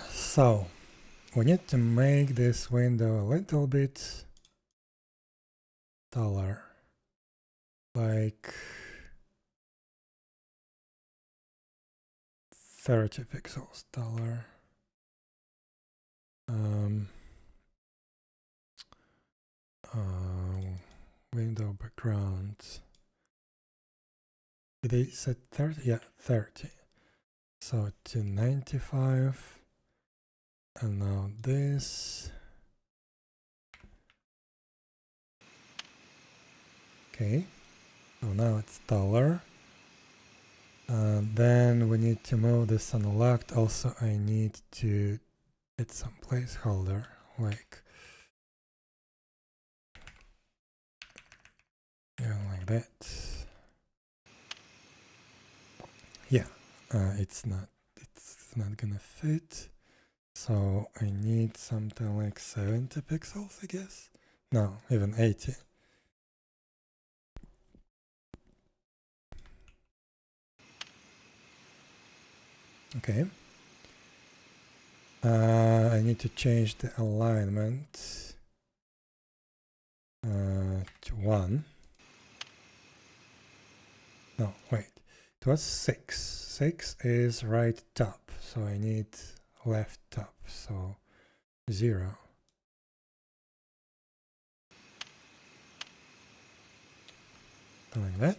So we need to make this window a little bit taller, like 30 pixels taller. Window background. Did they set 30? Yeah, 30. So to 95. And now this. Okay. So now it's taller. Then we need to move this unlocked. Also, I need to add some placeholder, like that. Yeah, it's not gonna fit. So I need something like 70 pixels, I guess. No, even 80. Okay. I need to change the alignment to 1. No, wait. It was 6. 6 is right top, so I need left top, so 0. Like that.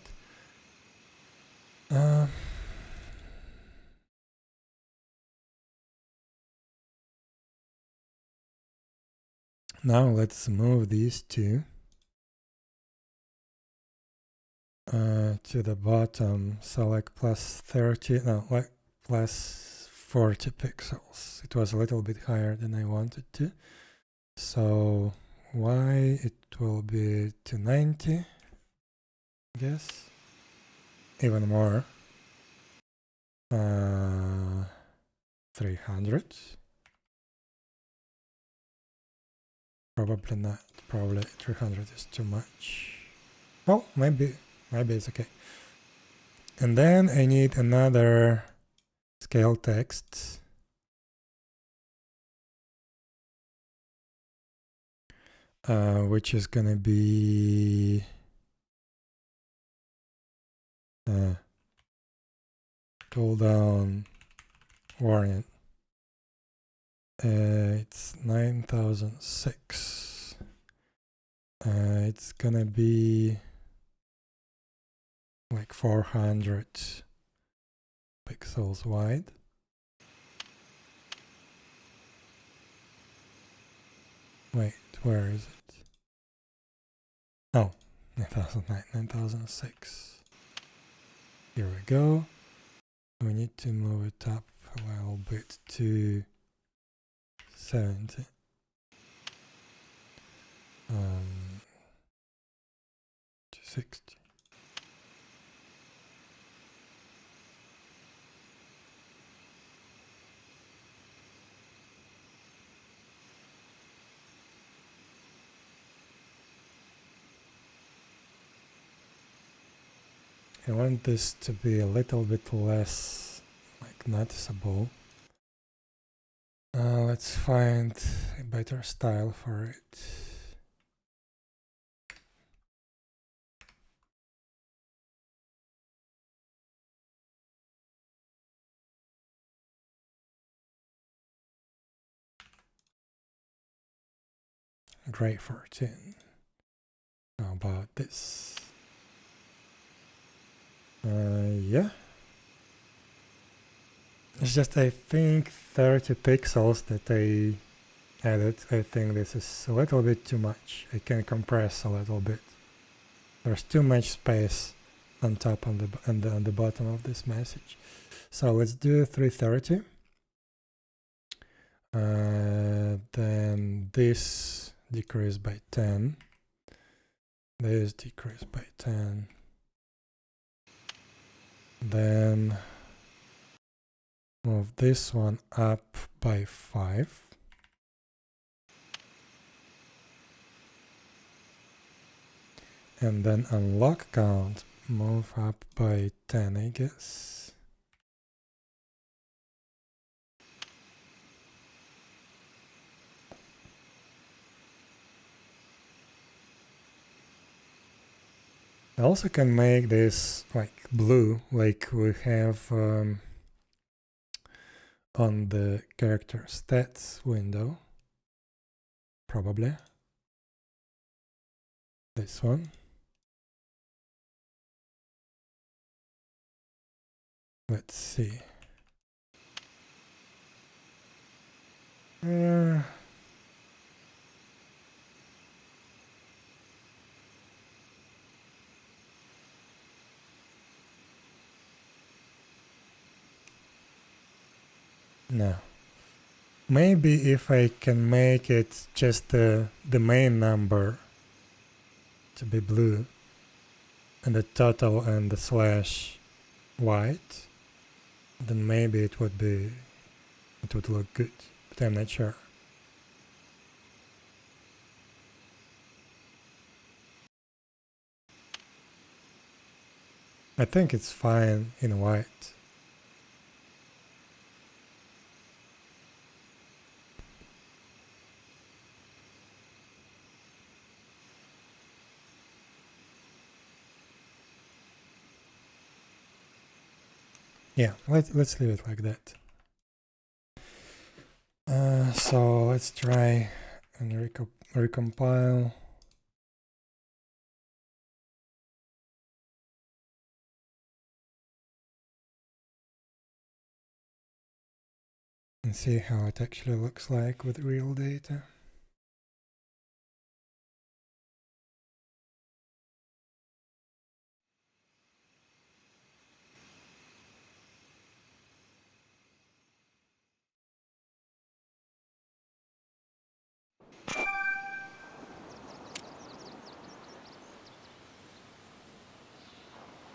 Now let's move these two to the bottom, so like plus 30, no, like plus 40 pixels. It was a little bit higher than I wanted to. So why it will be to 90, I guess. Even more. 300. Probably not. Probably 300 is too much. Oh, maybe it's okay. And then I need another scale text. Which is gonna be cooldown warning. It's 9006. It's gonna be like 400 pixels wide. Wait, where is it? Oh, 9009, 9006. Here we go. We need to move it up a little bit to 70. To 60. I want this to be a little bit less like noticeable. Let's find a better style for it. Gray 14. How about this? Yeah. It's just, I think, 30 pixels that I added. I think this is a little bit too much. I can compress a little bit. There's too much space on top and on the bottom of this message. So let's do 330. Then this decreased by 10. This decreased by 10. Then move this one up by 5. And then unlock count, move up by 10, I guess. I also can make this like blue, like we have on the character stats window, probably. This one. Let's see. No. Maybe if I can make it just the main number to be blue and the total and the slash white, then maybe it would look good, but I'm not sure. I think it's fine in white. Yeah, let's leave it like that. So let's try and recompile. And see how it actually looks like with real data.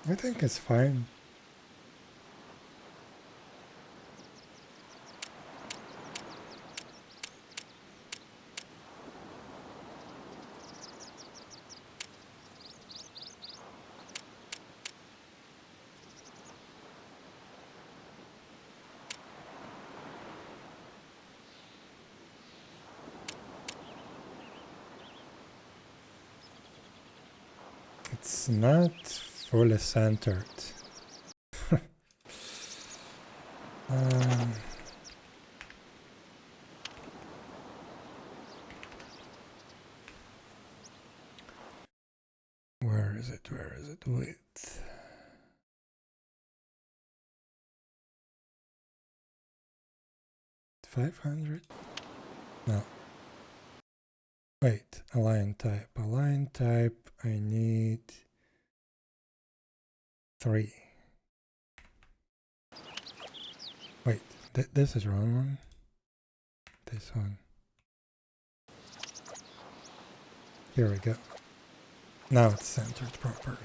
I think it's fine. It's not fully centered. Where is it? Where is it? Width. $500? No. Wait, align type. Align type, I need 3. Wait, this is wrong one. This one. Here we go. Now it's centered properly.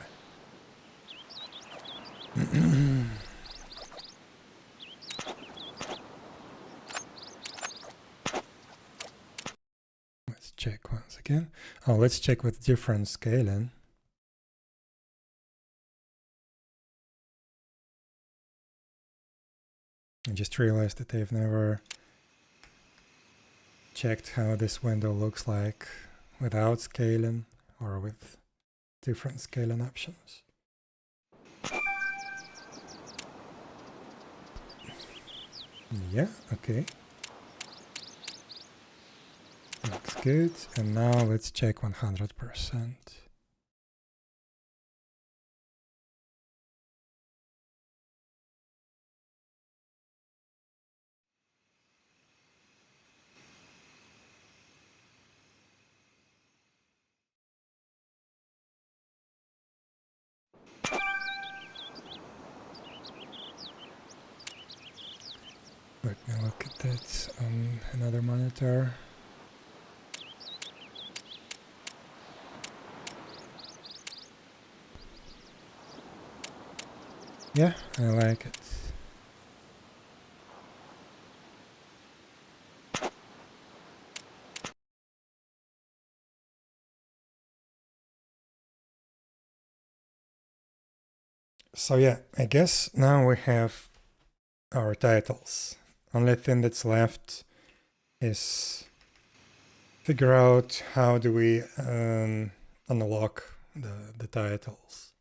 Let's check once again. Oh, let's check with different scaling. I just realized that I've never checked how this window looks like without scaling or with different scaling options. Yeah, okay. Looks good. And now let's check 100%. Let me look at that on another monitor. Yeah, I like it. So yeah, I guess now we have our titles. Only thing that's left is figure out how do we unlock the titles.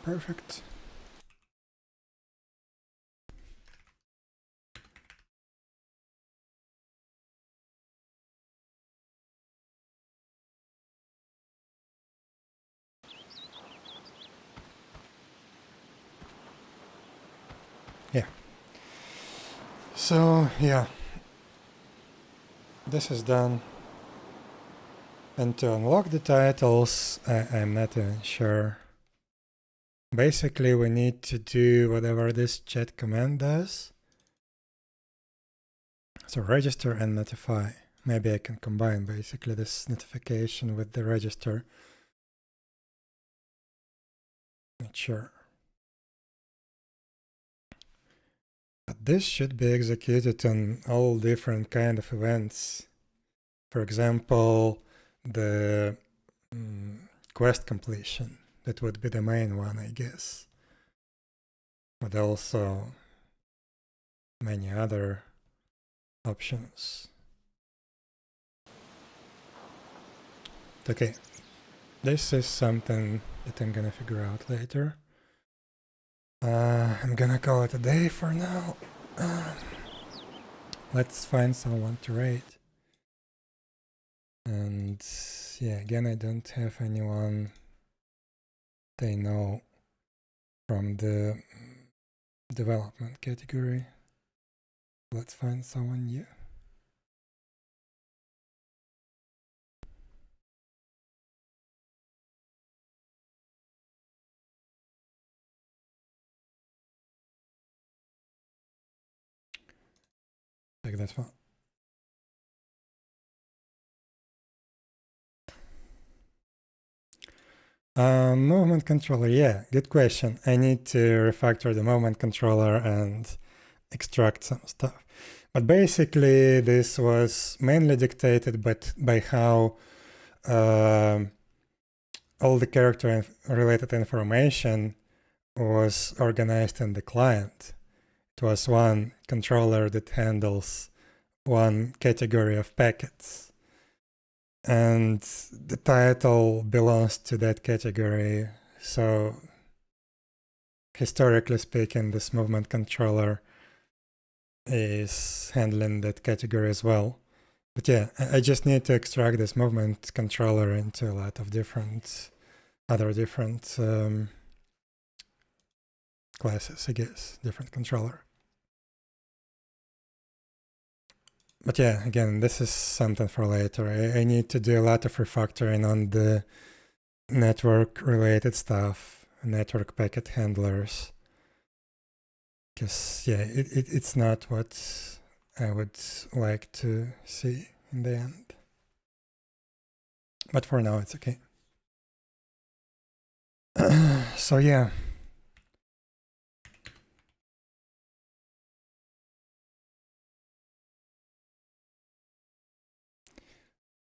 Perfect. Yeah. So yeah, this is done. And to unlock the titles, I'm not even sure. Basically, we need to do whatever this chat command does. So register and notify. Maybe I can combine basically this notification with the register. Not sure. But this should be executed on all different kind of events. For example, the quest completion. That would be the main one, I guess. But also many other options. Okay, this is something that I'm gonna figure out later. I'm gonna call it a day for now. Let's find someone to raid. And yeah, again, I don't have anyone they know from the development category. Let's find someone new. Take that one. Movement controller, yeah, good question. I need to refactor the movement controller and extract some stuff. But basically, this was mainly dictated by how all the character related information was organized in the client. It was one controller that handles one category of packets. And the title belongs to that category. So historically speaking, this movement controller is handling that category as well. But yeah, I just need to extract this movement controller into a lot of other different classes, I guess, different controller. But yeah, again, this is something for later. I need to do a lot of refactoring on the network-related stuff, network packet handlers. Because, yeah, it's not what I would like to see in the end. But for now, it's okay. So, yeah.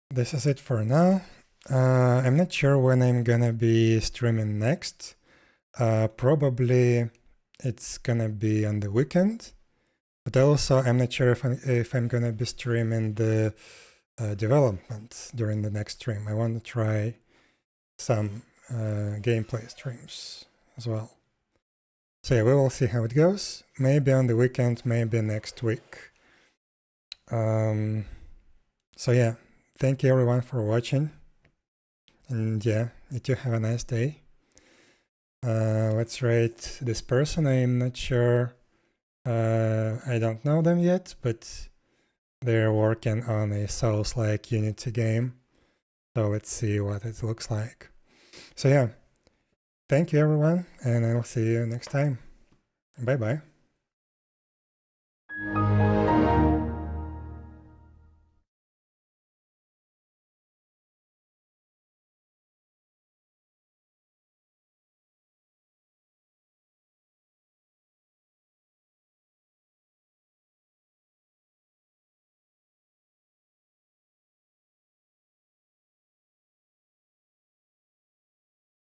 This is it for now. I'm not sure when I'm gonna be streaming next. Probably it's gonna be on the weekend, but also I'm not sure if I'm gonna be streaming the development during the next stream. I want to try some gameplay streams as well. So yeah, we will see how it goes. Maybe on the weekend, maybe next week. So yeah, thank you everyone for watching. And yeah, you too have a nice day. Let's rate this person. I'm not sure. I don't know them yet, but they're working on a Souls-like Unity game. So let's see what it looks like. So yeah, thank you everyone, and I'll see you next time. Bye bye.